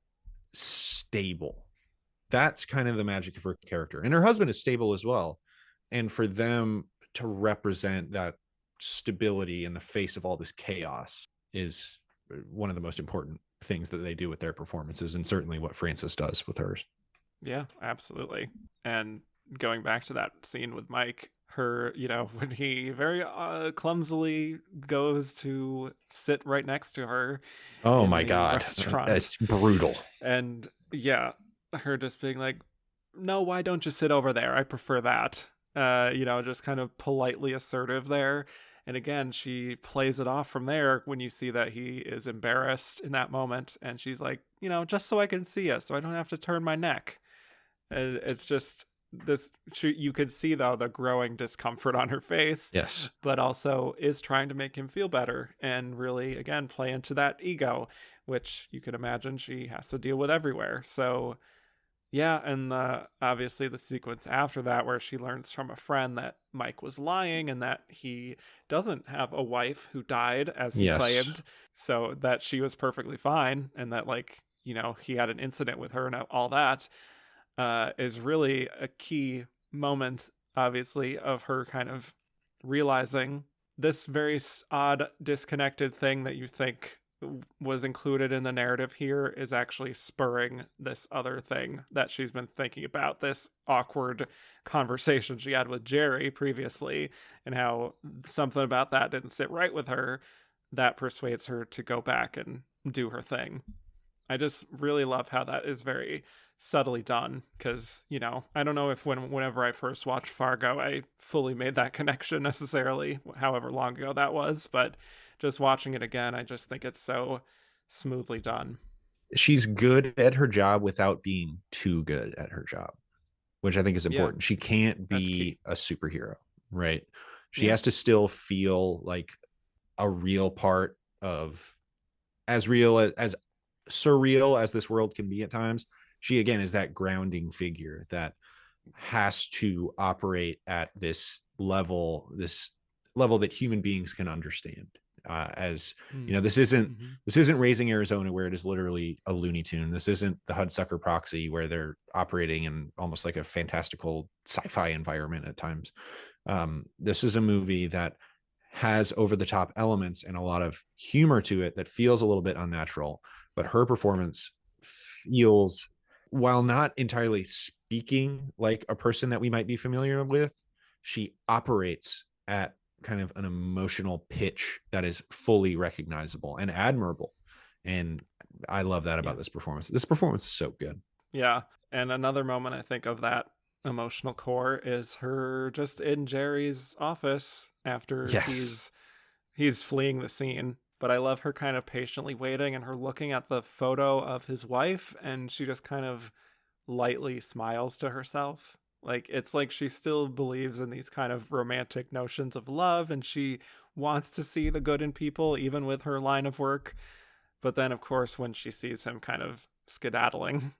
stable, that's kind of the magic of her character. And her husband is stable as well. And for them to represent that stability in the face of all this chaos is one of the most important things that they do with their performances, and certainly what Frances does with hers. Yeah, absolutely. And going back to that scene with Mike, her, when he very clumsily goes to sit right next to her. Oh my God. Restaurant. It's brutal. And her just being like, no, why don't you sit over there? I prefer that. Just kind of politely assertive there. And again, she plays it off from there when you see that he is embarrassed in that moment. And she's like, just so I can see it, so I don't have to turn my neck. And it's just this, you could see though the growing discomfort on her face. Yes. But also is trying to make him feel better and really, again, play into that ego, which you could imagine she has to deal with everywhere. So Yeah, and obviously the sequence after that where she learns from a friend that Mike was lying and that he doesn't have a wife who died as he Yes. claimed, so that she was perfectly fine and that, like, he had an incident with her and all that, is really a key moment, obviously, of her kind of realizing this very odd, disconnected thing that you think was included in the narrative here is actually spurring this other thing that she's been thinking about, this awkward conversation she had with Jerry previously, and how something about that didn't sit right with her. That persuades her to go back and do her thing. I just really love how that is very subtly done, because I don't know if whenever I first watched Fargo I fully made that connection necessarily, however long ago that was, but just watching it again, I just think it's so smoothly done. She's good at her job without being too good at her job, which I think is Yeah, important. She can't that's key. be a superhero, right? She Yeah. has to still feel like a real part of, as real as surreal as this world can be at times. She again is that grounding figure that has to operate at this level that human beings can understand. As you know, Mm-hmm. Mm-hmm. this isn't Raising Arizona, where it is literally a Looney Tune. This isn't the Hudsucker Proxy, where they're operating in almost like a fantastical sci-fi environment at times. This is a movie that has over the top elements and a lot of humor to it that feels a little bit unnatural, but her performance feels, while not entirely speaking like a person that we might be familiar with, she operates at kind of an emotional pitch that is fully recognizable and admirable. And I love that about Yeah. this performance. This performance is so good. Yeah. And another moment I think of that emotional core is her just in Jerry's office after Yes. he's fleeing the scene. But I love her kind of patiently waiting and her looking at the photo of his wife, and she just kind of lightly smiles to herself. Like, it's like she still believes in these kind of romantic notions of love, and she wants to see the good in people even with her line of work. But then, of course, when she sees him kind of skedaddling,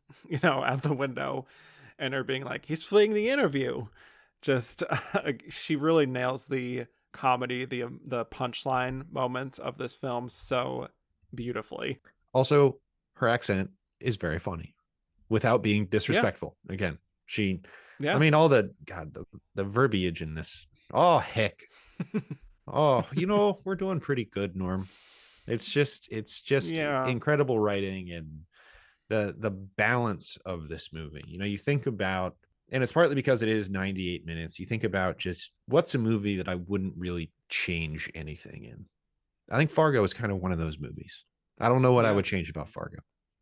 out the window, and her being like, he's fleeing the interview, just she really nails the comedy, the punchline moments of this film so beautifully. Also, her accent is very funny without being Yeah, disrespectful. Again, I yeah, mean, all the verbiage in this. Oh, heck. Oh, we're doing pretty good, Norm. It's just yeah, incredible writing and the balance of this movie. You think about, and it's partly because it is 98 minutes. You think about just what's a movie that I wouldn't really change anything in. I think Fargo is kind of one of those movies. I don't know what I yeah, would change about Fargo.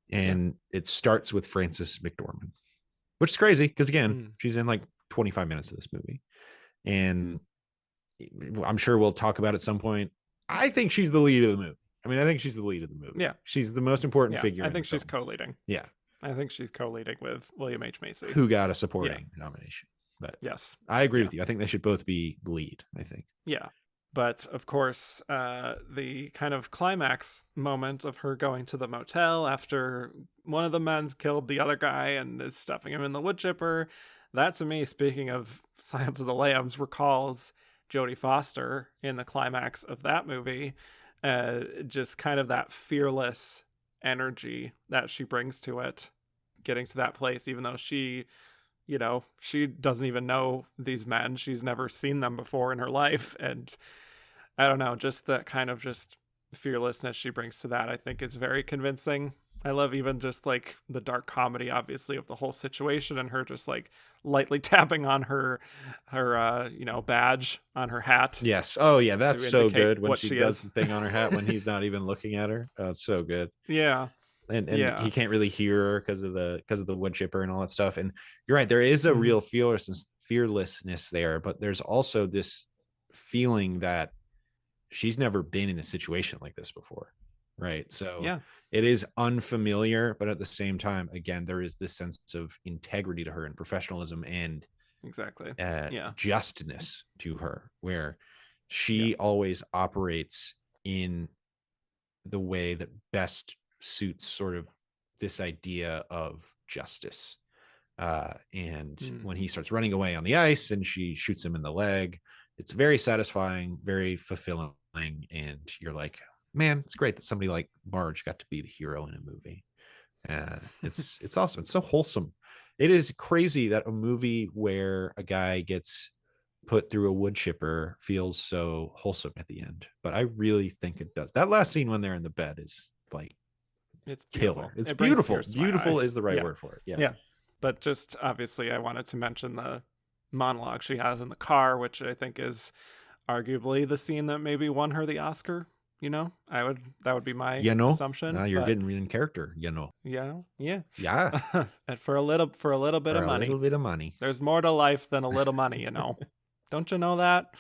yeah. And it starts with Frances McDormand, which is crazy because again, Mm. she's in like 25 minutes of this movie. And I'm sure we'll talk about at some point. I think she's the lead of the movie. I mean, I think she's the lead of the movie. Yeah, She's the most important yeah. figure I in the think she's film. co-leading. Yeah. I think she's co-leading with William H. Macy. Who got a Yeah. supporting nomination. But Yes. I agree Yeah. with you. I think they should both be lead, I think. Yeah. But of course, the kind of climax moment of her going to the motel after one of the men's killed the other guy and is stuffing him in the wood chipper, that to me, speaking of Silence of the Lambs, recalls Jodie Foster in the climax of that movie. Just kind of that fearless energy that she brings to it, getting to that place, even though she doesn't even know these men. She's never seen them before in her life. And I don't know, just that kind of just fearlessness she brings to that, I think is very convincing. I love even just like the dark comedy, obviously, of the whole situation and her just like lightly tapping on her badge on her hat Yes. Oh, yeah. That's to so indicate good when what she she does is. the thing on her hat when he's not even looking at her. Oh, it's so good. Yeah. And Yeah. he can't really hear her because of the wood chipper and all that stuff. And you're right, there is a Mm-hmm. real fearlessness there, but there's also this feeling that she's never been in a situation like this before, right? So Yeah. it is unfamiliar, but at the same time, again, there is this sense of integrity to her and professionalism and Exactly. Yeah. justness to her, where Yeah. she always operates in the way that best suits sort of this idea of justice. And when he starts running away on the ice and she shoots him in the leg, it's very satisfying, very fulfilling. And you're like, man, it's great that somebody like Marge got to be the hero in a movie. It's awesome. It's so wholesome. It is crazy that a movie where a guy gets put through a wood chipper feels so wholesome at the end, but I really think it does. That last scene when they're in the bed is like, it's killer. beautiful. It's It brings beautiful. tears to my Beautiful eyes. is the right word for it. Yeah. But just obviously, I wanted to mention the monologue she has in the car, which I think is arguably the scene that maybe won her the Oscar. That would be my assumption. You're getting in character. Yeah. And for a little bit of money. There's more to life than a little money. Don't you know that?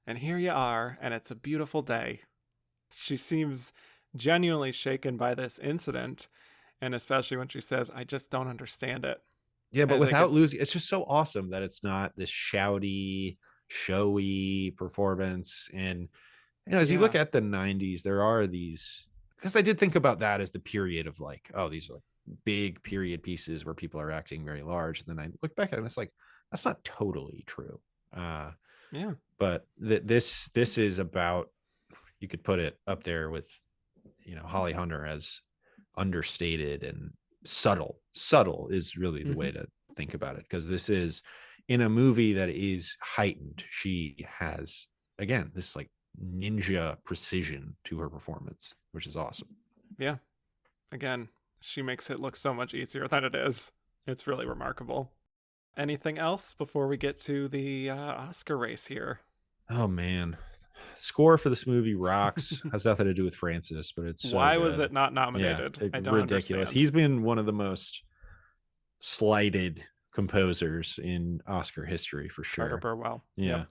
And here you are, and it's a beautiful day. She seems genuinely shaken by this incident, and especially when she says, I just don't understand it. Yeah, but without losing, it's just so awesome that it's not this shouty, showy performance. And as you look at the 90s, there are these, because I did think about that as the period of like, oh, these are like big period pieces where people are acting very large. And then I look back at it and it's like, that's not totally true. But this is about, you could put it up there with Holly Hunter as understated and subtle is really the way to think about it, because this is in a movie that is heightened. She has, again, this like ninja precision to her performance, which is awesome. Yeah, again, she makes it look so much easier than it is. It's really remarkable. Anything else before we get to the Oscar race here? Oh man, score for this movie rocks. Has nothing to do with Frances, but it's why was it not nominated? I don't ridiculous understand. He's been one of the most slighted composers in Oscar history for sure. Carter Burwell. Yep.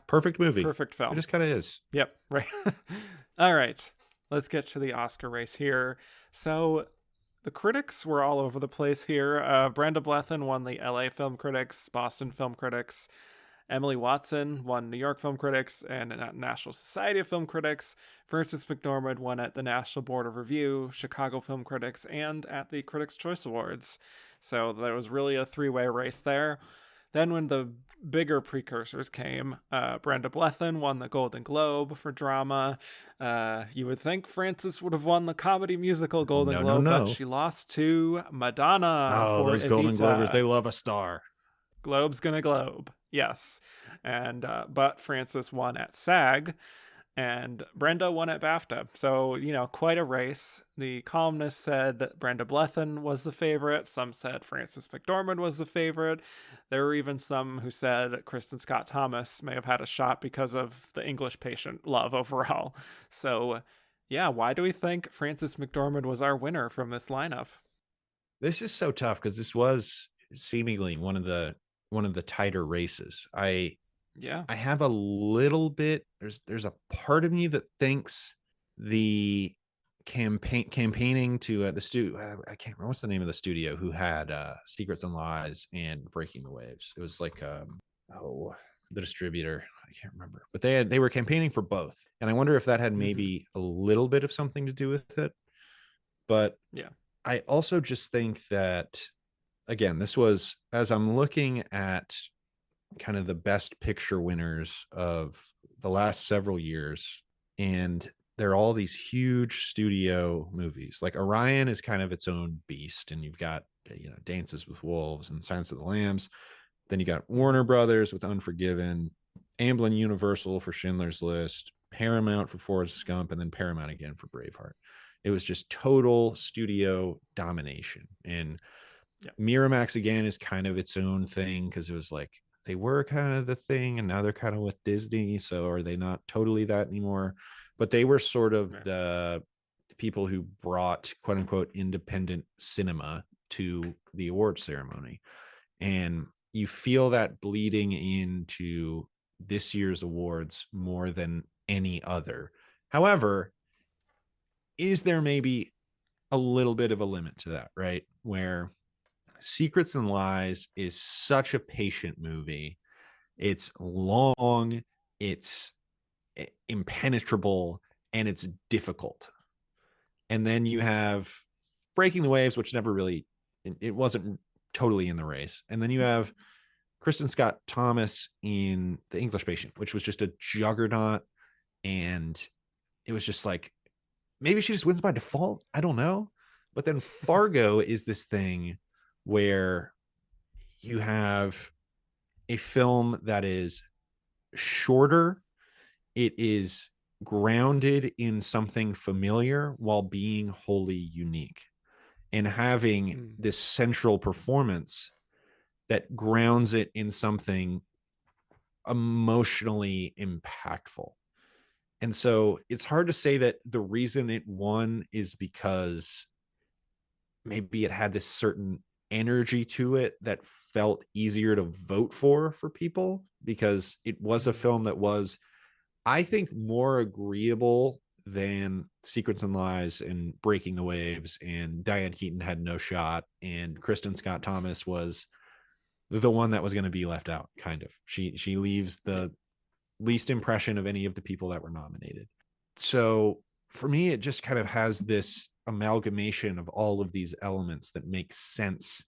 Perfect movie, perfect film. It just kind of is. Yep. Right. All right, let's get to the Oscar race here. So the critics were all over the place here. Brenda Blethyn won the LA Film Critics, Boston Film Critics. Emily Watson won New York Film Critics and National Society of Film Critics. Frances McDormand won at the National Board of Review, Chicago Film Critics, and at the Critics' Choice Awards. So there was really a three-way race there. Then when the bigger precursors came, Brenda Blethyn won the Golden Globe for drama. You would think Frances would have won the comedy musical Golden Globe, but she lost to Madonna. Oh, those Evita. Golden Globers, they love a star. Globe's gonna globe. Yes. And but Frances won at SAG and Brenda won at BAFTA. So, quite a race. The columnists said Brenda Blethyn was the favorite. Some said Frances McDormand was the favorite. There were even some who said Kristin Scott Thomas may have had a shot because of the English Patient love overall. So, why do we think Frances McDormand was our winner from this lineup? This is so tough because this was seemingly one of the tighter races. I have a little bit, there's a part of me that thinks the campaigning to the studio, I can't remember what's the name of the studio who had Secrets and Lies and Breaking the Waves. It was like the distributor, I can't remember, but they were campaigning for both, and I wonder if that had maybe a little bit of something to do with it. But I also just think that, again, this was, as I'm looking at kind of the best picture winners of the last several years, and they're all these huge studio movies. Like Orion is kind of its own beast, and you've got Dances with Wolves and Silence of the Lambs. Then you got Warner Brothers with Unforgiven, Amblin Universal for Schindler's List, Paramount for Forrest Gump, and then Paramount again for Braveheart. It was just total studio domination. And Miramax again is kind of its own thing, because it was like they were kind of the thing and now they're kind of with Disney, so are they not totally that anymore? But they were sort of the people who brought quote unquote independent cinema to the awards ceremony, and you feel that bleeding into this year's awards more than any other. However, is there maybe a little bit of a limit to that, right? Where Secrets and Lies is such a patient movie. It's long, it's impenetrable, and it's difficult. And then you have Breaking the Waves, which never really it wasn't totally in the race. And then you have Kristin Scott Thomas in The English Patient, which was just a juggernaut. And it was just like, maybe she just wins by default. I don't know. But then Fargo is this thing where you have a film that is shorter. It is grounded in something familiar while being wholly unique, and having this central performance that grounds it in something emotionally impactful. And so it's hard to say that the reason it won is because maybe it had this certain energy to it that felt easier to vote for people, because it was a film that was, I think, more agreeable than Secrets and Lies and Breaking the Waves, and Diane Keaton had no shot, and Kristin Scott Thomas was the one that was going to be left out, kind of. She leaves the least impression of any of the people that were nominated. So for me, it just kind of has this amalgamation of all of these elements that make sense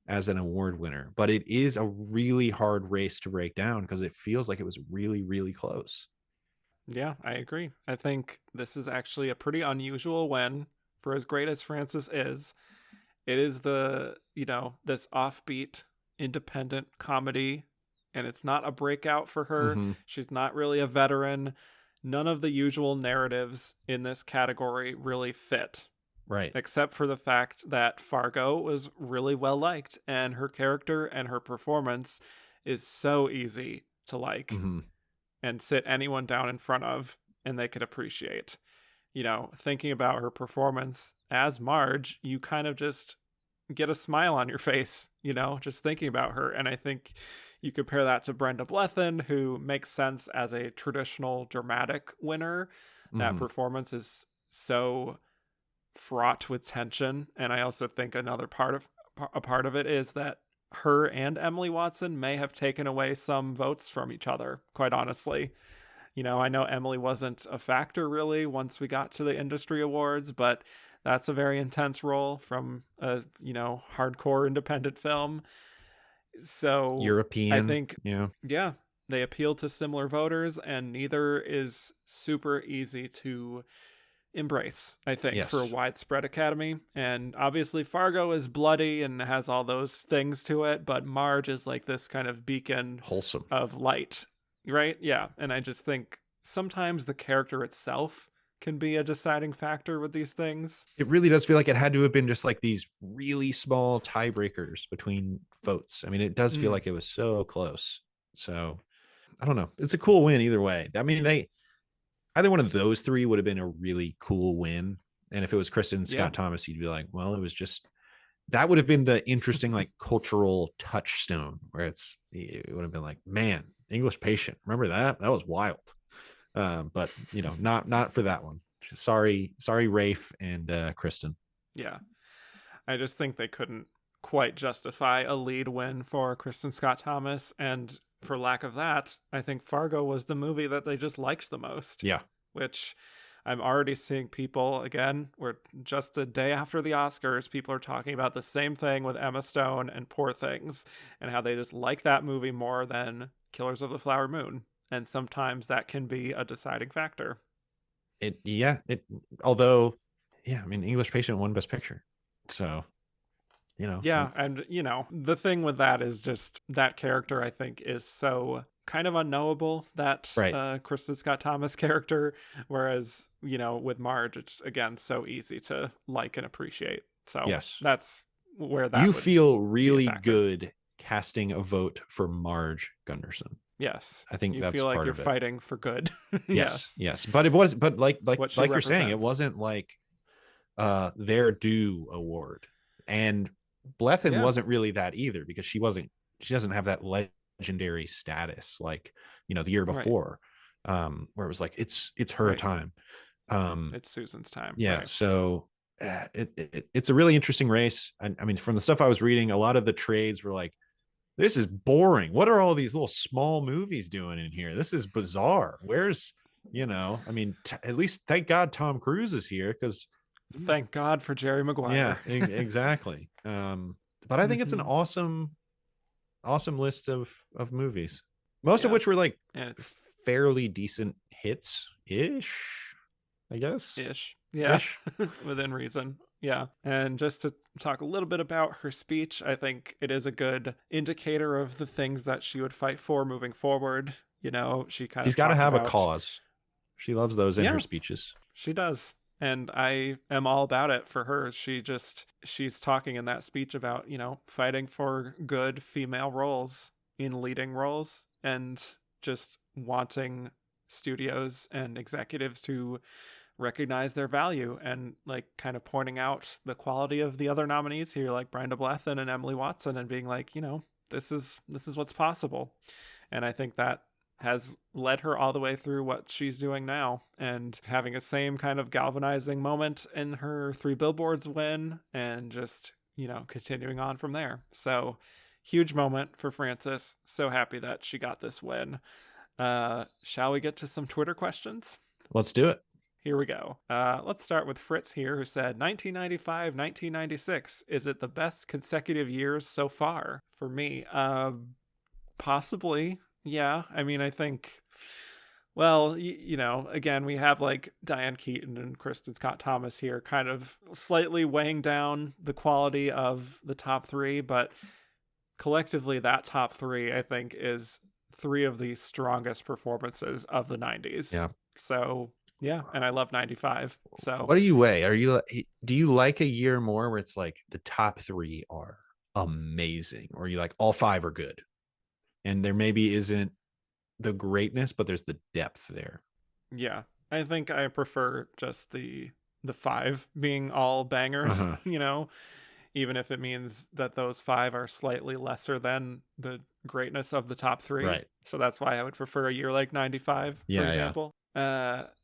as an award winner. But it is a really hard race to break down because it feels like it was really, really close. Yeah, I agree. I think this is actually a pretty unusual win for as great as Frances is. It is the, this offbeat, independent comedy, and it's not a breakout for her. Mm-hmm. She's not really a veteran. None of the usual narratives in this category really fit. Right. Except for the fact that Fargo was really well liked, and her character and her performance is so easy to like. Mm-hmm. And sit anyone down in front of, and they could appreciate. Thinking about her performance as Marge, you kind of just get a smile on your face, just thinking about her. And I think you compare that to Brenda Blethyn, who makes sense as a traditional dramatic winner. Mm-hmm. That performance is so fraught with tension. And I also think another part of it is that her and Emily Watson may have taken away some votes from each other, quite honestly. I know Emily wasn't a factor really once we got to the industry awards, but that's a very intense role from a, hardcore independent film. So European, I think, yeah, they appeal to similar voters, and neither is super easy to embrace, I think, yes, for a widespread Academy. And obviously Fargo is bloody and has all those things to it, but Marge is like this kind of beacon, wholesome, of light, right? Yeah. And I just think sometimes the character itself can be a deciding factor with these things. It really does feel like it had to have been just like these really small tiebreakers between votes. I mean, it does feel like it was so close. So I don't know. It's a cool win either way. I mean, either one of those three would have been a really cool win. And if it was Kristin Scott Thomas, you'd be like, well, it was just, that would have been the interesting, like, cultural touchstone where it would have been like, man, English Patient. Remember that? That was wild. But not for that one. Sorry, Rafe and Kristin. Yeah. I just think they couldn't quite justify a lead win for Kristin Scott Thomas, and for lack of that, I think Fargo was the movie that they just liked the most. Yeah. Which I'm already seeing people, again, we're just a day after the Oscars, people are talking about the same thing with Emma Stone and Poor Things, and how they just like that movie more than Killers of the Flower Moon. And sometimes that can be a deciding factor. Although, I mean, English Patient won Best Picture. So, Yeah, and, the thing with that is just that character, I think, is so kind of unknowable, that Kristin Scott Thomas character, whereas, with Marge, it's, again, so easy to like and appreciate. So yes, that's where that you feel really good casting a vote for Marge Gunderson. Yes, I think you that's feel like part you're of it. Fighting for good. Yes. But like you're saying, it wasn't like their due award. And Blethyn wasn't really that either, because she doesn't have that legendary status like the year before, where it was like it's her time. It's Susan's time. Yeah. Right. So it's a really interesting race. I mean, from the stuff I was reading, a lot of the trades were like, this is boring. What are all these little small movies doing in here? This is bizarre. Where's, I mean, at least thank God Tom Cruise is here, because Thank God for Jerry Maguire. Yeah, exactly. But I think it's an awesome list of movies, most of which were like fairly decent hits ish, I guess. Yeah. Within reason. Yeah. And just to talk a little bit about her speech, I think it is a good indicator of the things that she would fight for moving forward. She's got to have a cause. She loves those in her speeches. She does. And I am all about it for her. She's talking in that speech about, fighting for good female roles in leading roles and just wanting studios and executives to recognize their value and like kind of pointing out the quality of the other nominees here, like Brenda Blethyn and Emily Watson, and being like, this is what's possible. And I think that has led her all the way through what she's doing now, and having a same kind of galvanizing moment in her 3 Billboards win, and just, continuing on from there. So huge moment for Frances. So happy that she got this win. Shall we get to some Twitter questions? Let's do it. Here we go. Let's start with Fritz here, who said 1995, 1996. Is it the best consecutive years so far? For me, possibly. Yeah, I mean, I think, well, again, we have like Diane Keaton and Kristin Scott Thomas here kind of slightly weighing down the quality of the top 3, but collectively that top 3, I think, is 3 of the strongest performances of the 90s. Yeah. So, yeah, and I love 95. So what do you weigh? Do you like a year more where it's like the top 3 are amazing, or you like all 5 are good? And there maybe isn't the greatness, but there's the depth there. Yeah, I think I prefer just the 5 being all bangers, even if it means that those 5 are slightly lesser than the greatness of the top 3. Right. So that's why I would prefer a year like 95, for example.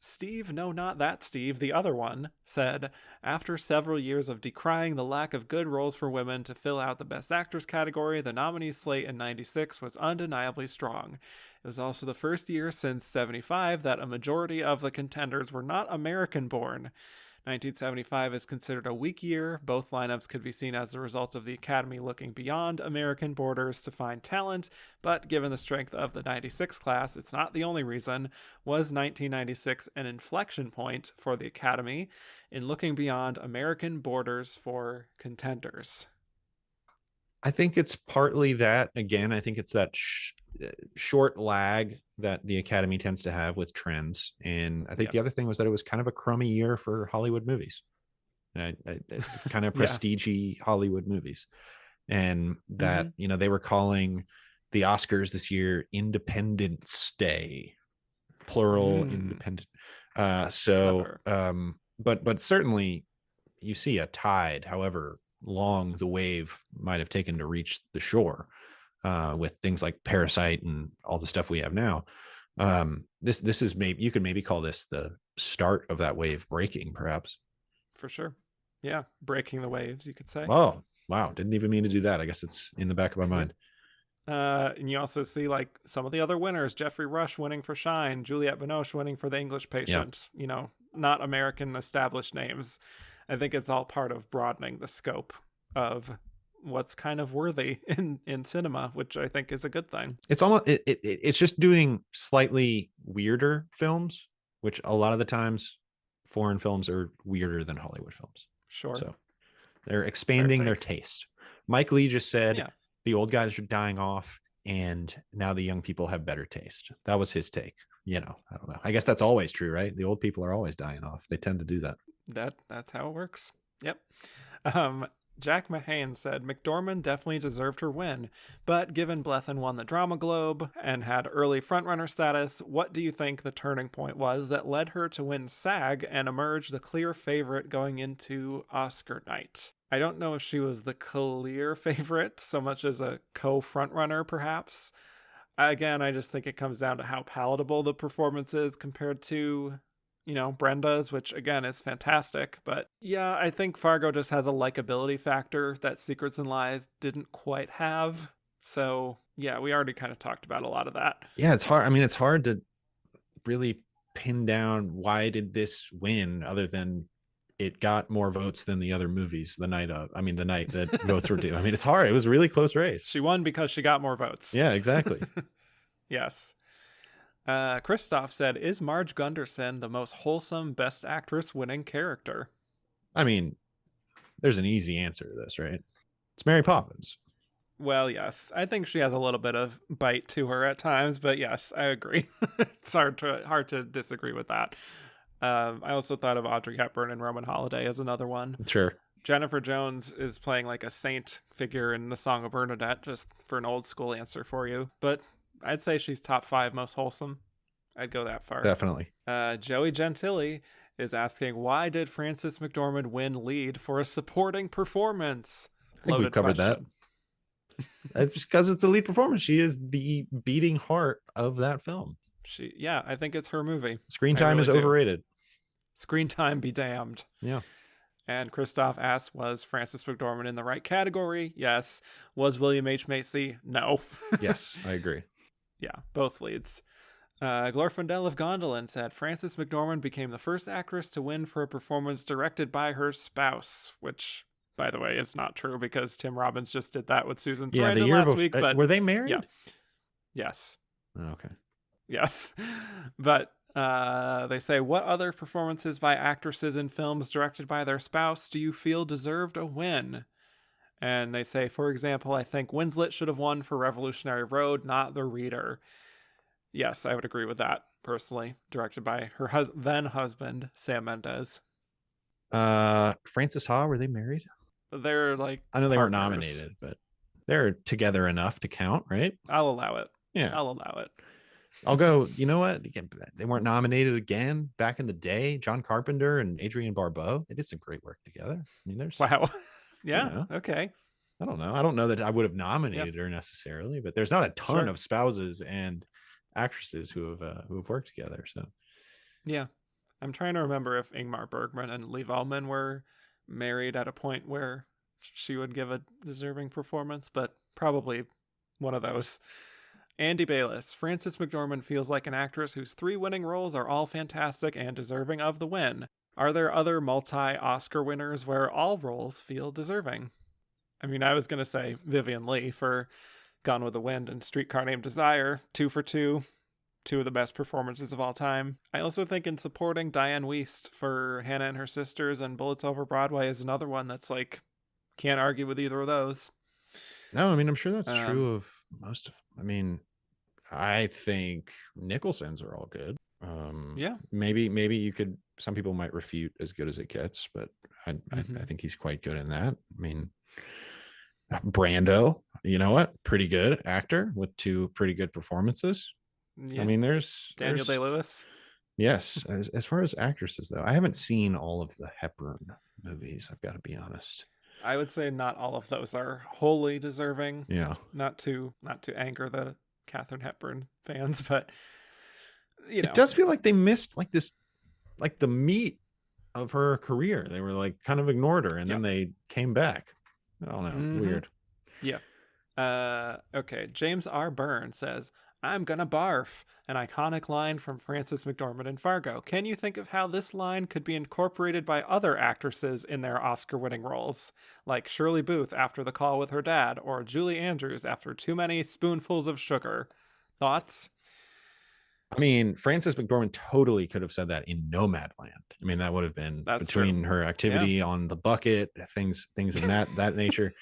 Steve, no, not that Steve, the other one, said, after several years of decrying the lack of good roles for women to fill out the Best Actress category, the nominee slate in 96 was undeniably strong. It was also the first year since 75 that a majority of the contenders were not American-born. 1975 is considered a weak year. Both lineups could be seen as the result of the Academy looking beyond American borders to find talent, but given the strength of the 96 class, it's not the only reason. Was 1996 an inflection point for the Academy in looking beyond American borders for contenders? I think it's partly that. Again, I think it's that short lag that the Academy tends to have with trends. And I think the other thing was that it was kind of a crummy year for Hollywood movies. Kind of prestige-y Hollywood movies. And that, they were calling the Oscars this year Independence Day, plural independent. But certainly you see a tide, however long the wave might have taken to reach the shore, with things like Parasite and all the stuff we have now. This is maybe, you could maybe call this the start of that wave breaking, perhaps. For sure. Yeah, breaking the waves, you could say. Oh, wow. Didn't even mean to do that. I guess it's in the back of my mind. And you also see like some of the other winners, Jeffrey Rush winning for Shine, Juliette Binoche winning for The English Patient, not American established names. I think it's all part of broadening the scope of what's kind of worthy in cinema, which I think is a good thing. It's almost it's just doing slightly weirder films, which a lot of the times foreign films are weirder than Hollywood films. Sure. So they're expanding their taste. Mike Lee just said the old guys are dying off and now the young people have better taste. That was his take. I don't know. I guess that's always true, right? The old people are always dying off. They tend to do that. That's how it works. Yep. Jack Mahane said McDormand definitely deserved her win, but given Blethyn won the Drama Globe and had early frontrunner status, what do you think the turning point was that led her to win SAG and emerge the clear favorite going into Oscar night? I don't know if she was the clear favorite so much as a co-frontrunner, perhaps. Again, I just think it comes down to how palatable the performance is compared to Brenda's, which again is fantastic. But yeah, I think Fargo just has a likability factor that Secrets and Lies didn't quite have. So yeah, we already kind of talked about a lot of that. Yeah, it's hard. I mean, it's hard to really pin down why did this win other than it got more votes than the other movies the night that votes were due. I mean, it's hard. It was a really close race. She won because she got more votes. Yeah, exactly. Yes. Christoph said, is Marge Gunderson the most wholesome Best Actress winning character? I mean, there's an easy answer to this, right? It's Mary Poppins. Well, yes. I think she has a little bit of bite to her at times, but yes, I agree. It's hard to disagree with that. I also thought of Audrey Hepburn and Roman Holiday as another one. Sure. Jennifer Jones is playing like a saint figure in The Song of Bernadette, just for an old school answer for you. But I'd say she's top 5 most wholesome. I'd go that far. Definitely. Joey Gentili is asking, why did Frances McDormand win lead for a supporting performance? I think we've covered that. It's just because it's a lead performance. She is the beating heart of that film. I think it's her movie. Screen time is overrated. Screen time be damned. Yeah. And Christoph asks, was Frances McDormand in the right category? Yes. Was William H. Macy? No. Yes, I agree. Yeah, both leads. Glorfindel of Gondolin said, Frances McDormand became the first actress to win for a performance directed by her spouse, which, by the way, is not true because Tim Robbins just did that with Susan Sarandon last week. But were they married? Yeah. Yes. Oh, okay. Yes. But they say, what other performances by actresses in films directed by their spouse do you feel deserved a win? And they say, for example, I think Winslet should have won for Revolutionary Road, not The Reader. Yes, I would agree with that, personally. Directed by her then husband, Sam Mendes. Frances Ha, were they married? They're like I know they weren't nominated, but they're together enough to count, right? I'll allow it. Yeah. I'll allow it. I'll go, you know what? They weren't nominated again back in the day. John Carpenter and Adrienne Barbeau, they did some great work together. I mean, there's... Wow. Yeah, you know, okay. I don't know. I don't know that I would have nominated her necessarily, but there's not a ton of spouses and actresses who have worked together. So, yeah, I'm trying to remember if Ingmar Bergman and Liv Ullmann were married at a point where she would give a deserving performance, but probably one of those. Andy Bayless, Frances McDormand feels like an actress whose 3 winning roles are all fantastic and deserving of the win. Are there other multi-Oscar winners where all roles feel deserving? I mean, I was going to say Vivien Leigh for Gone with the Wind and Streetcar Named Desire, 2 for 2 of the best performances of all time. I also think in supporting Diane Wiest for Hannah and Her Sisters and Bullets Over Broadway is another one that's like, can't argue with either of those. No, I mean, I'm sure that's true of most of them. I mean, I think Nicholson's are all good. Yeah. Maybe you could, some people might refute As Good as It Gets, but I think he's quite good in that. I mean, Brando, you know what? Pretty good actor with 2 pretty good performances. Yeah. I mean, there's Daniel Day-Lewis. Yes. As far as actresses, though, I haven't seen all of the Hepburn movies. I've got to be honest. I would say not all of those are wholly deserving. Yeah. Not to anger the Katharine Hepburn fans, but you know, it does feel like they missed like this, like the meat of her career. They were like kind of ignored her, and then they came back. I don't know. Mm-hmm. Weird. Yeah. Okay. James R. Byrne says, I'm gonna barf, an iconic line from Frances McDormand in Fargo. Can you think of how this line could be incorporated by other actresses in their Oscar-winning roles, like Shirley Booth after The Call with Her Dad, or Julie Andrews after Too Many Spoonfuls of Sugar? Thoughts? I mean, Frances McDormand totally could have said that in Nomadland. I mean, that would have been between her activity on the bucket, things of that nature.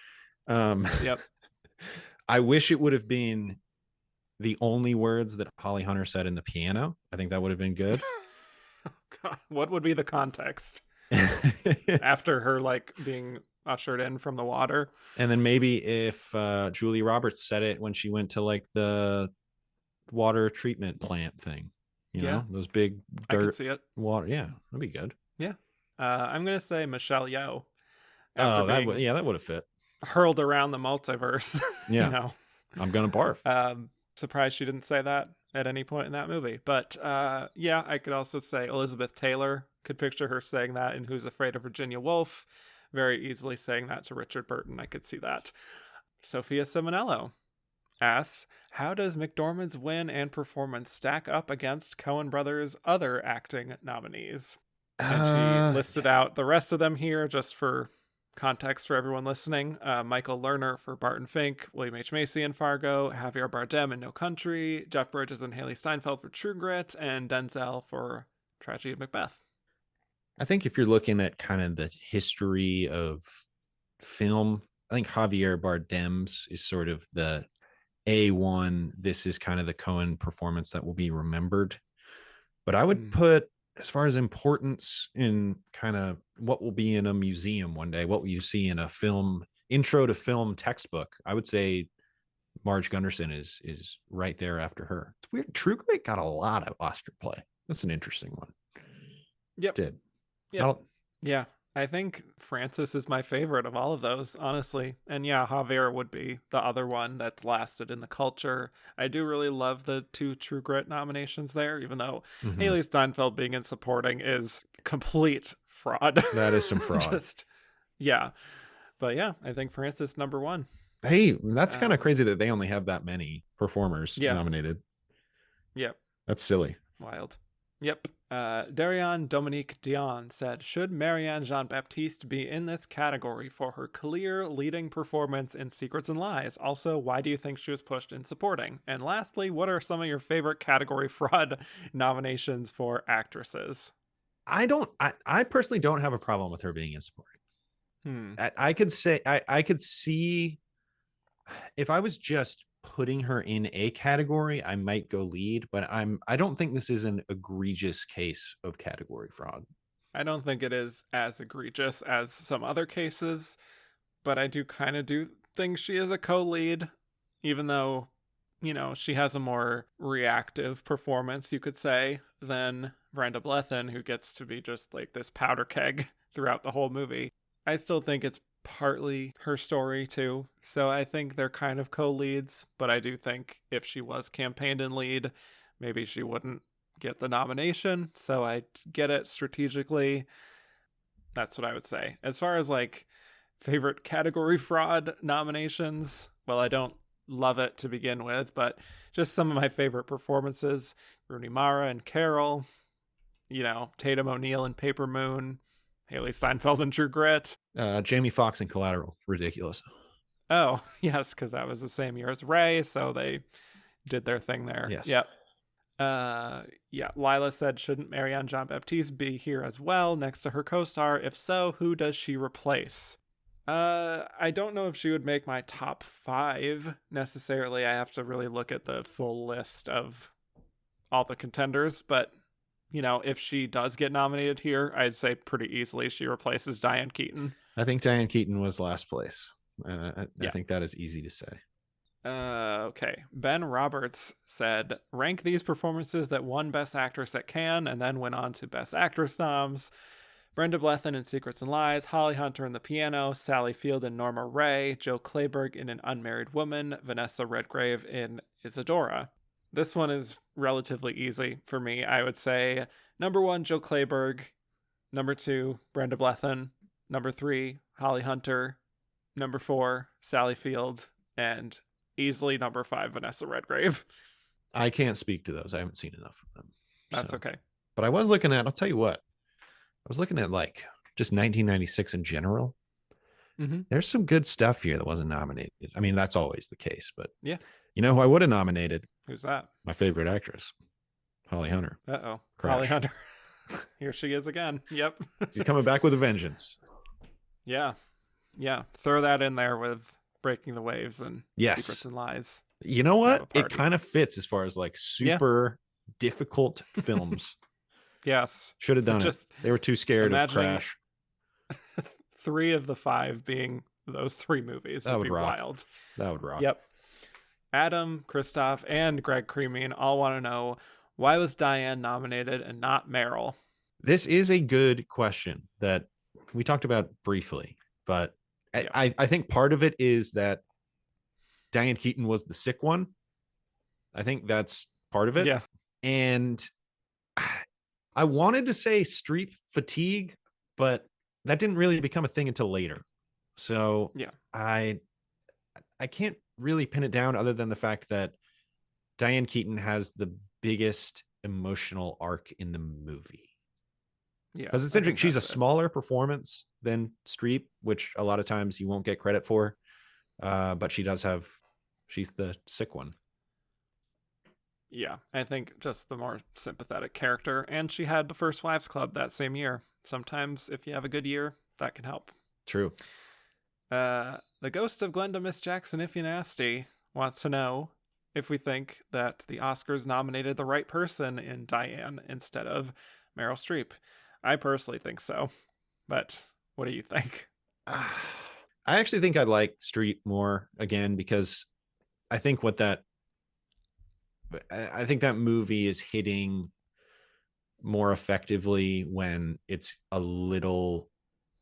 Yep. I wish it would have been the only words that Holly Hunter said in The Piano. I think that would have been good. Oh, God. What would be the context after her like being ushered in from the water? And then maybe if Julia Roberts said it when she went to like the water treatment plant thing, you know, those big dirt, I could see it. Water. Yeah, that'd be good. Yeah. I'm going to say Michelle Yeoh. Oh, that would have fit. Hurled around the multiverse. Yeah. You know, I'm going to barf. Surprised she didn't say that at any point in that movie. But yeah, I could also say Elizabeth Taylor. Could picture her saying that in Who's Afraid of Virginia Woolf. Very easily saying that to Richard Burton. I could see that. Sophia Simonello asks, how does McDormand's win and performance stack up against Coen Brothers' other acting nominees? And she listed out the rest of them here just for context for everyone listening. Michael Lerner for Barton Fink, William H. Macy in Fargo, Javier Bardem in No Country, Jeff Bridges and Haley Steinfeld for True Grit, and Denzel for Tragedy of Macbeth. I think if you're looking at kind of the history of film, I think Javier Bardem's is sort of the A1. This is kind of the Coen performance that will be remembered. But I would put, as far as importance in kind of what will be in a museum one day, what will you see in a film, intro to film textbook, I would say Marge Gunderson is right there after her. It's weird. True Grit got a lot of Oscar play. That's an interesting one. Yep. Did. Yep. Yeah. I think Frances is my favorite of all of those, honestly. And yeah, Javier would be the other one that's lasted in the culture. I do really love the 2 True Grit nominations there, even though Haley Steinfeld being in supporting is complete fraud. That is some fraud. Yeah. But yeah, I think Frances number 1. Hey, that's kind of crazy that they only have that many performers nominated. Yep. That's silly. Wild. Yep. Darian Dominique Dion said, should Marianne Jean-Baptiste be in this category for her clear leading performance in Secrets and Lies? Also, why do you think she was pushed in supporting? And lastly, what are some of your favorite category fraud nominations for actresses? I personally don't have a problem with her being in supporting. I could say, I could see if I was just putting her in a category, I might go lead, but I don't think this is an egregious case of category fraud. I don't think it is as egregious as some other cases, but I do kind of think she is a co-lead, even though, you know, she has a more reactive performance, you could say, than Brenda Blethyn, who gets to be just like this powder keg throughout the whole movie. I still think it's partly her story too, so I think they're kind of co-leads, but I do think if she was campaigned in lead, maybe she wouldn't get the nomination, so I get it strategically. That's what I would say. As far as like favorite category fraud nominations, well, I don't love it to begin with, but just some of my favorite performances: Rooney Mara and Carol, you know, Tatum O'Neal in Paper Moon, Haley Steinfeld in True Grit. Jamie Foxx in Collateral. Ridiculous. Oh, yes, because that was the same year as Ray, so they did their thing there. Yes. Yep. Yeah, Lila said, shouldn't Marianne Jean-Baptiste be here as well, next to her co-star? If so, who does she replace? I don't know if she would make my top 5 necessarily. I have to really look at the full list of all the contenders, but you know, if she does get nominated here, I'd say pretty easily she replaces Diane Keaton. I think Diane Keaton was last place. I think that is easy to say. Okay. Ben Roberts said, rank these performances that won Best Actress at Cannes and then went on to Best Actress noms. Brenda Blethyn in Secrets and Lies, Holly Hunter in The Piano, Sally Field in Norma Ray, Joe Clayburgh in An Unmarried Woman, Vanessa Redgrave in Isadora. This one is relatively easy for me. I would say number 1, Joe Clayburgh. Number 2, Brenda Blethyn. Number 3, Holly Hunter. Number 4, Sally Field. And easily number 5, Vanessa Redgrave. I can't speak to those. I haven't seen enough of them. That's okay. But I was looking at, I'll tell you what, I was looking at like just 1996 in general. There's some good stuff here that wasn't nominated. I mean, that's always the case, but yeah. You know who I would have nominated? Who's that? My favorite actress, Holly Hunter. Uh-oh. Crash. Holly Hunter. Here she is again. Yep. She's coming back with a vengeance. Yeah. Yeah. Throw that in there with Breaking the Waves and Yes. Secrets and Lies. You know what? It kind of fits as far as like super difficult films. Yes. Should have done it. They were too scared of Crash. 3 of the 5 being those 3 movies. That would be rock. Wild. That would rock. Yep. Adam, Christoph, and Greg Creaming all want to know, why was Diane nominated and not Meryl? This is a good question that we talked about briefly, but I think part of it is that Diane Keaton was the sick one. I think that's part of it. Yeah. And I wanted to say street fatigue, but that didn't really become a thing until later. So yeah, I can't really pin it down other than the fact that Diane Keaton has the biggest emotional arc in the movie. Yeah, because it's I interesting. think She's a that's it. smaller performance than Streep, which a lot of times you won't get credit for. But she's the sick one. Yeah, I think just the more sympathetic character, and she had the First Wives Club that same year. Sometimes, if you have a good year, that can help. True. The ghost of Glenda Miss Jackson, if you nasty, wants to know if we think that the Oscars nominated the right person in Diane instead of Meryl Streep. I personally think so, but what do you think? I actually think I like Streep more again because I think I think that movie is hitting more effectively when it's a little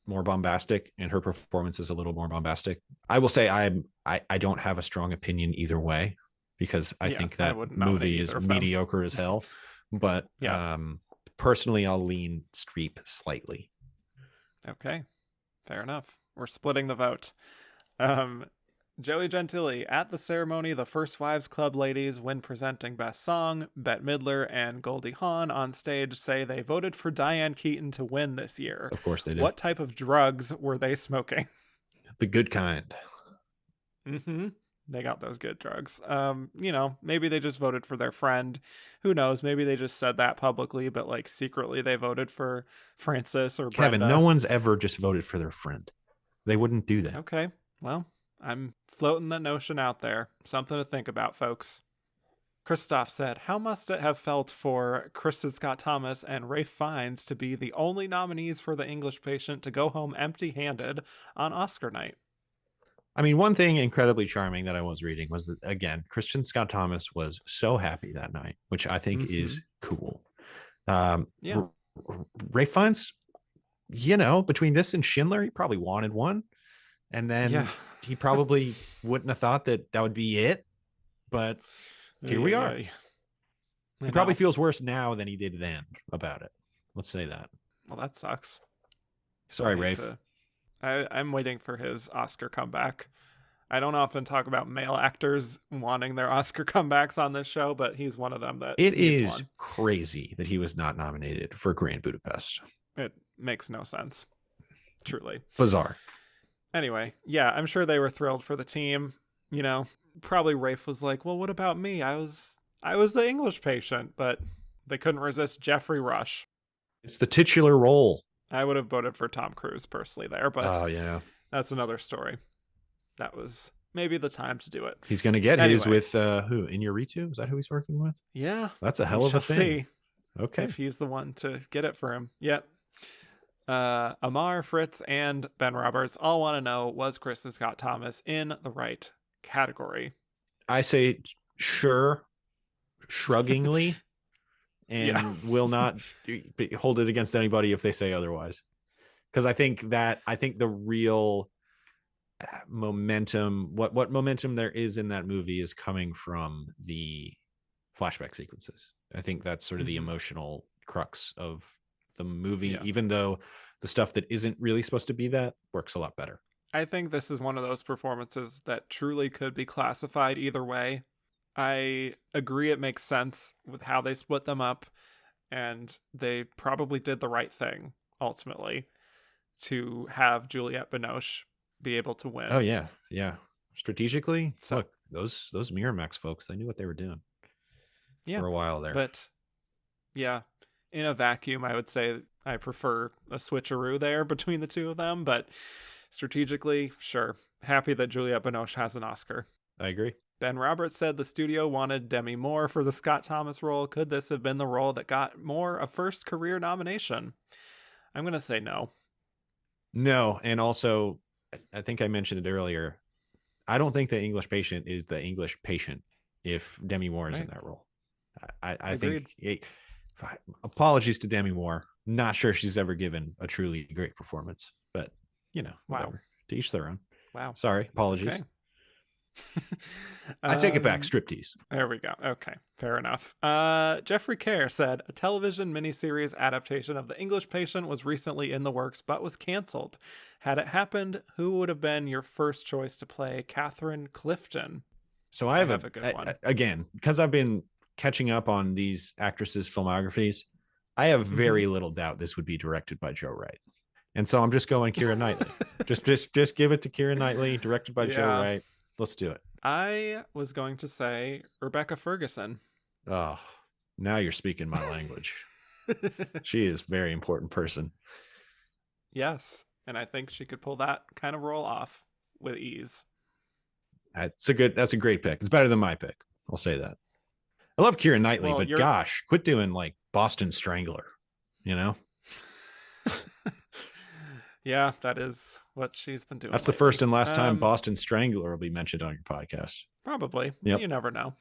more bombastic and her performance is a little more bombastic. I will say I don't have a strong opinion either way because I think that movie is mediocre as hell. But personally, I'll lean Streep slightly. Okay, fair enough. We're splitting the vote. Joey Gentili, at the ceremony, the First Wives Club ladies, when presenting Best Song, Bette Midler and Goldie Hawn on stage say they voted for Diane Keaton to win this year. Of course they did. What type of drugs were they smoking? The good kind. Mm-hmm. They got those good drugs. Maybe they just voted for their friend. Who knows? Maybe they just said that publicly, but like secretly they voted for Frances or Kevin. Brenda. No one's ever just voted for their friend. They wouldn't do that. Okay. Well, I'm floating that notion out there. Something to think about, folks. Christoph said, how must it have felt for Kristin Scott Thomas and Ralph Fiennes to be the only nominees for The English Patient to go home empty-handed on Oscar night? I mean, one thing incredibly charming that I was reading was that, again, Kristin Scott Thomas was so happy that night, which I think is cool. Ralph Fiennes, between this and Schindler, he probably wanted one. And then he probably wouldn't have thought that would be it. But here we are. He probably feels worse now than he did then about it. Let's say that. Well, that sucks. Sorry, Rafe. I'm waiting for his Oscar comeback. I don't often talk about male actors wanting their Oscar comebacks on this show, but he's one of them that it is crazy that he was not nominated for Grand Budapest. It makes no sense. Truly. Bizarre. Anyway, yeah, I'm sure they were thrilled for the team. Probably Rafe was like, well, what about me? I was the English Patient, but they couldn't resist Jeffrey Rush. It's the titular role. I would have voted for Tom Cruise personally there, but that's another story. That was maybe the time to do it. He's going to get his with who? Iñárritu? Is that who he's working with? Yeah. That's a hell of a thing. See okay. If he's the one to get it for him. Yep. Amar, Fritz, and Ben Roberts all want to know, was Kristin Scott Thomas in the right category? I say sure, shruggingly, and will not hold it against anybody if they say otherwise. Because I think the real momentum, what momentum there is in that movie is coming from the flashback sequences. I think that's sort of the emotional crux of the movie, even though the stuff that isn't really supposed to be that works a lot better. I think this is one of those performances that truly could be classified either way. I agree it makes sense with how they split them up, and they probably did the right thing ultimately to have Juliette Binoche be able to win. Oh yeah. Strategically, look, those Miramax folks, they knew what they were doing for a while there. But yeah, in a vacuum, I would say I prefer a switcheroo there between the two of them, but strategically, sure. Happy that Juliette Binoche has an Oscar. I agree. Ben Roberts said the studio wanted Demi Moore for the Scott Thomas role. Could this have been the role that got Moore a first career nomination? I'm going to say no. No, and also, I think I mentioned it earlier, I don't think the English Patient is the English Patient if Demi Moore is in that role. I think... apologies to Demi Moore. Not sure she's ever given a truly great performance, but whatever. To each their own. Wow. Sorry. Apologies. Okay. I take it back. Striptease. There we go. Okay. Fair enough. Jeffrey Kerr said a television miniseries adaptation of The English Patient was recently in the works, but was canceled. Had it happened, who would have been your first choice to play Catherine Clifton? So I have a good one. Again, because I've been catching up on these actresses' filmographies, I have very little doubt this would be directed by Joe Wright. And so I'm just going Keira Knightley. just give it to Keira Knightley, directed by Joe Wright. Let's do it. I was going to say Rebecca Ferguson. Oh, now you're speaking my language. She is a very important person. Yes. And I think she could pull that kind of role off with ease. That's a great pick. It's better than my pick. I'll say that. I love Keira Knightley, but gosh, quit doing like Boston Strangler, you know? Yeah, that is what she's been doing. That's lately. The first and last time Boston Strangler will be mentioned on your podcast. Probably. Yep. You never know.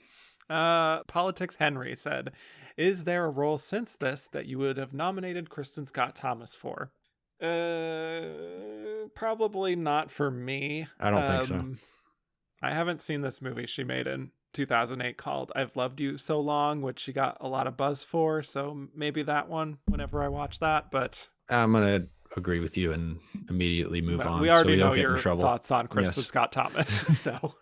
Politics Henry said, is there a role since this that you would have nominated Kristin Scott Thomas for? Probably not for me. I don't think so. I haven't seen this movie she made in 2008 called I've Loved You So Long, which she got a lot of buzz for, so maybe that one whenever I watch that, but I'm gonna agree with you and immediately move on. We already know your thoughts on Kristin Scott Thomas. So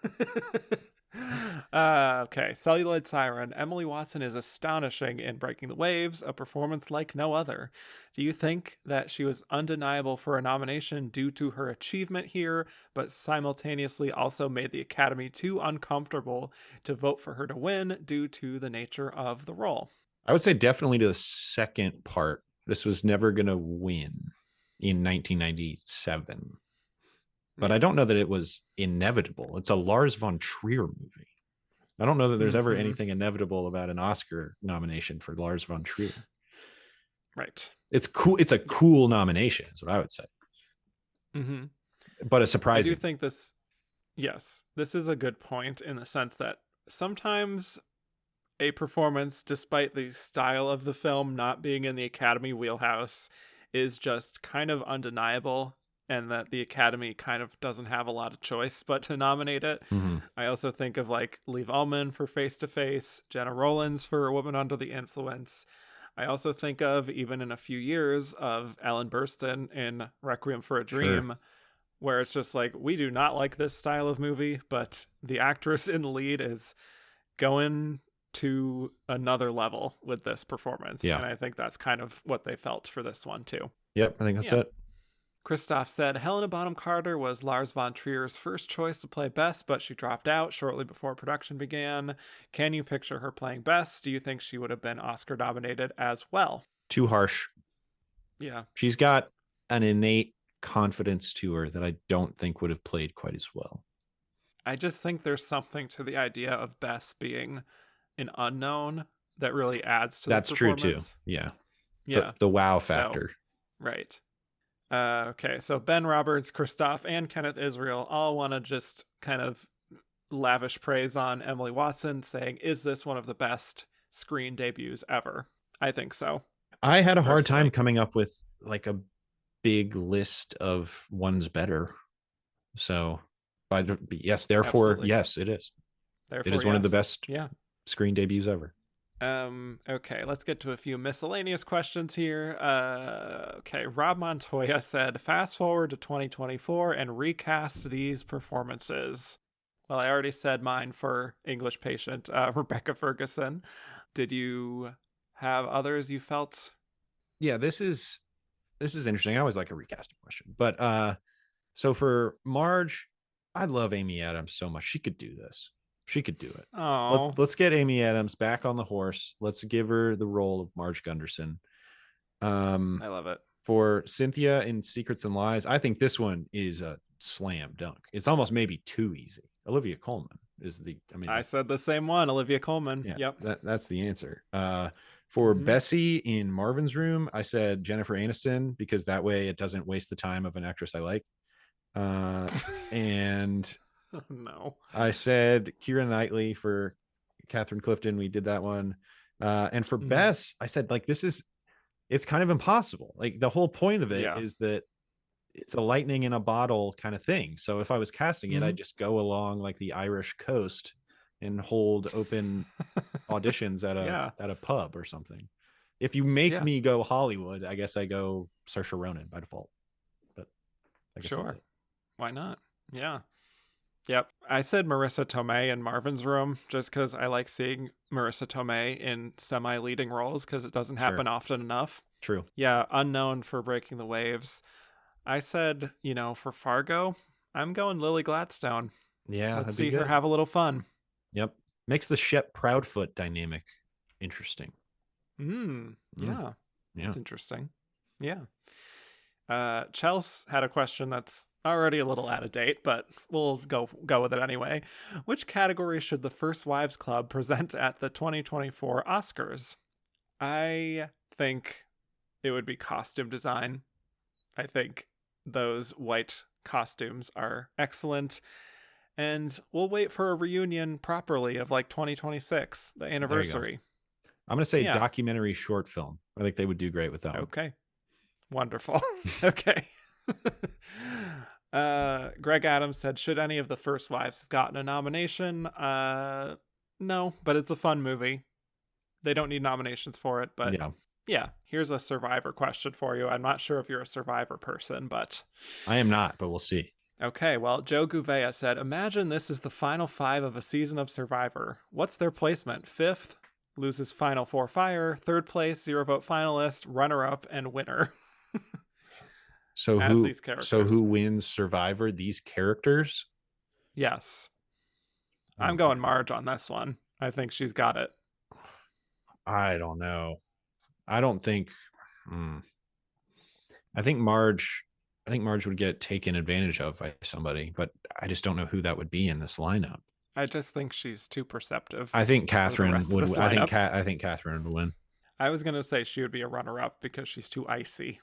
okay, Celluloid Siren. Emily Watson is astonishing in Breaking the Waves, a performance like no other. Do you think that she was undeniable for a nomination due to her achievement here, but simultaneously also made the Academy too uncomfortable to vote for her to win due to the nature of the role? I would say definitely to the second part. This was never going to win in 1997. But I don't know that it was inevitable. It's a Lars von Trier movie. I don't know that there's ever anything inevitable about an Oscar nomination for Lars von Trier. Right. It's cool. It's a cool nomination, is what I would say. Mm-hmm. But a surprising. I do think this is a good point in the sense that sometimes a performance, despite the style of the film not being in the Academy wheelhouse, is just kind of undeniable, and that the Academy kind of doesn't have a lot of choice but to nominate it. Mm-hmm. I also think of like Liv Ullmann for Face to Face, Jenna Rollins for A Woman Under the Influence. I also think of, even in a few years, of Ellen Burstyn in Requiem for a Dream, where it's just like, we do not like this style of movie, but the actress in the lead is going to another level with this performance. And I think that's kind of what they felt for this one too. Yep, I think that's it. Christoph said, Helena Bonham Carter was Lars von Trier's first choice to play Bess, but she dropped out shortly before production began. Can you picture her playing Bess? Do you think she would have been Oscar nominated as well? Too harsh. Yeah. She's got an innate confidence to her that I don't think would have played quite as well. I just think there's something to the idea of Bess being an unknown that really adds to the performance. That's true too. Yeah. The wow factor. So, right. Okay, so Ben Roberts, Christoph, and Kenneth Israel all want to just kind of lavish praise on Emily Watson, saying, is this one of the best screen debuts ever? I think so. I had a hard time coming up with like a big list of ones better. So, yes, therefore, absolutely. Yes, it is. Therefore, it is one of the best screen debuts ever. Okay, let's get to a few miscellaneous questions here. Okay, Rob Montoya said, fast forward to 2024 and recast these performances. Well, I already said mine for English Patient, Rebecca Ferguson. Did you have others you felt? Yeah, this is interesting. I always like a recasting question. But so for Marge, I love Amy Adams so much. She could do this. She could do it. Oh, let's get Amy Adams back on the horse. Let's give her the role of Marge Gunderson. I love it. For Cynthia in Secrets and Lies, I think this one is a slam dunk. It's almost maybe too easy. Olivia Colman is the. I said the same one. Olivia Colman. Yeah, yep. That's the answer. For Bessie in Marvin's Room, I said Jennifer Aniston, because that way it doesn't waste the time of an actress I like. And. Oh, no. I said Keira Knightley for Catherine Clifton. We did that one. And for Bess, I said, like, it's kind of impossible. Like, the whole point of it is that it's a lightning in a bottle kind of thing. So if I was casting it, I'd just go along like the Irish coast and hold open auditions at a pub or something. If you make me go Hollywood, I guess I go Saoirse Ronan by default. But I guess sure. Why not? Yeah. Yep. I said Marissa Tomei in Marvin's Room just because I like seeing Marissa Tomei in semi-leading roles because it doesn't happen often enough. True. Yeah, unknown for Breaking the Waves. I said, for Fargo, I'm going Lily Gladstone. Yeah, Let's that'd see be good. her have a little fun. Yep. Makes the Shep Proudfoot dynamic interesting. Yeah. That's interesting. Yeah. Chels had a question that's already a little out of date, but we'll go with it anyway. Which category should the First Wives Club present at the 2024 Oscars? I think it would be costume design. I think those white costumes are excellent. And we'll wait for a reunion properly of like 2026, the anniversary. I'm going to say documentary short film. I think they would do great with that one. Okay. Wonderful. Okay. Greg Adams said, should any of the First Wives have gotten a nomination? No, but it's a fun movie. They don't need nominations for it, but yeah, here's a Survivor question for you. I'm not sure if you're a Survivor person, but I am not, but we'll see. Okay, well, Joe Gouveia said, imagine this is the final 5 of a season of Survivor. What's their placement? 5th, loses final 4 fire, 3rd place, 0 vote finalist, runner-up, and winner. So who wins Survivor? These characters? Yes. I'm going Marge on this one. I think she's got it. I don't know. I don't think. I think Marge would get taken advantage of by somebody, but I just don't know who that would be in this lineup. I just think she's too perceptive. I think Catherine would. I think Catherine would win. I was gonna say she would be a runner-up because she's too icy.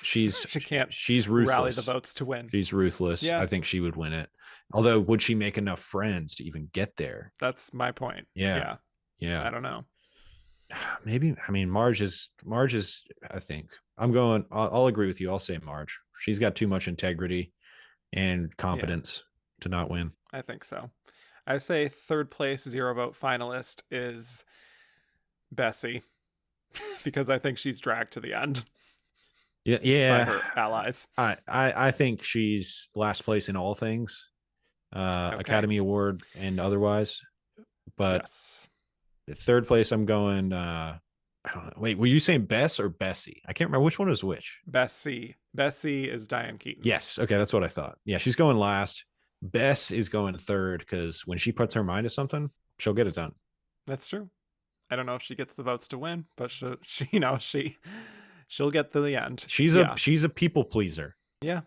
She can't. She's ruthless. Rally the votes to win. She's ruthless. Yeah. I think she would win it. Although, would she make enough friends to even get there? That's my point. Yeah. I don't know. Maybe. I mean, Marge is. I think I'm going. I'll agree with you. I'll say Marge. She's got too much integrity and competence to not win. I think so. I say 3rd place 0 vote finalist is Bessie because I think she's dragged to the end. Yeah. By her allies. I think she's last place in all things, Academy Award and otherwise. But 3rd place, I'm going. I don't know. Wait, were you saying Bess or Bessie? I can't remember which one was which. Bessie. Bessie is Diane Keaton. Yes. Okay, that's what I thought. Yeah, she's going last. Bess is going 3rd because when she puts her mind to something, she'll get it done. That's true. I don't know if she gets the votes to win, but she'll get to the end. She's a people pleaser. Yeah,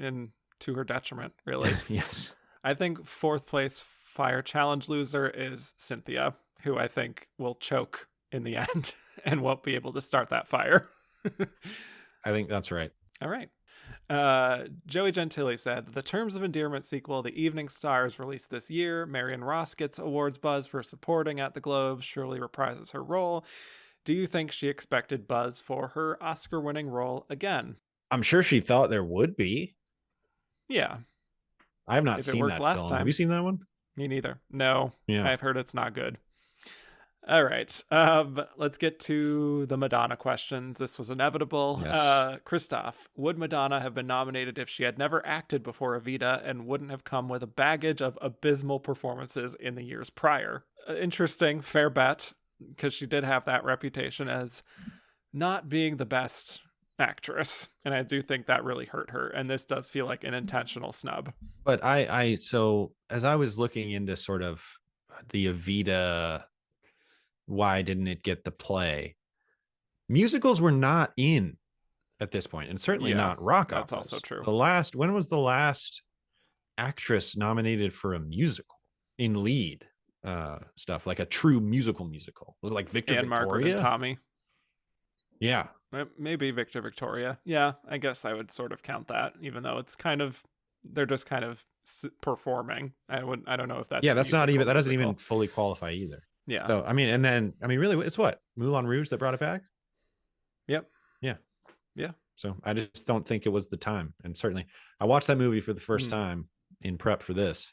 and to her detriment, really. Yes. I think 4th place fire challenge loser is Cynthia, who I think will choke in the end and won't be able to start that fire. I think that's right. All right. Joey Gentili said, the Terms of Endearment sequel, The Evening Star, is released this year. Marion Ross gets awards buzz for supporting at the Globes. Shirley reprises her role. Do you think she expected buzz for her Oscar-winning role again? I'm sure she thought there would be. Yeah. I have not seen that film. Have you seen that one? Me neither. No. Yeah. I've heard it's not good. All right. Let's get to the Madonna questions. This was inevitable. Yes. Christoph, would Madonna have been nominated if she had never acted before Evita and wouldn't have come with a baggage of abysmal performances in the years prior? Interesting. Fair bet, because she did have that reputation as not being the best actress. And I do think that really hurt her. And this does feel like an intentional snub. But so as I was looking into sort of the Evita, why didn't it get the play? Musicals were not in at this point, and certainly not rock operas. That's also true. When was the last actress nominated for a musical in lead stuff, like a true musical? Was it like Victor and Victoria? Margaret and Tommy. Yeah. Maybe Victor Victoria. Yeah, I guess I would sort of count that, even though it's kind of, they're just kind of performing. I don't know if that's that doesn't even fully qualify either. Yeah. So really, it's what, Moulin Rouge that brought it back. Yep. Yeah. So I just don't think it was the time. And certainly, I watched that movie for the first time in prep for this.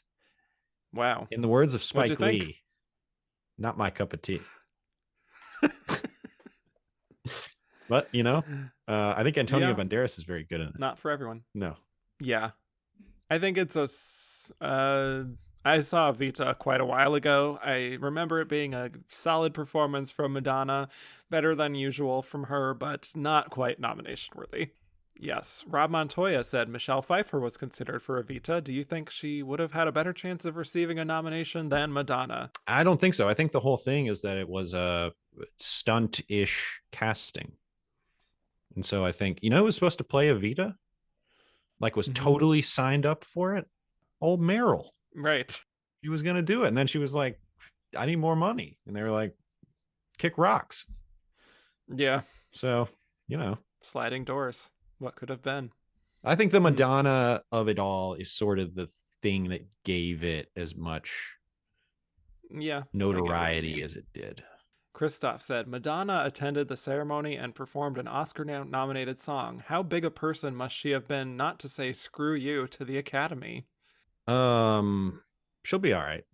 Wow. In the words of Spike Lee, not my cup of tea. But I think Antonio Banderas is very good in it. Not for everyone. No. Yeah. I think it's a Yes. I saw Evita quite a while ago. I remember it being a solid performance from Madonna, better than usual from her, but not quite nomination worthy. Yes. Rob Montoya said Michelle Pfeiffer was considered for Evita. Do you think she would have had a better chance of receiving a nomination than Madonna? I don't think so. I think the whole thing is that it was a stunt-ish casting. And so I think, who was supposed to play Evita? Like, was totally signed up for it? Old Meryl. Right. She was going to do it. And then she was like, I need more money. And they were like, kick rocks. Yeah. So, sliding doors. What could have been? I think the Madonna of it all is sort of the thing that gave it as much notoriety as it did. Christoph said, Madonna attended the ceremony and performed an Oscar-nominated song. How big a person must she have been not to say screw you to the Academy? She'll be all right.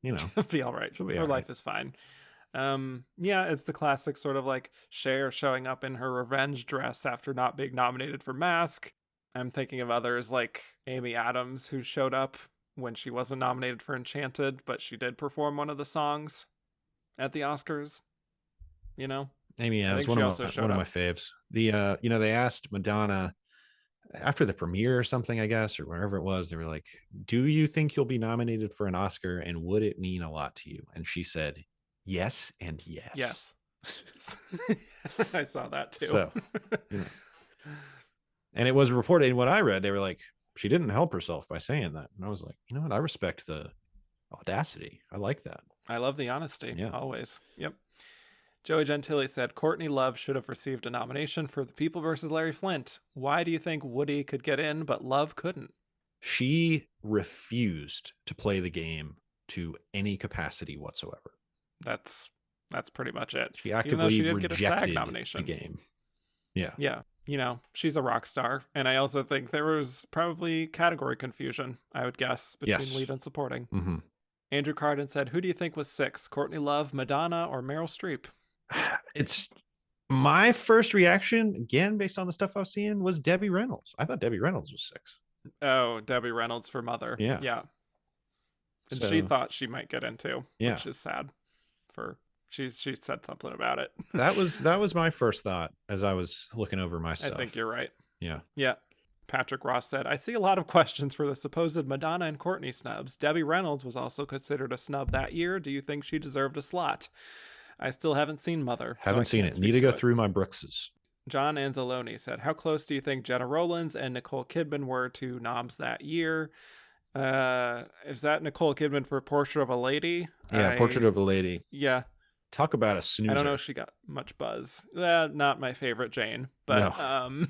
She'll be all right. Her life is fine. It's the classic sort of like Cher showing up in her revenge dress after not being nominated for Mask. I'm thinking of others like Amy Adams, who showed up when she wasn't nominated for Enchanted, but she did perform one of the songs at the Oscars. Amy Adams, one of my faves. They asked Madonna after the premiere or something, I guess, or wherever it was, they were like, do you think you'll be nominated for an Oscar and would it mean a lot to you? And she said, yes and yes. Yes. I saw that too. So, and it was reported in what I read, they were like, she didn't help herself by saying that. And I was like, you know what? I respect the audacity. I like that. I love the honesty. Yeah. Always. Yep. Joey Gentili said, Courtney Love should have received a nomination for The People vs. Larry Flint. Why do you think Woody could get in, but Love couldn't? She refused to play the game to any capacity whatsoever. That's pretty much it. She actively she did rejected get a SAG nomination. The game. Yeah. Yeah. She's a rock star. And I also think there was probably category confusion, I would guess, between lead and supporting. Mm-hmm. Andrew Carden said, who do you think was 6? Courtney Love, Madonna, or Meryl Streep? It's my first reaction, again, based on the stuff I've seen, was Debbie Reynolds. I thought Debbie Reynolds was 6. Oh, Debbie Reynolds for Mother. Yeah. And she thought she might get into, which is sad. She said something about it. that was my first thought as I was looking over my stuff. I think you're right. Yeah. Patrick Ross said, I see a lot of questions for the supposed Madonna and Courtney snubs. Debbie Reynolds was also considered a snub that year. Do you think she deserved a slot? I still haven't seen Mother. Haven't seen it. Need to go through my Brookses. John Anzalone said, how close do you think Jenna Rollins and Nicole Kidman were to noms that year? Is that Nicole Kidman for Portrait of a Lady? Yeah, Portrait of a Lady. Yeah. Talk about a snoozer. I don't know if she got much buzz. Not my favorite Jane, but no.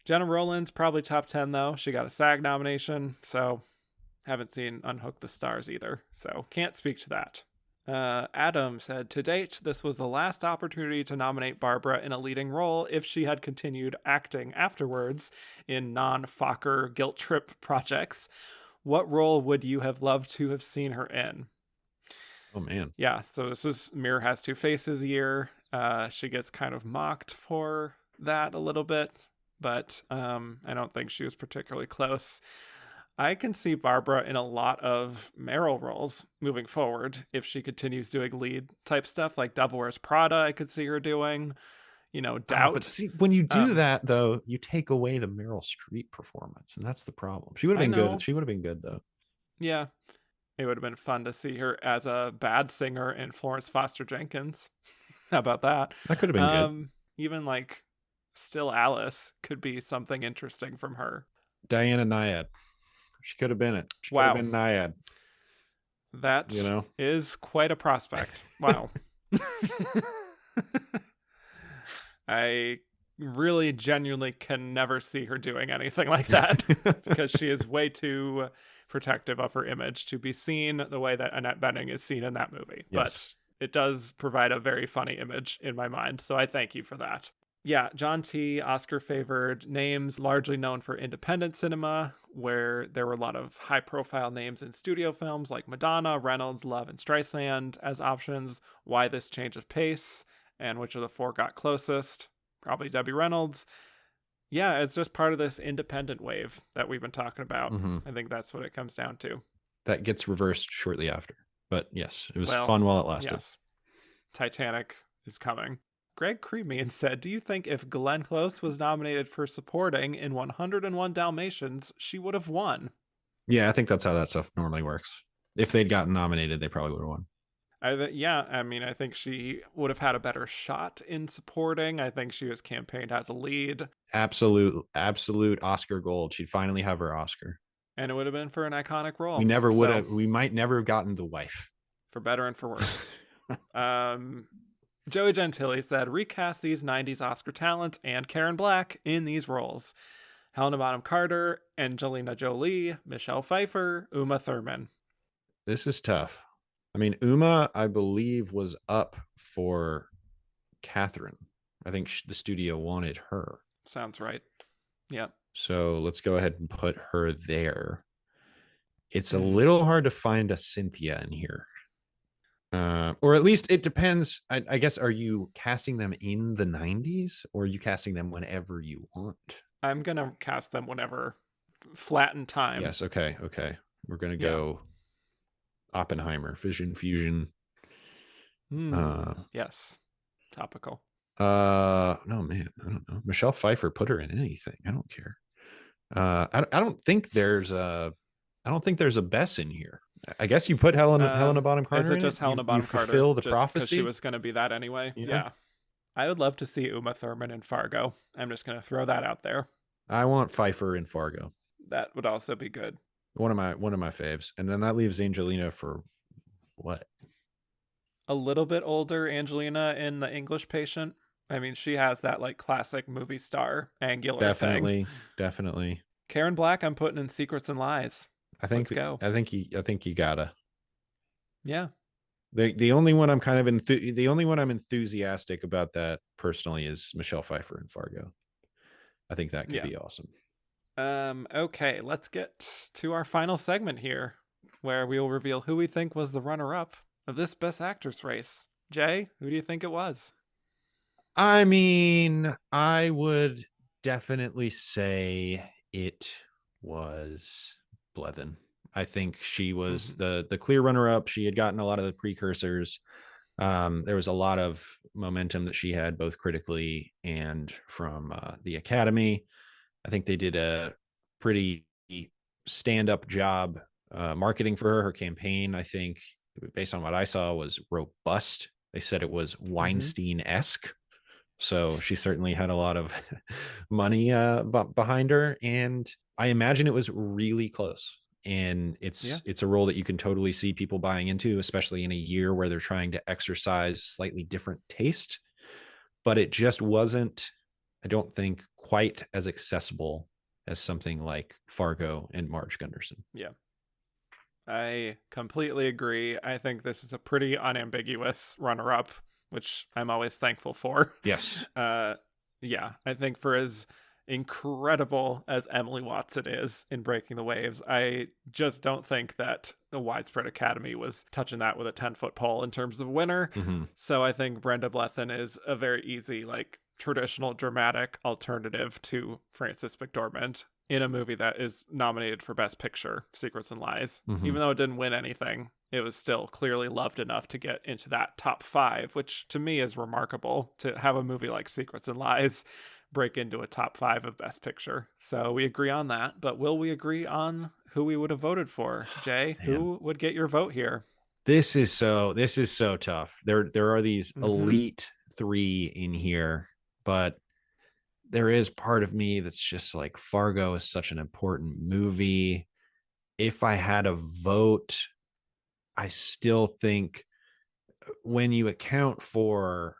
Jenna Rollins, probably top 10 though. She got a SAG nomination, so haven't seen Unhook the Stars either, so can't speak to that. Adam said, to date, this was the last opportunity to nominate Barbara in a leading role if she had continued acting afterwards in non-Fokker guilt trip projects. What role would you have loved to have seen her in? Oh, man. Yeah, so this is Mirror Has Two Faces year. She gets kind of mocked for that a little bit, but I don't think she was particularly close. I can see Barbara in a lot of Meryl roles moving forward if she continues doing lead type stuff, like Devil Wears Prada. I could see her doing, Doubt. But see, when you do that, though, you take away the Meryl Streep performance, and that's the problem. She would have been good. She would have been good, though. Yeah, it would have been fun to see her as a bad singer in Florence Foster Jenkins. How about that? That could have been good. Even like Still Alice could be something interesting from her. Diana Nyad. She could have been it. She could have been Nyad. That is quite a prospect. Wow. I really genuinely can never see her doing anything like that because she is way too protective of her image to be seen the way that Annette Bening is seen in that movie. Yes. But it does provide a very funny image in my mind. So I thank you for that. Yeah, John T., Oscar-favored names, largely known for independent cinema, where there were a lot of high-profile names in studio films like Madonna, Reynolds, Love, and Streisand as options. Why this change of pace? And which of the four got closest? Probably Debbie Reynolds. Yeah, it's just part of this independent wave that we've been talking about. Mm-hmm. I think that's what it comes down to. That gets reversed shortly after. But yes, it was Well, fun while it lasted. Yes, Titanic is coming. Greg Creamian said, do you think if Glenn Close was nominated for supporting in 101 Dalmatians, she would have won? Yeah, I think that's how that stuff normally works. If they'd gotten nominated, they probably would have won. I think she would have had a better shot in supporting. I think she was campaigned as a lead. Absolute Oscar gold. She'd finally have her Oscar. And it would have been for an iconic role. We might never have gotten the wife. For better and for worse. Joey Gentili said, recast these 90s Oscar talents and Karen Black in these roles. Helena Bonham Carter, Angelina Jolie, Michelle Pfeiffer, Uma Thurman. This is tough. I mean, Uma, I believe, was up for Catherine. I think the studio wanted her. Sounds right. Yeah. So let's go ahead and put her there. It's a little hard to find a Cynthia in here. Or at least it depends. I guess, are you casting them in the 90s or are you casting them whenever you want? I'm going to cast them whenever. Flatten time. Yes. Okay. We're going to go Oppenheimer, Fission, Fusion. Yes. Topical. No, man, I don't know. Michelle Pfeiffer, put her in anything. I don't care. I don't think there's a Bess in here. I guess you put Helena Bonham Carter. Is it just Helena Bonham Carter? Fulfill the just prophecy. She was going to be that anyway. Yeah. I would love to see Uma Thurman in Fargo. I'm just going to throw that out there. I want Pfeiffer in Fargo. That would also be good. One of my faves, and then that leaves Angelina for what? A little bit older Angelina in The English Patient. I mean, she has that like classic movie star angular thing. Definitely. Karen Black, I'm putting in Secrets and Lies. Let's go. I think you gotta. Yeah. The only one I'm kind of the only one I'm enthusiastic about that personally is Michelle Pfeiffer in Fargo. I think that could be awesome. Okay, let's get to our final segment here, where we will reveal who we think was the runner-up of this Best Actress race. Jay, who do you think it was? I mean, I would definitely say it was Blethyn. I think she was the clear runner-up. She had gotten a lot of the precursors. There was a lot of momentum that she had, both critically and from the Academy. I think they did a pretty stand-up job marketing for her. Her campaign, I think, based on what I saw, was robust. They said it was Weinstein-esque. So she certainly had a lot of money behind her. And I imagine it was really close. And it's a role that you can totally see people buying into, especially in a year where they're trying to exercise slightly different taste. But it just wasn't, I don't think, quite as accessible as something like Fargo and Marge Gunderson. Yeah. I completely agree. I think this is a pretty unambiguous runner-up, which I'm always thankful for. Yes. Yeah, I think for as incredible as Emily Watson is in Breaking the Waves, I just don't think that the Widespread Academy was touching that with a 10-foot pole in terms of winner. So I think Brenda Blethyn is a very easy, like, traditional dramatic alternative to Frances McDormand in a movie that is nominated for Best Picture, Secrets and Lies. Even though it didn't win anything, it was still clearly loved enough to get into that top 5, which to me is remarkable, to have a movie like Secrets and Lies break into a top 5 of Best Picture. So we agree on that, but will we agree on who we would have voted for? Jay, who would get your vote here? This is so tough. There are these elite 3 in here, but there is part of me that's just like, Fargo is such an important movie. If I had a vote, I still think when you account for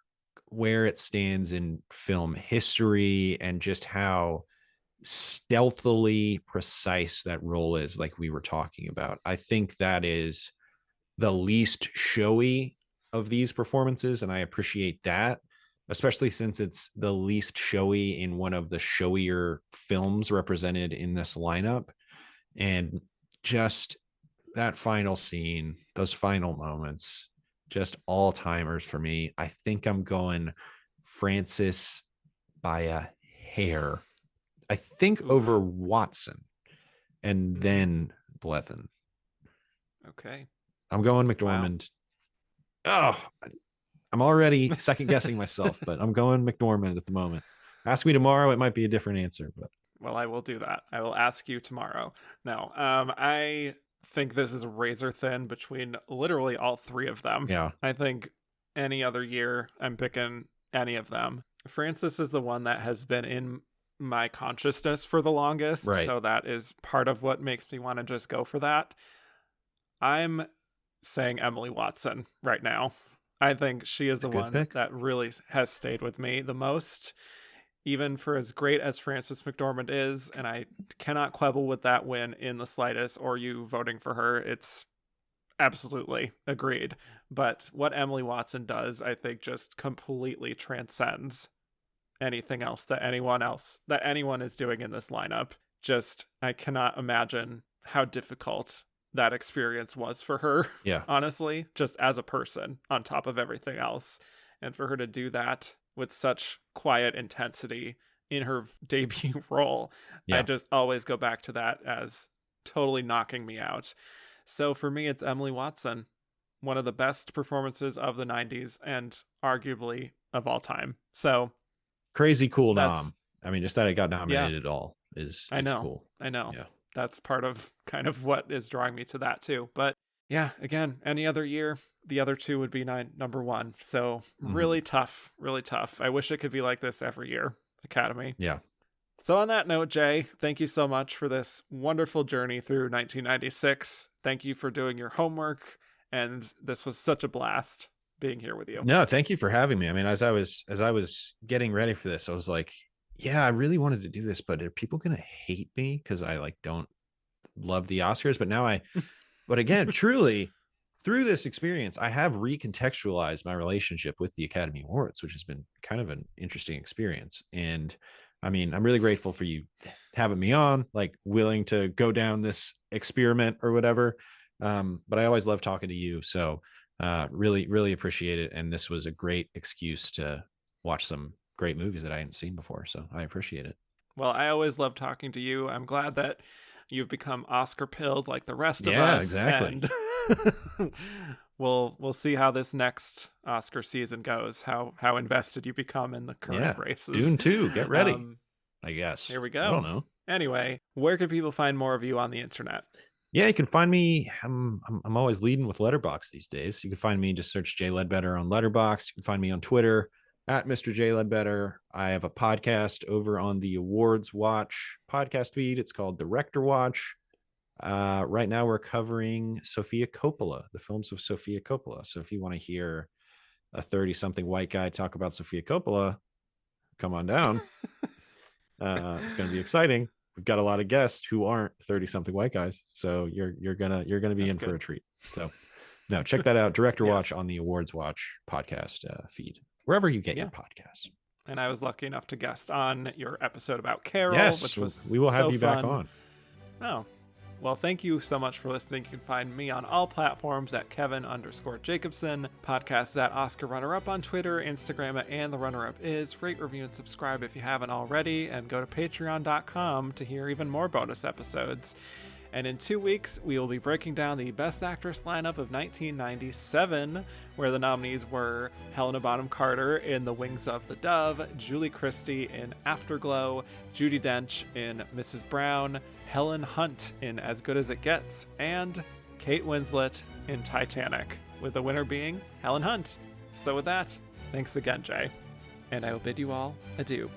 where it stands in film history and just how stealthily precise that role is, like we were talking about, I think that is the least showy of these performances. And I appreciate that, especially since it's the least showy in one of the showier films represented in this lineup. And just that final scene, those final moments, just all timers for me. I think I'm going Frances by a hair I think over Watson and then Blethyn. Okay. I'm going McDormand. Wow. Oh, I'm already second guessing myself, but I'm going McDormand at the moment. Ask me tomorrow, it might be a different answer, but well, I will do that. I will ask you tomorrow. No, I think this is razor thin between literally all three of them. Yeah. I think any other year I'm picking any of them. Frances is the one that has been in my consciousness for the longest, right. So that is part of what makes me want to just go for that. I'm saying Emily Watson right now. I think she is the one pick. That really has stayed with me the most, even for as great as Frances McDormand is, and I cannot quibble with that win in the slightest, or you voting for her. It's absolutely agreed. But what Emily Watson does, I think, just completely transcends anything else that anyone is doing in this lineup. Just, I cannot imagine how difficult that experience was for her. Yeah. Honestly, just as a person on top of everything else. And for her to do that with such quiet intensity in her debut role, I just always go back to that as totally knocking me out. So for me, it's Emily Watson, one of the best performances of the 90s and arguably of all time. So crazy cool nom. I mean, just that it got nominated at all is cool. I know. Yeah. That's part of kind of what is drawing me to that too. But yeah, again, any other year, the other two would be number one. So really tough, really tough. I wish it could be like this every year, Academy. Yeah. So on that note, Jay, thank you so much for this wonderful journey through 1996. Thank you for doing your homework. And this was such a blast being here with you. No, thank you for having me. I mean, as I was getting ready for this, I was like, yeah, I really wanted to do this, but are people going to hate me because I don't love the Oscars? But again, truly through this experience, I have recontextualized my relationship with the Academy Awards, which has been kind of an interesting experience. And I mean, I'm really grateful for you having me on, willing to go down this experiment or whatever. But I always love talking to you. So really, really appreciate it. And this was a great excuse to watch some great movies that I hadn't seen before. So I appreciate it. Well, I always love talking to you. I'm glad that you've become Oscar pilled like the rest of us. Yeah, exactly. And we'll see how this next Oscar season goes, how invested you become in the current races. Dune 2, get ready. I guess. Here we go. I don't know. Anyway, where can people find more of you on the internet? Yeah, you can find me. I'm always leading with Letterboxd these days. You can find me, just search Jay Ledbetter on Letterboxd. You can find me on Twitter at Mr. Jay Ledbetter. I have a podcast over on the AwardsWatch podcast feed. It's called Director Watch. Right now we're covering Sofia Coppola, the films of Sofia Coppola. So if you want to hear a 30-something white guy talk about Sofia Coppola, come on down. It's going to be exciting. We've got a lot of guests who aren't 30-something white guys, so you're gonna be in for a treat. So no, check that out. Director Watch on the AwardsWatch podcast feed, wherever you get your podcasts. And I was lucky enough to guest on your episode about Carol, which was we will have you fun. back on. Oh, well, thank you so much for listening. You can find me on all platforms at Kevin_Jacobson. Podcasts at Oscar Runner Up on Twitter, Instagram at And the Runner Up Is. Rate, review, and subscribe if you haven't already. And go to patreon.com to hear even more bonus episodes. And in 2 weeks, we will be breaking down the Best Actress lineup of 1997, where the nominees were Helena Bonham Carter in The Wings of the Dove, Julie Christie in Afterglow, Judi Dench in Mrs. Brown, Helen Hunt in As Good as It Gets, and Kate Winslet in Titanic, with the winner being Helen Hunt. So with that, thanks again, Jay. And I will bid you all adieu.